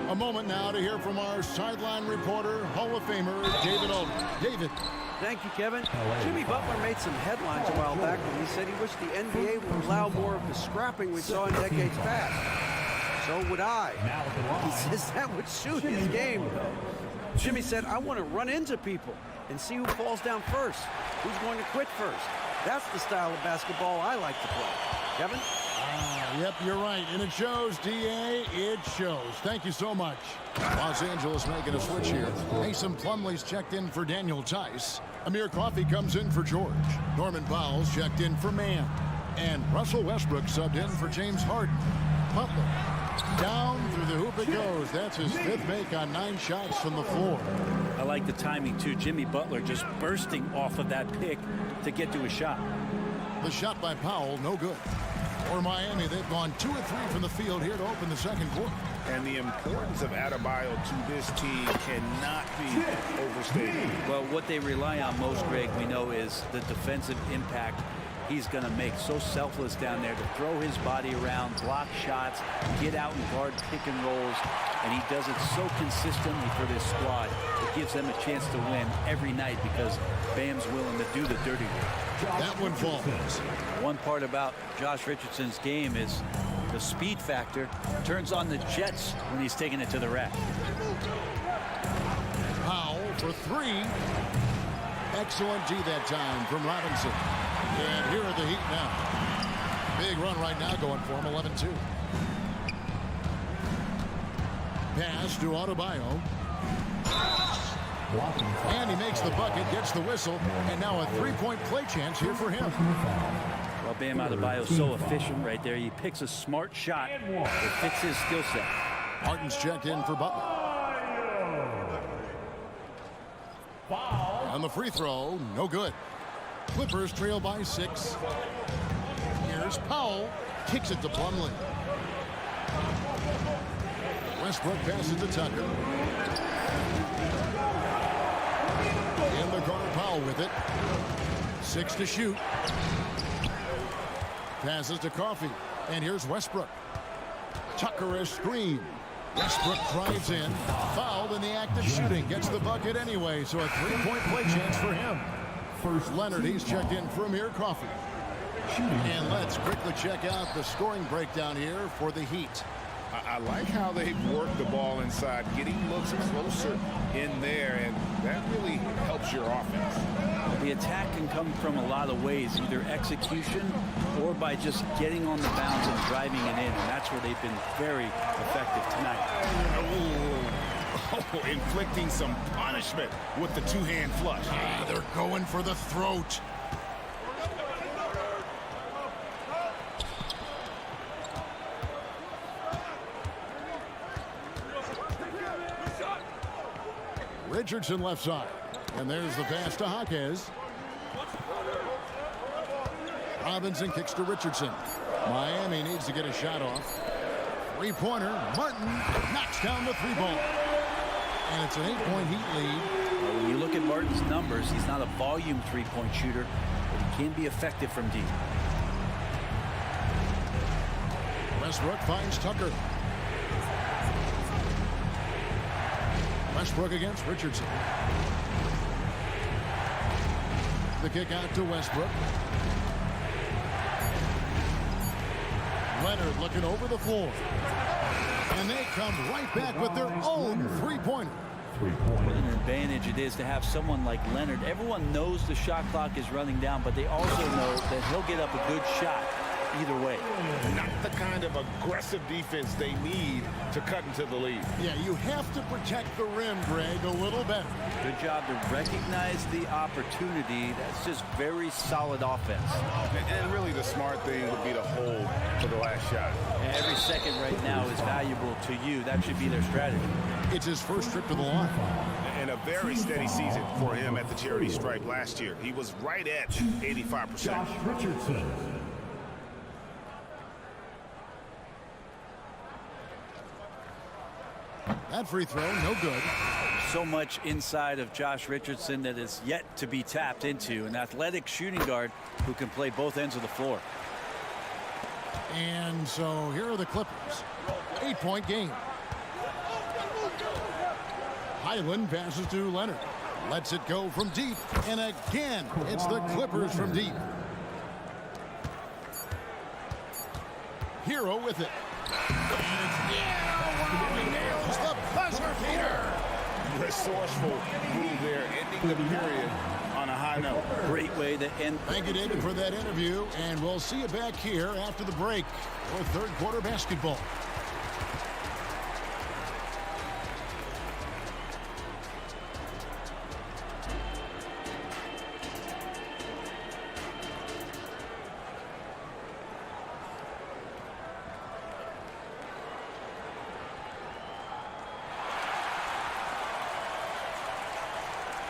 A moment now to hear from our sideline reporter, Hall of Famer, David Aldridge. David. Thank you, Kevin. Jimmy Butler made some headlines a while back when he said he wished the NBA would allow more of the scrapping we saw in decades past. So would I. He says that would suit his game. Jimmy said, I want to run into people and see who falls down first, who's going to quit first. That's the style of basketball I like to play. Kevin? Yep, you're right. And it shows, D.A. It shows. Thank you so much. Los Angeles making a switch here. Mason Plumlee's checked in for Daniel Tice. Amir Coffey comes in for George. Norman Powell's checked in for Mann. And Russell Westbrook subbed in for James Harden. Butler. Down through the hoop it goes. That's his 5th make on 9 shots from the floor. I like the timing, too. Jimmy Butler just bursting off of that pick to get to a shot. The shot by Powell, no good. For Miami, they've gone 2 of 3 from the field here to open the second quarter. And the importance of Adebayo to this team cannot be overstated. Well, what they rely on most, Greg, we know, is the defensive impact he's going to make. So selfless down there to throw his body around, block shots, get out and guard pick and rolls. And he does it so consistently for this squad. It gives them a chance to win every night because Bam's willing to do the dirty work. That one falls. One part about Josh Richardson's game is The speed factor turns on the jets when he's taking it to the rack. Powell for three. Excellent D that time from Robinson. And here are the Heat now. Big run right now going for him, 11-2. Pass to Adebayo. And he makes the bucket, gets the whistle, and now a three-point play chance here for him. Well, Bam Adebayo is so efficient right there. He picks a smart shot that fits his skill set. Martin's checked in for Butler. On the free throw, no good. Clippers trail by 6. Here's Powell, kicks it to Plumlee. Westbrook passes to Tucker. In the corner, Powell with it. 6 to shoot. Passes to Coffey. And here's Westbrook. Tucker is screen. Westbrook drives in. Fouled in the act of shooting. Gets the bucket anyway. So a three-point play chance for him. First Leonard, he's checked in for Amir Coffey. And let's quickly check out the scoring breakdown here for the Heat. I like how they've worked the ball inside, getting looks closer in there, and that really helps your offense. The attack can come from a lot of ways, either execution or by just getting on the bounce and driving it in, and that's where they've been very effective tonight. Oh, inflicting some punishment with the two-hand flush. They're going for the throat. Richardson left side. And there's the pass to Jaquez. Robinson kicks to Richardson. Miami needs to get a shot off. Three-pointer. Martin knocks down the three ball. And it's an 8-point Heat lead. When you look at Martin's numbers, he's not a volume three-point shooter, but he can be effective from deep. Westbrook finds Tucker. Westbrook against Richardson. The kick out to Westbrook. Leonard looking over the floor. And they come right back with their own three-pointer. What an advantage it is to have someone like Leonard. Everyone knows the shot clock is running down, but they also know that he'll get up a good shot either way. Not the kind of aggressive defense they need to cut into the lead. Yeah, you have to protect the rim, Greg, a little better. Good job to recognize the opportunity. That's just very solid offense. And really the smart thing would be to hold for the last shot. Every second right now is valuable to you. That should be their strategy. It's his first trip to the line. And a very steady season for him at the charity stripe last year. He was right at 85%. Josh Richardson. That free throw, no good. So much inside of Josh Richardson that is yet to be tapped into. An athletic shooting guard who can play both ends of the floor. And so here are the Clippers. 8-point game. Highland passes to Leonard. Lets it go from deep. And again, it's the Clippers from deep. Hero with it. He nails the buzzer beater. Resourceful move there, ending the period on a high note. Great way to end. Thank you, David, for that interview. And we'll see you back here after the break for third quarter basketball.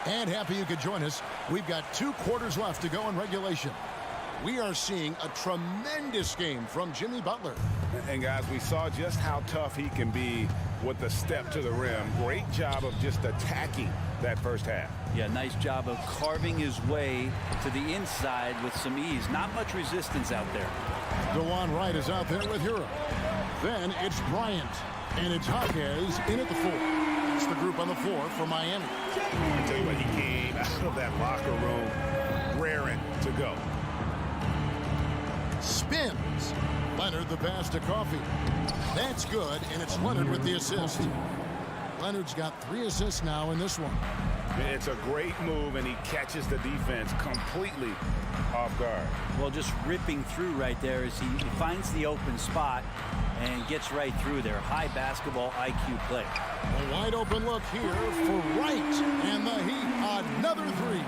And happy you could join us. We've got 2 quarters left to go in regulation. We are seeing a tremendous game from Jimmy Butler. And guys, we saw just how tough he can be with the step to the rim. Great job of just attacking that first half. Yeah, nice job of carving his way to the inside with some ease. Not much resistance out there. DeJuan Wright is out there with Hero. Then it's Bryant. And it's Jaquez in at the 4. It's the group on the floor for Miami. I tell you what, he came out of that locker room raring to go. Spins. Leonard Leonard the pass to Coffee. That's good, and it's Leonard with the assist. Leonard's got 3 assists now in this one. It's a great move, and he catches the defense completely off guard. Well, just ripping through right there as he finds the open spot and gets right through there. High basketball IQ play. A wide open look here for Wright, and the Heat, another 3.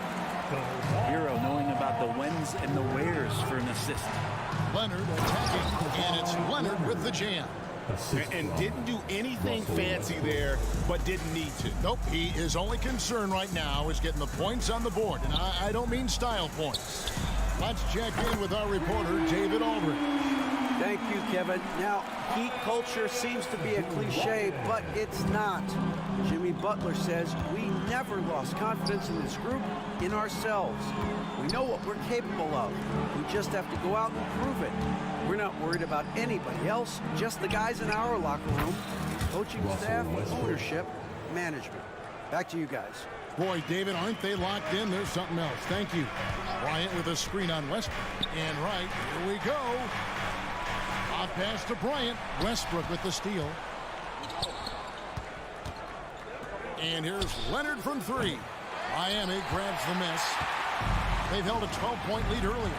Hero knowing about the whens and the wheres for an assist. Leonard attacking, and it's Leonard with the jam. And didn't do anything fancy there, but didn't need to. Nope, his only concern right now is getting the points on the board, and I don't mean style points. Let's check in with our reporter, David Aldridge. Thank you, Kevin. Now, Heat culture seems to be a cliche, but it's not. Jimmy Butler says we never lost confidence in this group, in ourselves. We know what we're capable of. We just have to go out and prove it. We're not worried about anybody else, just the guys in our locker room, coaching staff, ownership, management. Back to you guys. Boy, David, aren't they locked in? There's something else. Thank you. Bryant with a screen on Westbrook. And right, here we go. Off pass to Bryant. Westbrook with the steal. And here's Leonard from 3. Miami grabs the miss. They've held a 12-point lead earlier.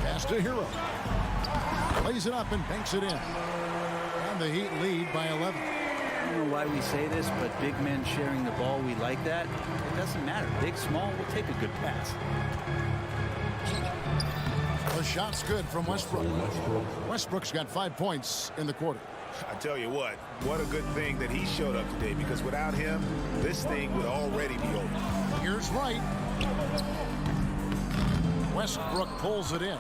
Pass to Hero. Plays it up and banks it in. And the Heat lead by 11. I don't know why we say this, but big men sharing the ball, we like that. It doesn't matter. Big, small, we'll take a good pass. The shot's good from Westbrook. Westbrook's got 5 points in the quarter. I tell you what a good thing that he showed up today, because without him, this thing would already be over. Here's Wright. Westbrook pulls it in.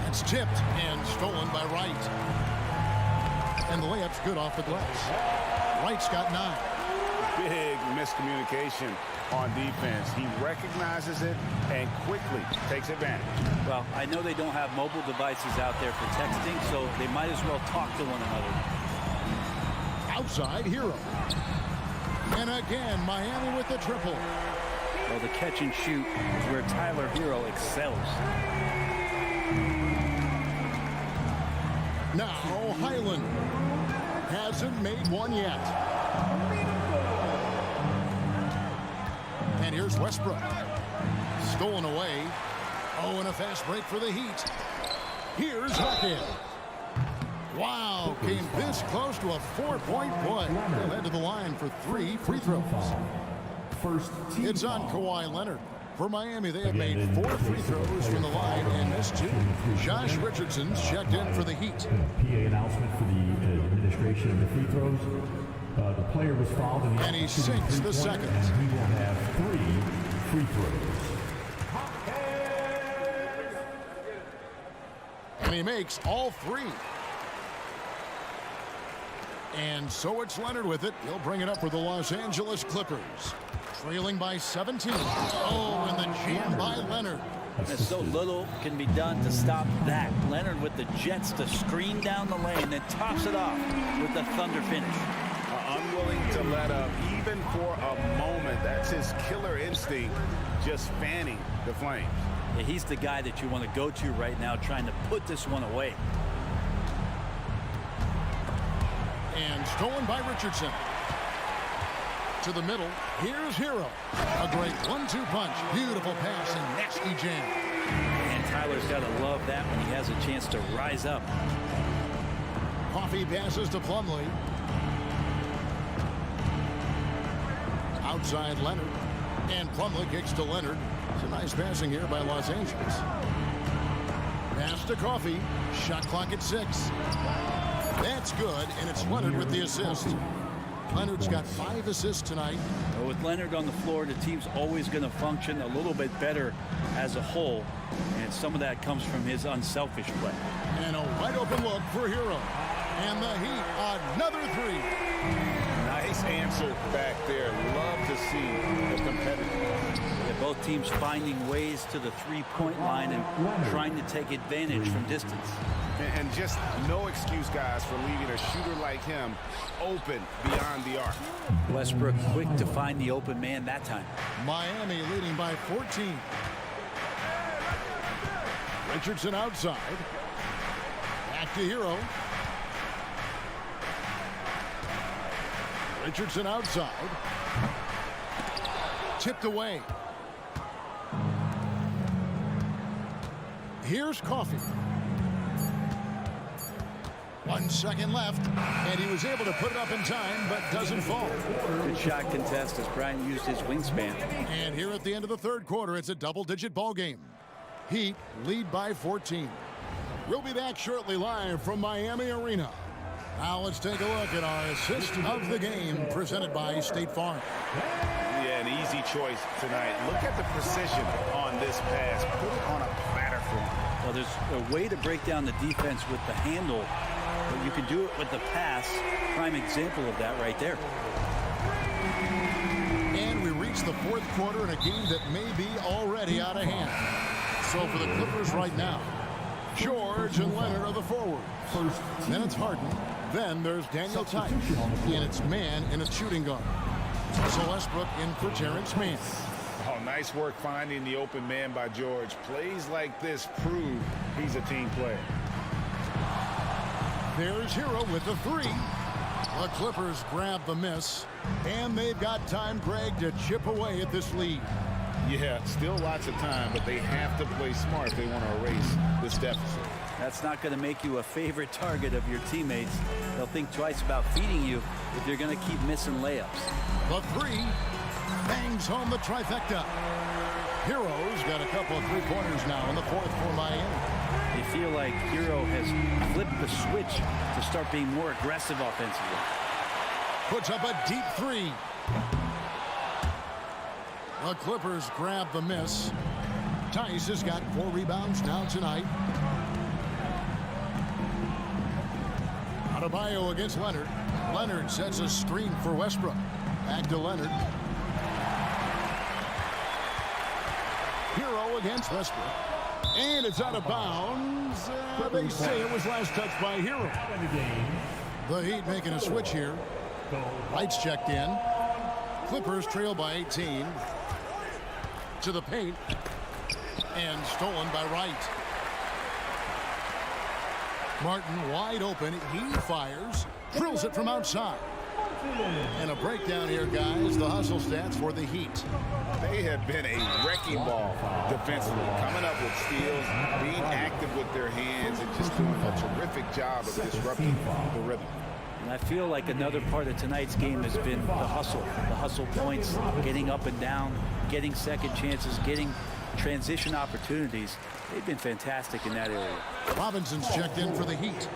It's tipped and stolen by Wright. And the layup's good off the glass. Wright's got 9. Big miscommunication on defense. He recognizes it and quickly takes advantage. Well, I know they don't have mobile devices out there for texting, so they might as well talk to one another. Outside, Hero. And again, Miami with the triple. Well, the catch and shoot is where Tyler Hero excels. Now, Highland hasn't made one yet. And here's Westbrook. Stolen away. Oh, and a fast break for the Heat. Here's Hackett. Wow, came this close to a 4-point play. They led to the line for 3 free throws. It's on Kawhi Leonard. For Miami, they have made 4 free throws from the line and missed 2. Josh Richardson's checked in for the Heat. PA announcement for the administration of the free throws. The player was fouled and he sinks the second. And he will have 3 free throws. And he makes all 3. And so it's Leonard with it. He'll bring it up for the Los Angeles Clippers. Trailing by 17. Oh, and the jam by Leonard. And so little can be done to stop that. Leonard with the jets to screen down the lane, then tops it off with the thunder finish. Unwilling to let up even for a moment. That's his killer instinct, just fanning the flames. Yeah, he's the guy that you want to go to right now, trying to put this one away. And stolen by Richardson. To the middle, here's Hero. A great 1-2 punch. Beautiful pass and nasty jam. And Tyler's got to love that when he has a chance to rise up. Coffee passes to Plumlee. Outside Leonard. And Plumlee kicks to Leonard. It's a nice passing here by Los Angeles. Pass to Coffee. Shot clock at 6. That's good, and it's Leonard with the assist. Leonard's got 5 assists tonight. Well, with Leonard on the floor, the team's always going to function a little bit better as a whole, and some of that comes from his unselfish play. And a wide open look for Hero. And the Heat, another 3. Nice answer back there. Love to see the competitive. Yeah, both teams finding ways to the three-point line and trying to take advantage from distance. And just no excuse, guys, for leaving a shooter like him open beyond the arc. Westbrook quick to find the open man that time. Miami leading by 14. Richardson outside. Back to Hero. Richardson outside. Tipped away. Here's Coffey. 1 second left, and he was able to put it up in time, but doesn't fall. Good shot contest as Bryant used his wingspan. And here at the end of the third quarter, it's a double-digit ball game. Heat lead by 14. We'll be back shortly live from Miami Arena. Now let's take a look at our assist of the game presented by State Farm. Yeah, an easy choice tonight. Look at the precision on this pass. Put it on a platter for him. Well, there's a way to break down the defense with the handle, but you can do it with the pass. Prime example of that right there. And we reach the fourth quarter in a game that may be already out of hand. So for the Clippers right now, George and Leonard are the forwards. Then it's Harden. Then there's Daniel Tice. And it's man in a shooting guard. Russell Westbrook in for Terrence Mann. Oh, nice work finding the open man by George. Plays like this prove he's a team player. There's Hero with the three. The Clippers grab the miss. And they've got time, Greg, to chip away at this lead. Yeah, still lots of time, but they have to play smart if they want to erase this deficit. That's not going to make you a favorite target of your teammates. They'll think twice about feeding you if you're going to keep missing layups. The three bangs home the trifecta. Hero's got a couple of three-pointers now in the fourth for Miami. You feel like Hero has flipped the switch to start being more aggressive offensively. Puts up a deep three. The Clippers grab the miss. Tice has got 4 rebounds now tonight. Adebayo against Leonard. Leonard sets a screen for Westbrook. Back to Leonard. Hero against Westbrook. And it's out of bounds. They say it was last touched by Hero. The Heat making a switch here. Lights checked in. Clippers trail by 18. To the paint. And stolen by Wright. Martin wide open. He fires. Drills it from outside. And a breakdown here, guys. The hustle stats for the Heat. They have been a wrecking ball defensively, coming up with steals, being active with their hands, and just doing a terrific job of disrupting the rhythm. And I feel like another part of tonight's game has been the hustle points, getting up and down, getting second chances, getting transition opportunities. They've been fantastic in that area. Robinson's checked in for the Heat.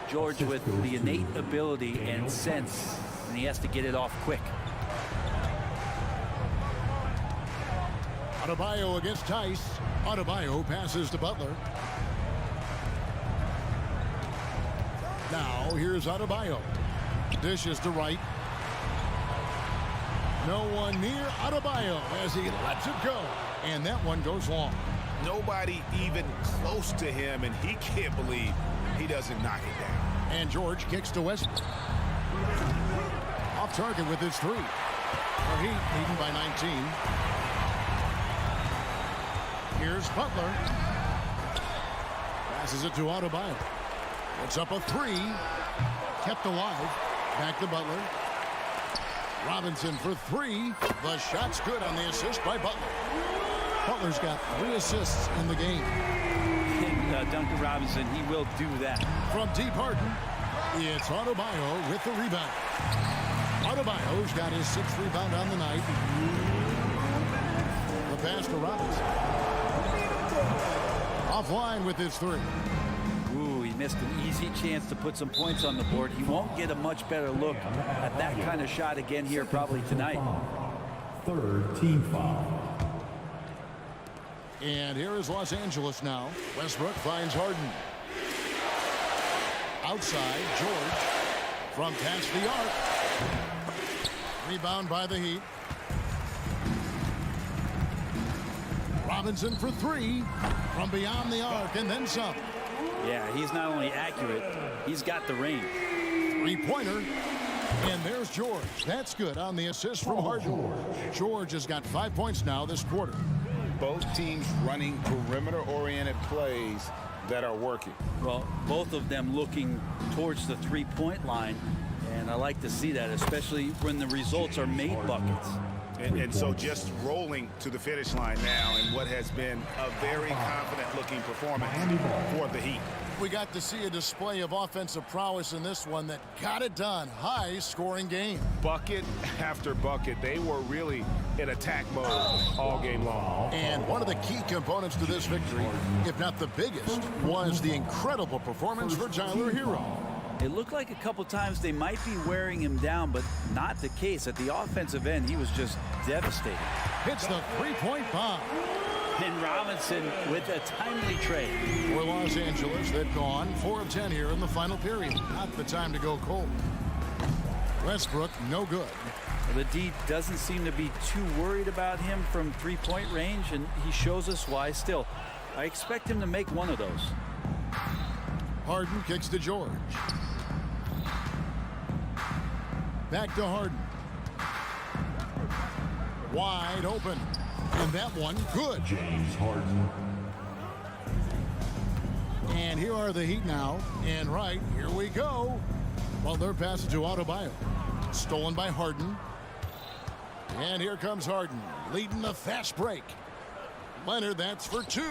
George with the innate ability and sense, and he has to get it off quick. Adebayo against Tice. Adebayo passes to Butler. Now here's Adebayo. Dishes to Wright. No one near Adebayo as he lets it go. And that one goes long. Nobody even close to him, and he can't believe he doesn't knock it down. And George kicks to Westbrook. Off target with his three. The Heat leading by 19. Here's Butler. Passes it to Adebayo. It's up a three. Kept alive. Back to Butler. Robinson for three. The shot's good on the assist by Butler. Butler's got 3 assists in the game. Duncan Robinson, he will do that. From deep Harden, it's Adebayo with the rebound. Adebayo's got his 6th rebound on the night. The pass to Robinson. Offline with his 3. Ooh, he missed an easy chance to put some points on the board. He won't get a much better look at that kind of shot again here probably tonight. Third team foul. And here is Los Angeles now. Westbrook finds Harden. Outside, George. From past the arc. Rebound by the Heat. Robinson for 3. From beyond the arc and then some. Yeah, he's not only accurate, he's got the range. 3-pointer. And there's George. That's good on the assist from Harden. George has got 5 points now this quarter. both teams running perimeter-oriented plays that are working. Well, both of them looking towards the three-point line, and I like to see that, especially when the results are made buckets. And so just rolling to the finish line now in what has been a very confident-looking performance for the Heat. We got to see a display of offensive prowess in this one that got it done. High-scoring game. Bucket after bucket. They were really in attack mode all game long. And one of the key components to this victory, if not the biggest, was the incredible performance for Tyler Hero. It looked like a couple times they might be wearing him down, but not the case. At the offensive end, he was just devastating. Hits the three-point bomb. And Robinson with a timely trade. For Los Angeles, they've gone 4 of 10 here in the final period. Not the time to go cold. Westbrook, no good. The D doesn't seem to be too worried about him from three-point range, and he shows us why. Still, I expect him to make one of those. Harden kicks to George. Back to Harden. Wide open. And that one, good. James Harden. And here are the Heat now. And right, here we go. Well, their pass to Adebayo. Stolen by Harden. And here comes Harden, leading the fast break. Leonard, that's for 2.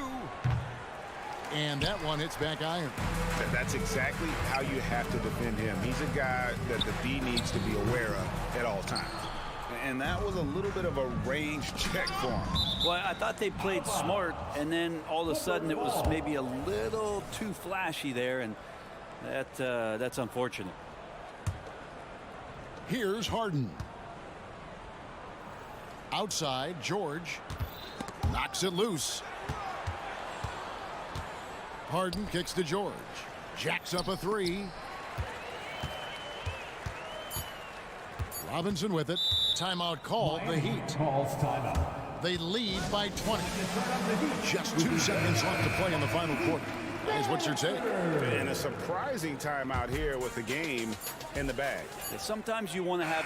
And that one hits back iron. That's exactly how you have to defend him. He's a guy that the D needs to be aware of at all times. And that was a little bit of a range check for him. Well, I thought they played smart, and then all of a sudden it was maybe a little too flashy there, and that's unfortunate. Here's Harden. Outside, George knocks it loose. Harden kicks to George. Jacks up a 3. Robinson with it. Timeout called. The Heat Calls timeout. They lead by 20. Just 2 seconds left to play in the final quarter. Is what's your take? And a surprising timeout here with the game in the bag. Sometimes you want to have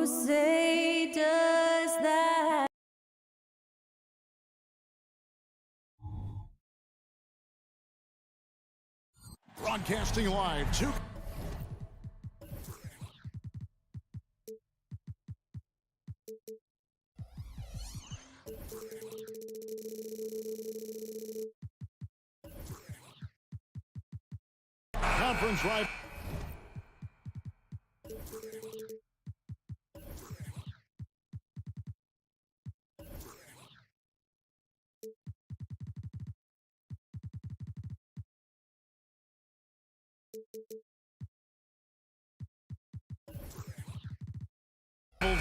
Who say does that? Broadcasting live to conference right.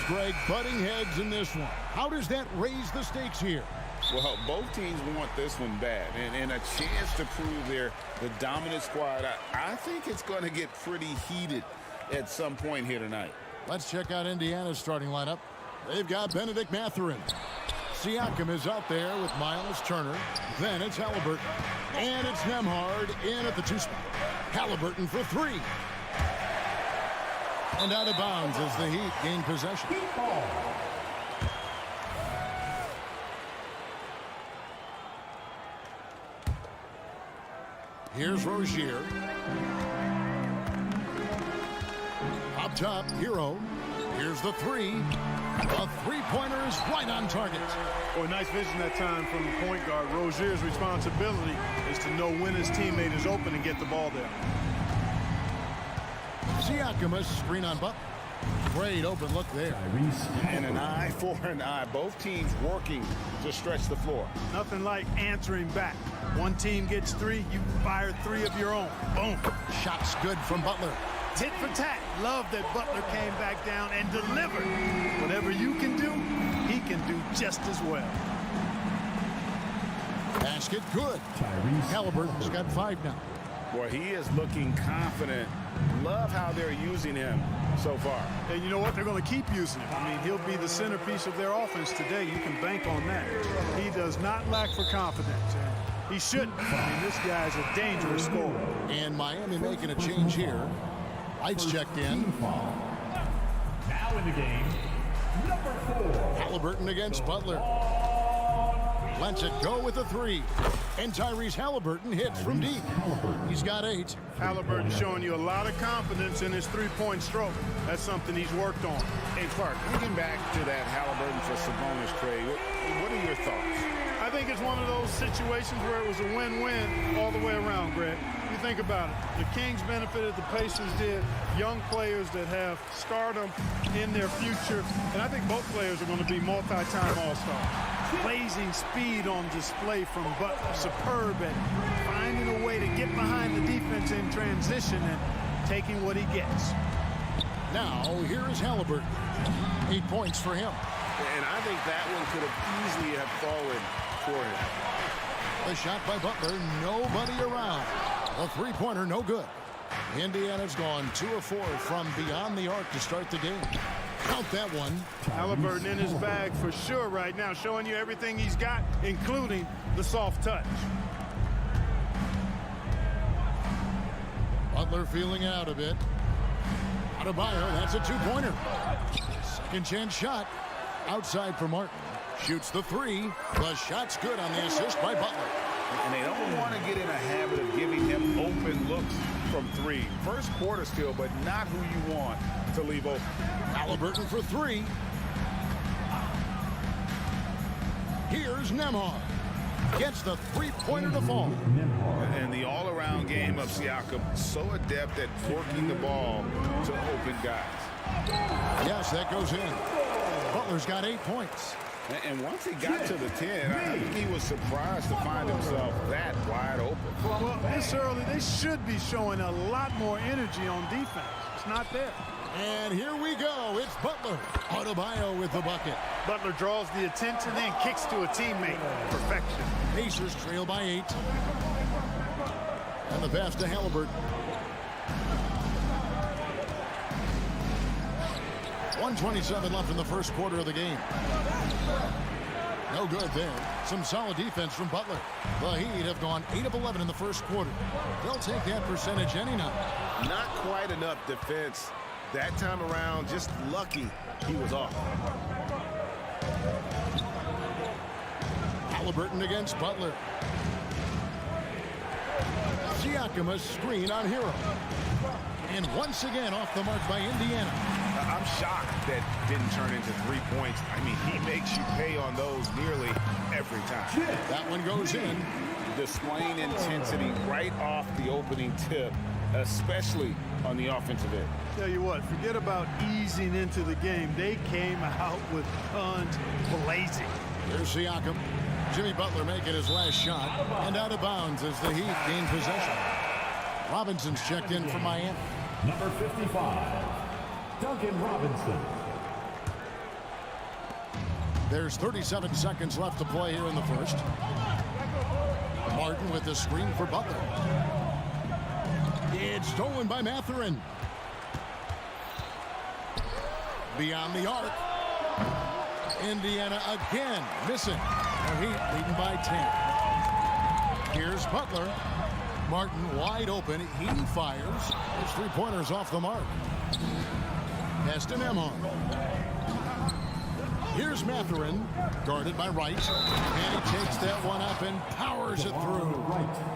Greg, butting heads in this one. How does that raise the stakes here? Well, both teams want this one bad, and a chance to prove they're the dominant squad. I think it's going to get pretty heated at some point here tonight. Let's check out Indiana's starting lineup. They've got Benedict Mathurin. Siakam is out there with Miles Turner. Then it's Halliburton. And it's Nembhard in at the 2 spot. Halliburton for 3. And out of bounds as the Heat gain possession. Here's Rozier. Up top, Hero. Here's the 3. A three-pointer is right on target. Boy, nice vision that time from the point guard. Rozier's responsibility is to know when his teammate is open and get the ball there. Siakam, a screen on Butler. Great open look there. And an eye for an eye. Both teams working to stretch the floor. Nothing like answering back. One team gets 3, you fire 3 of your own. Boom. Shots good from Butler. Tit for tat. Love that Butler came back down and delivered. Whatever you can do, he can do just as well. Basket good. Halliburton's got 5 now. Boy, he is looking confident. Love how they're using him so far. And you know what? They're going to keep using him. I mean, he'll be the centerpiece of their offense today. You can bank on that. He does not lack for confidence. And he shouldn't. I mean, this guy's a dangerous scorer. And Miami making a change here. Lights checked in. Now in the game, number 4. Halliburton against Butler. Lets it go with a 3. And Tyrese Halliburton hits from deep. He's got 8. Halliburton showing you a lot of confidence in his three-point stroke. That's something he's worked on. Hey, Clark, thinking back to that Halliburton for Sabonis trade, what are your thoughts? I think it's one of those situations where it was a win-win all the way around, Greg. You think about it. The Kings benefited, the Pacers did. Young players that have stardom in their future. And I think both players are going to be multi-time All-Stars. Blazing speed on display from Butler. Superb at finding a way to get behind the defense in transition and taking what he gets. Now, here is Halliburton. 8 points for him. And I think that one could have easily have fallen for him. The shot by Butler, nobody around. A three-pointer, no good. Indiana's gone 2 of 4 from beyond the arc to start the game. Count that one. Halliburton in his bag for sure right now, showing you everything he's got, including the soft touch. Butler feeling out a bit. Adebayo, that's a 2-pointer. Second chance shot. Outside for Martin. Shoots the 3. The shot's good on the assist by Butler. And they don't want to get in a habit of giving him open looks from 3. First quarter still, but not who you want to leave open. Halliburton for 3. Here's Nembhard. Gets the three-pointer to fall. And the all-around game of Siakam, so adept at working the ball to open guys. Yes, that goes in. Butler's got 8 points. And once he got to the 10, I think he was surprised to find himself that wide open. Well, this early, they should be showing a lot more energy on defense. It's not there. And here we go. It's Butler. Adebayo with the bucket. Butler draws the attention, then kicks to a teammate. Perfection. Pacers trail by 8. And the pass to Halliburton. 1:27 left in the first quarter of the game. No good there. Some solid defense from Butler. The Heat have gone 8 of 11 in the first quarter. They'll take that percentage any night. Not quite enough defense That time around, just lucky he was off. Halliburton against Butler. Siakam, a screen on Hero. And once again off the mark by Indiana. I'm shocked that didn't turn into 3 points. I mean, he makes you pay on those nearly every time. That one goes in. Displaying intensity right off the opening tip, especially on the offensive end. Tell you what, forget about easing into the game. They came out with guns blazing. Here's Siakam. Jimmy Butler making his last shot. And out of bounds as the Heat gain possession. Robinson's checked in for Miami. Number 55, Duncan Robinson. There's 37 seconds left to play here in the first. Martin with the screen for Butler. It's stolen by Mathurin. Beyond the arc. Indiana again missing. The Heat leading by 10. Here's Butler. Martin wide open. He fires. His three-pointers off the mark. Pass to Nemhard. Here's Mathurin, guarded by Wright. And he takes that one up and powers it through.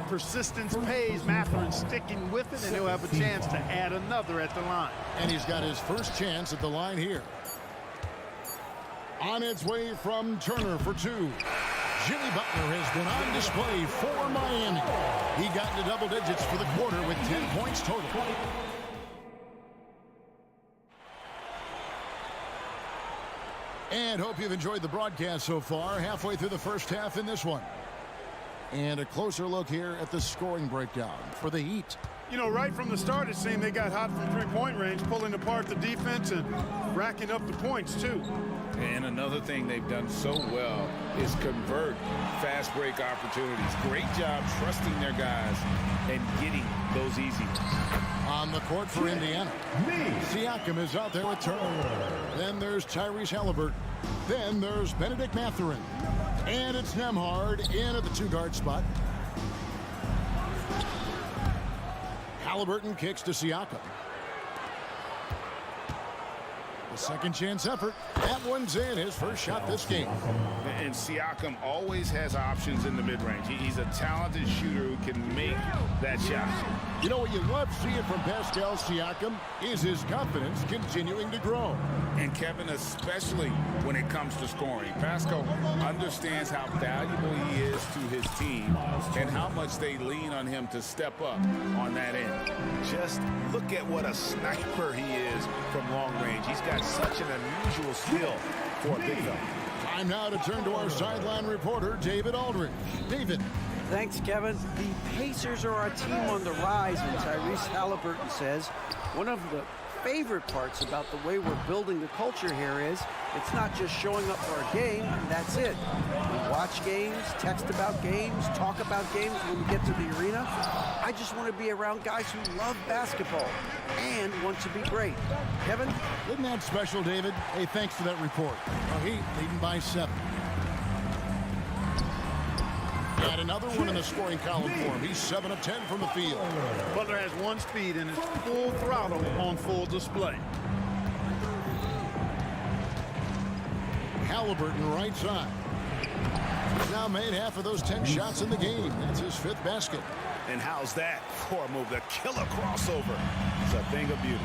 Persistence pays. Mathurin sticking with it, and he'll have a chance to add another at the line. And he's got his first chance at the line here. On its way from Turner for two. Jimmy Butler has been on display for Miami. He got into double digits for the quarter with 10 points total. And hope you've enjoyed the broadcast so far. Halfway through the first half in this one. And a closer look here at the scoring breakdown for the Heat. You know, right from the start, it seemed they got hot from three-point range, pulling apart the defense and racking up the points, too. And another thing they've done so well is convert fast break opportunities. Great job trusting their guys and getting those easy ones. On the court for Indiana. Siakam is out there with Turner. Then there's Tyrese Halliburton. Then there's Benedict Mathurin. And it's Nemhard in at the two-guard spot. Halliburton kicks to Siakam. A second chance effort. That one's in, his first shot this game. And Siakam always has options in the mid-range. He's a talented shooter who can make that shot. You know what you love seeing from Pascal Siakam is his confidence continuing to grow. And Kevin, especially when it comes to scoring. Pascal understands how valuable he is to his team and how much they lean on him to step up on that end. Just look at what a sniper he is from long range. He's got such an unusual skill for a big fella. Time now to turn to our sideline reporter, David Aldridge. David. Thanks, Kevin. The Pacers are our team on the rise, and Tyrese Halliburton says one of the favorite parts about the way we're building the culture here is it's not just showing up for a game, and that's it. We watch games, text about games, talk about games when we get to the arena. I just want to be around guys who love basketball and want to be great. Kevin? Isn't that special, David? Hey, thanks for that report. Heat leading by 7. Got another one in the scoring column for him. He's 7 of 10 from the field. Butler has one speed and is full throttle on full display. Halliburton right side. He's now made half of those 10 shots in the game. That's his 5th basket. And how's that for a move? The killer crossover. It's a thing of beauty.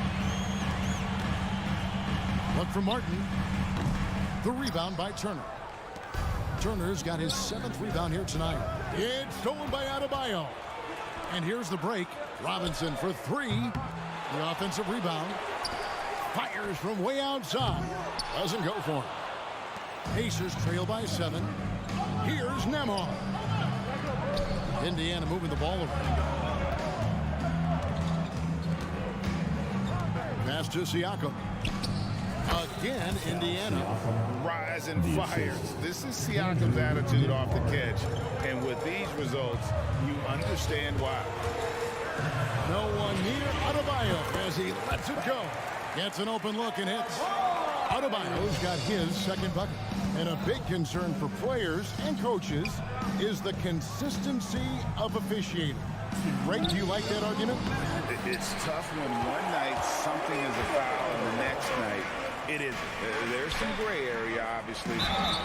Look for Martin. The rebound by Turner. Turner's got his 7th rebound here tonight. It's stolen by Adebayo. And here's the break. Robinson for 3. The offensive rebound. Fires from way outside. Doesn't go for him. Pacers trail by 7. Here's Nemhard. Indiana moving the ball around. Pass to Siakam. Again, Indiana. Rise and fires. This is Siakam's attitude off the catch. And with these results, you understand why. No one near Adebayo as he lets it go. Gets an open look and hits. Adebayo's got his 2nd bucket. And a big concern for players and coaches is the consistency of officiating. Greg, do you like that argument? It's tough when one night something is a foul and the next night it is. There's some gray area, obviously,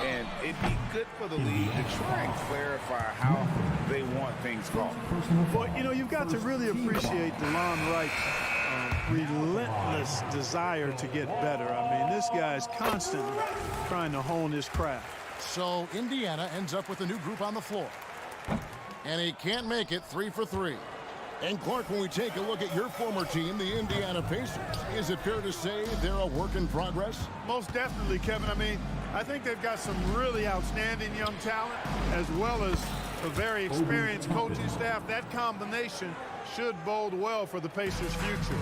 and it'd be good for the league to try and clarify how they want things called. Well, you know, you've got to really appreciate DeLon Wright's relentless desire to get better. I mean, this guy's constantly trying to hone his craft. So Indiana ends up with a new group on the floor. And he can't make it 3 for 3. And Clark, when we take a look at your former team, the Indiana Pacers, is it fair to say they're a work in progress? Most definitely, Kevin. I mean, I think they've got some really outstanding young talent, as well as a very experienced coaching staff. That combination should bode well for the Pacers' future.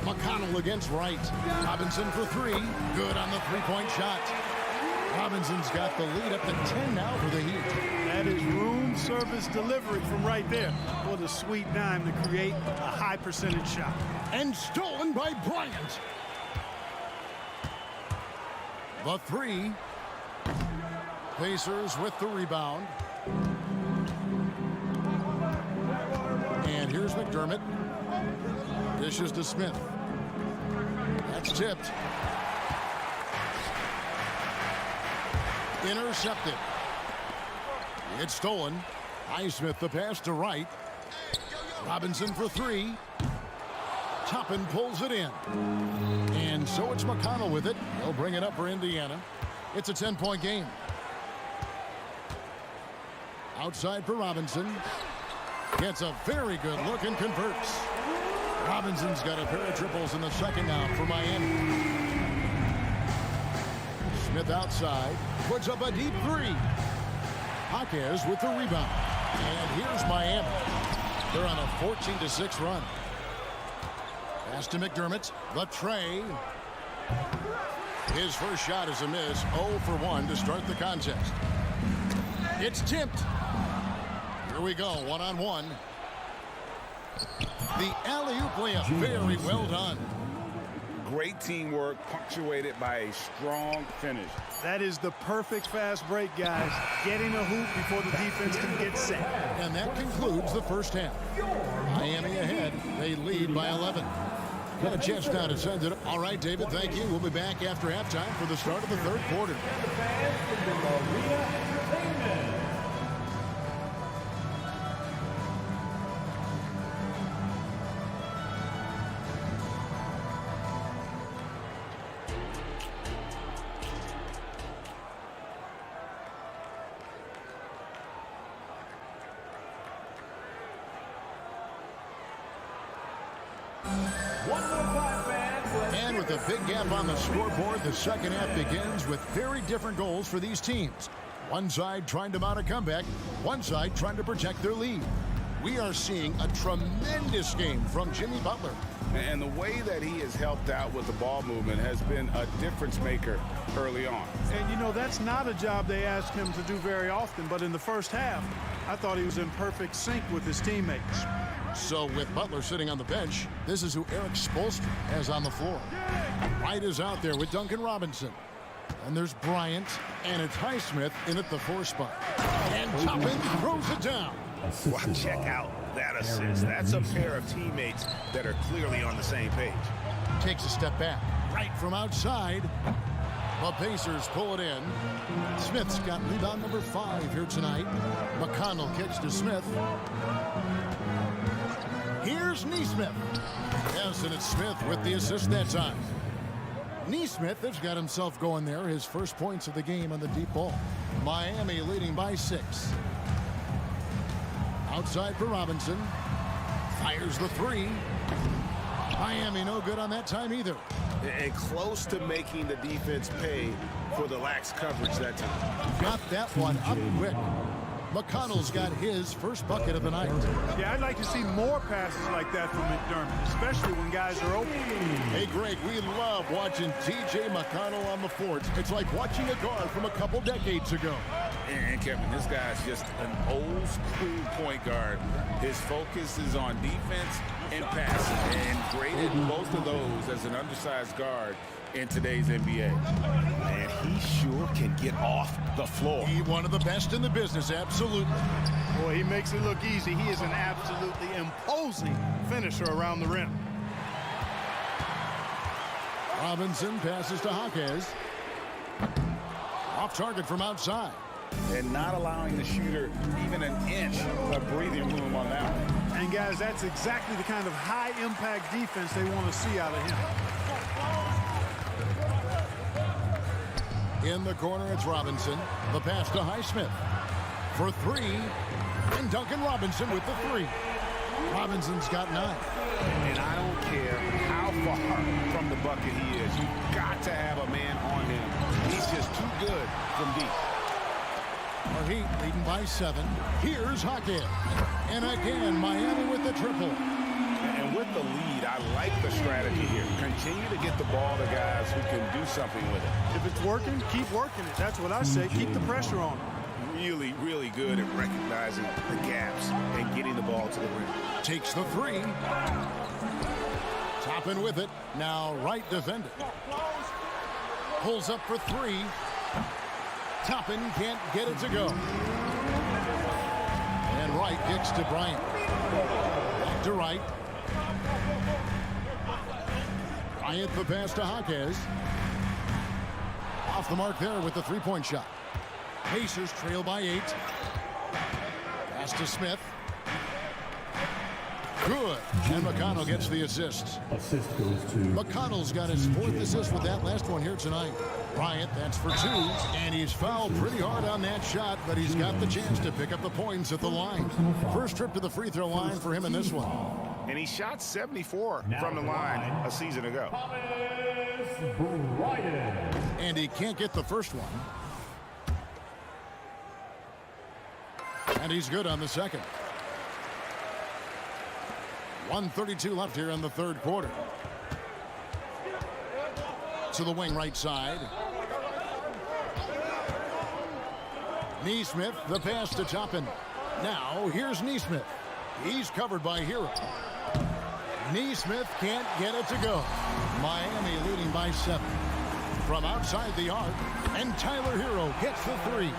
McConnell against Wright. Robinson for 3. Good on the three-point shot. Robinson's got the lead up to 10 now for the Heat. That is room service delivery from right there. What a sweet dime to create a high percentage shot. And stolen by Bryant. The 3. Pacers with the rebound. And here's McDermott. Dishes to Smith. That's tipped. Intercepted. It's stolen. Highsmith the pass to Wright. Robinson for 3. Toppin pulls it in. And so it's McConnell with it. He'll bring it up for Indiana. It's a 10-point game. Outside for Robinson. Gets a very good look and converts. Robinson's got a pair of triples in the second half for Miami. Smith outside. Puts up a deep 3. Jaquez with the rebound. And here's Miami. They're on a 14-6 run. Pass to McDermott. The tray. His first shot is a miss. 0 for 1 to start the contest. It's tipped. Here we go, one-on-one. The alley-oop layup, very well done. Great teamwork, punctuated by a strong finish. That is the perfect fast break, guys. Getting a hoop before the defense can get set. And that concludes the first half. Miami ahead. They lead by 11. Got a chance now to send it. All right, David, thank you. We'll be back after halftime for the start of the third quarter. And with a big gap on the scoreboard, the second half begins with very different goals for these teams. One side trying to mount a comeback, one side trying to protect their lead. We are seeing a tremendous game from Jimmy Butler. And the way that he has helped out with the ball movement has been a difference maker early on. And, you know, that's not a job they ask him to do very often. But in the first half, I thought he was in perfect sync with his teammates. So with Butler sitting on the bench, this is who Eric Spoelstra has on the floor. Wright is out there with Duncan Robinson. And there's Bryant, and it's Highsmith in at the 4 spot. And Toppin throws it down. Wow, check out that assist. That's a pair of teammates that are clearly on the same page. Takes a step back. Right from outside. The Pacers pull it in. Smith's got rebound number 5 here tonight. McConnell kicks to Smith. Here's Neesmith. Yes, and it's Smith with the assist that time. Neesmith has got himself going there. His first points of the game on the deep ball. Miami leading by 6. Outside for Robinson. Fires the 3. Miami no good on that time either. And close to making the defense pay for the lax coverage that time. Got that one up quick. McConnell's got his first bucket of the night. Yeah, I'd like to see more passes like that from McDermott, especially when guys are open. Hey, Greg, we love watching T.J. McConnell on the floor. It's like watching a guard from a couple decades ago. And Kevin, this guy's just an old school point guard. His focus is on defense and passing, and graded both of those as an undersized guard in today's NBA. And he sure can get off the floor. He one of the best in the business, absolutely. Boy, he makes it look easy. He is an absolutely imposing finisher around the rim. Robinson passes to Jaquez. Off target from outside. And not allowing the shooter even an inch of breathing room on that one. And guys, that's exactly the kind of high-impact defense they want to see out of him. In the corner, it's Robinson. The pass to Highsmith for three. And Duncan Robinson with the three. Robinson's got 9. And I don't care how far from the bucket he is. You've got to have a man on him. He's just too good from deep. Our Heat leading by 7. Here's Jaquez. And again, Miami with the triple. And with the lead, I like the strategy here. Continue to get the ball to guys who can do something with it. If it's working, keep working it. That's what I say. Keep the pressure on. Really, really good at recognizing the gaps and getting the ball to the rim. Takes the 3. Toppin with it. Now Wright defended. Pulls up for 3. Toppin can't get it to go. And Wright kicks to Bryant. Back to Wright. Bryant the pass to Jaquez. Off the mark there with the three-point shot. Pacers trail by 8. Pass to Smith. Good. And McConnell gets the assist. Assist goes to McConnell's got his 4th assist with that last one here tonight. Bryant, that's for 2. And he's fouled pretty hard on that shot, but he's got the chance to pick up the points at the line. First trip to the free throw line for him in this one. And he shot 74 from the line a season ago. And he can't get the first one. And he's good on the second. 1:32 left here in the third quarter. To the wing right side. Neesmith, the pass to Toppin. Now here's Neesmith. He's covered by Hero. Neesmith can't get it to go. Miami leading by 7. From outside the arc, and Tyler Hero hits the 3.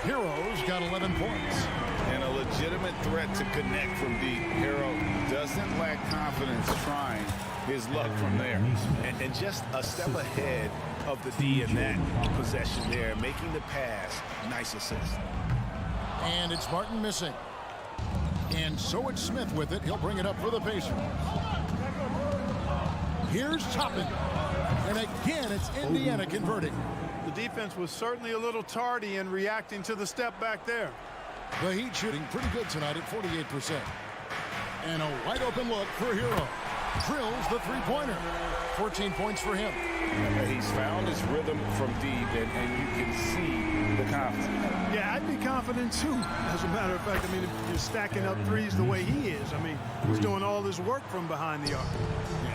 Hero's got 11 points. And a legitimate threat to connect from deep. Hero doesn't lack confidence trying his luck from there. And just a step ahead of the D in that possession there, making the pass. Nice assist. And it's Martin missing. And so it's Smith with it. He'll bring it up for the Pacers. Here's Toppin. And again, it's Indiana converting. The defense was certainly a little tardy in reacting to the step back there. The Heat shooting pretty good tonight at 48%. And a wide open look for Hero. Drills the three-pointer. 14 points for him. He's found his rhythm from deep, and you can see the confidence. Yeah, I'd be confident too. As a matter of fact, I mean, if you're stacking up threes the way he is, I mean, he's doing all this work from behind the arc.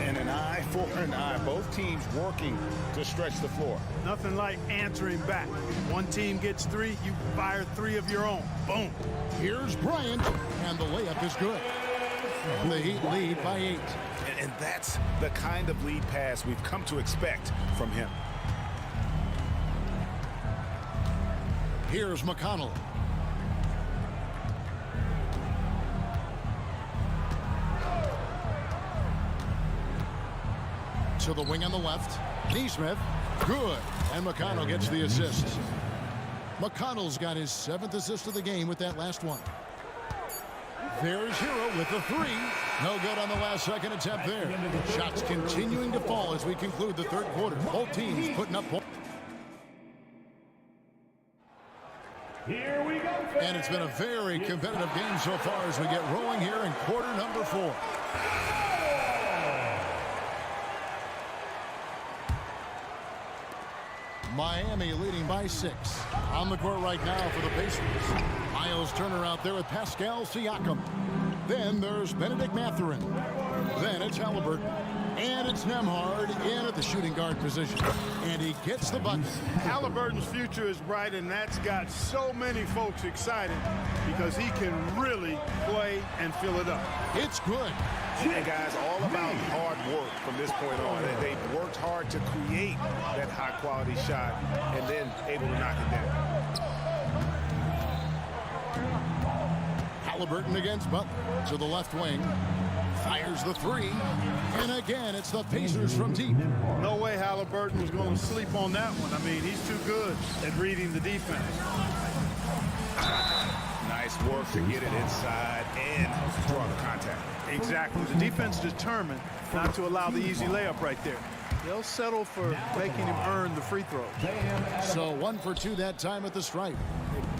And an eye for an eye. Both teams working to stretch the floor. Nothing like answering back. One team gets 3, you fire 3 of your own. Boom. Here's Bryant, and the layup is good. The Heat lead by 8. And that's the kind of lead pass we've come to expect from him. Here's McConnell. To the wing on the left. Neesmith. Good. And McConnell gets the assist. McConnell's got his 7th assist of the game with that last one. There's Hero with the 3. No good on the last second attempt there. Shots continuing to fall as we conclude the third quarter. Both teams putting up points. Here we go. And it's been a very competitive game so far as we get rolling here in quarter number 4. Miami leading by 6. On the court right now for the Pacers. Miles Turner out there with Pascal Siakam. Then there's Benedict Mathurin. Then it's Halliburton. And it's Nembhard in at the shooting guard position. And he gets the bucket. Halliburton's future is bright, and that's got so many folks excited because he can really play and fill it up. It's good. And guys, all about hard work from this point on. They've worked hard to create that high-quality shot and then able to knock it down. Halliburton against Butler to the left wing. Fires the three. And again, it's the Pacers from deep. No way Halliburton was going to sleep on that one. I mean, he's too good at reading the defense. Nice work to get it inside and draw the contact. Exactly. The defense determined not to allow the easy layup right there. They'll settle for making him earn the free throws. So 1 for 2 that time at the stripe.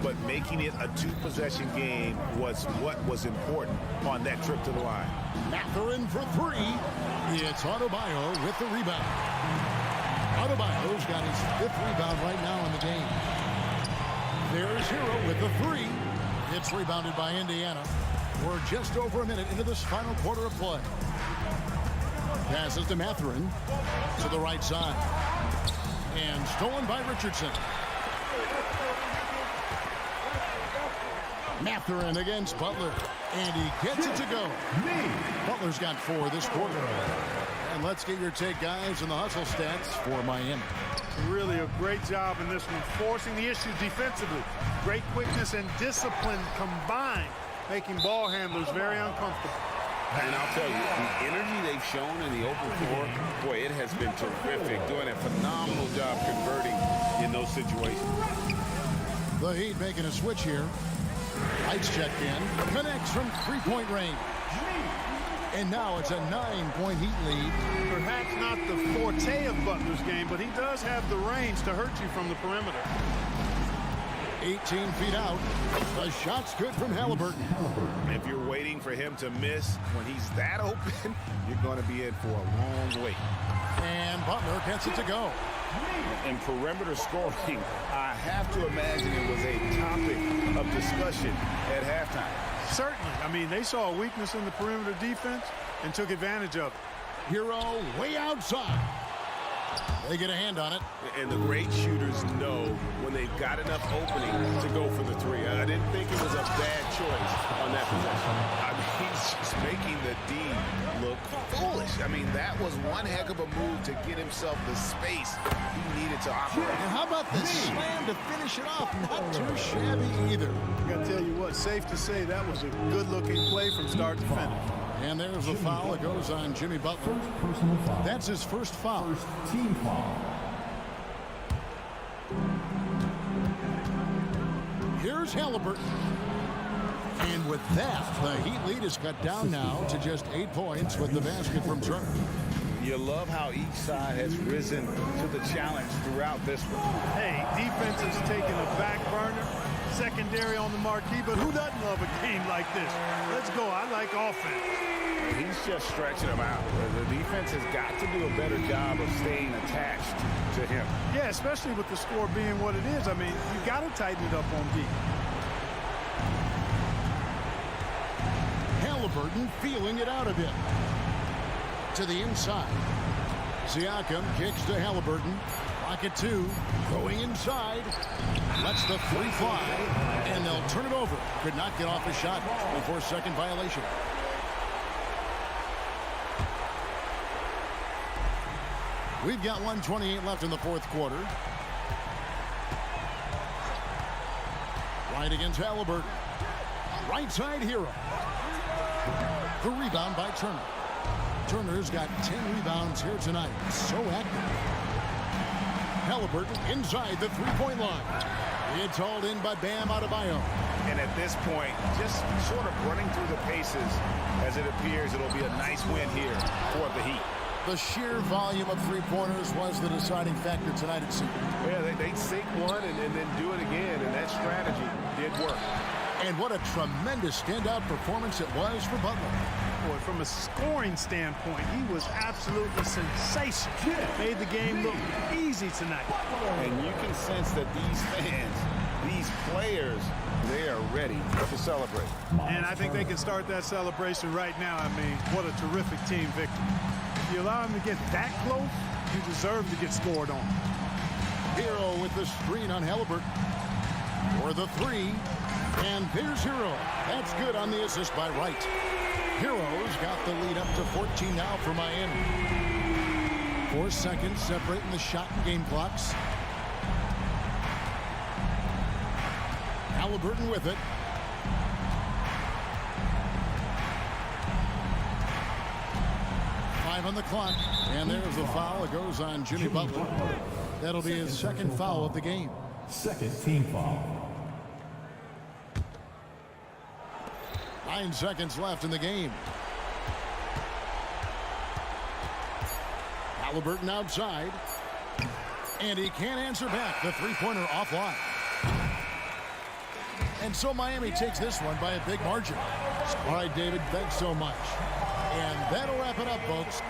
But making it a two-possession game was what was important on that trip to the line. Mathurin for three. It's Adebayo with the rebound. Adebayo's got his 5th rebound right now in the game. There's Hero with the three. It's rebounded by Indiana. We're just over a minute into this final quarter of play. Passes to Mathurin to the right side. And stolen by Richardson. Mathurin against Butler. And he gets it to go. Butler's got 4 this quarter. And let's get your take, guys, on the hustle stats for Miami. Really a great job in this one, forcing the issue defensively. Great quickness and discipline combined, making ball handlers very uncomfortable. And I'll tell you, the energy they've shown in the open floor, boy, it has been terrific. Doing a phenomenal job converting in those situations. The Heat making a switch here. Lights checked in. Connects from three-point range. And now it's a 9-point Heat lead. Perhaps not the forte of Butler's game, but he does have the range to hurt you from the perimeter. 18 feet out. The shot's good from Halliburton. If you're waiting for him to miss when he's that open, you're going to be in for a long wait. And Butler gets it to go. In perimeter scoring, I have to imagine it was a topic of discussion at halftime. Certainly. I mean, they saw a weakness in the perimeter defense and took advantage of it. Hero way outside. They get a hand on it. And the great shooters know when they've got enough opening to go for the three. I didn't think it was a bad choice on that possession. I mean, he's just making the D look foolish. I mean, that was one heck of a move to get himself the space he needed to operate. And how about the slam to finish it off? Not too shabby either. I got to tell you what, safe to say that was a good-looking play from start to finish. And there's the foul. It goes on Jimmy Butler. That's his first foul. First team foul. Here's Halliburton. And with that, the Heat lead is cut down now to just 8 points with the basket from Turner. You love how each side has risen to the challenge throughout this one. Hey, defense has taken a back burner, secondary on the marquee, but who doesn't love a game like this? Let's go. I like offense. He's just stretching them out. The defense has got to do a better job of staying attached to him. Yeah, especially with the score being what it is. I mean, you got to tighten it up on D. Halliburton feeling it out a bit. To the inside. Siakam kicks to Halliburton. Pocket 2. Going inside. Lets the three fly. And they'll turn it over. Could not get off a shot before second violation. We've got 1:28 left in the fourth quarter. Right against Halliburton. Right side Hero. The rebound by Turner. Turner's got 10 rebounds here tonight. So active. Halliburton inside the three-point line. It's hauled in by Bam Adebayo. And at this point, just sort of running through the paces as it appears it'll be a nice win here for the Heat. The sheer volume of three-pointers was the deciding factor tonight, it seemed. Yeah, they'd sink one and then do it again, and that strategy did work. And what a tremendous standout performance it was for Butler. Boy, from a scoring standpoint, he was absolutely sensational. Made the game look easy tonight. And you can sense that these fans, these players, they are ready to celebrate. And I think they can start that celebration right now. I mean, what a terrific team victory. If you allow them to get that close, you deserve to get scored on. Hero with the screen on Halliburton. For the three. And there's Hero. That's good on the assist by Wright. Hero's got the lead up to 14 now for Miami. 4 seconds separating the shot and game clocks. Halliburton with it. On the clock, and there's the foul. It goes on Jimmy Butler. That'll be his second foul of the game. Second team foul. 9 seconds left in the game. Halliburton outside, and he can't answer back. The three-pointer offline. And so Miami takes this one by a big margin. All right, David, thanks so much. And that'll wrap it up, folks.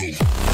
Cool.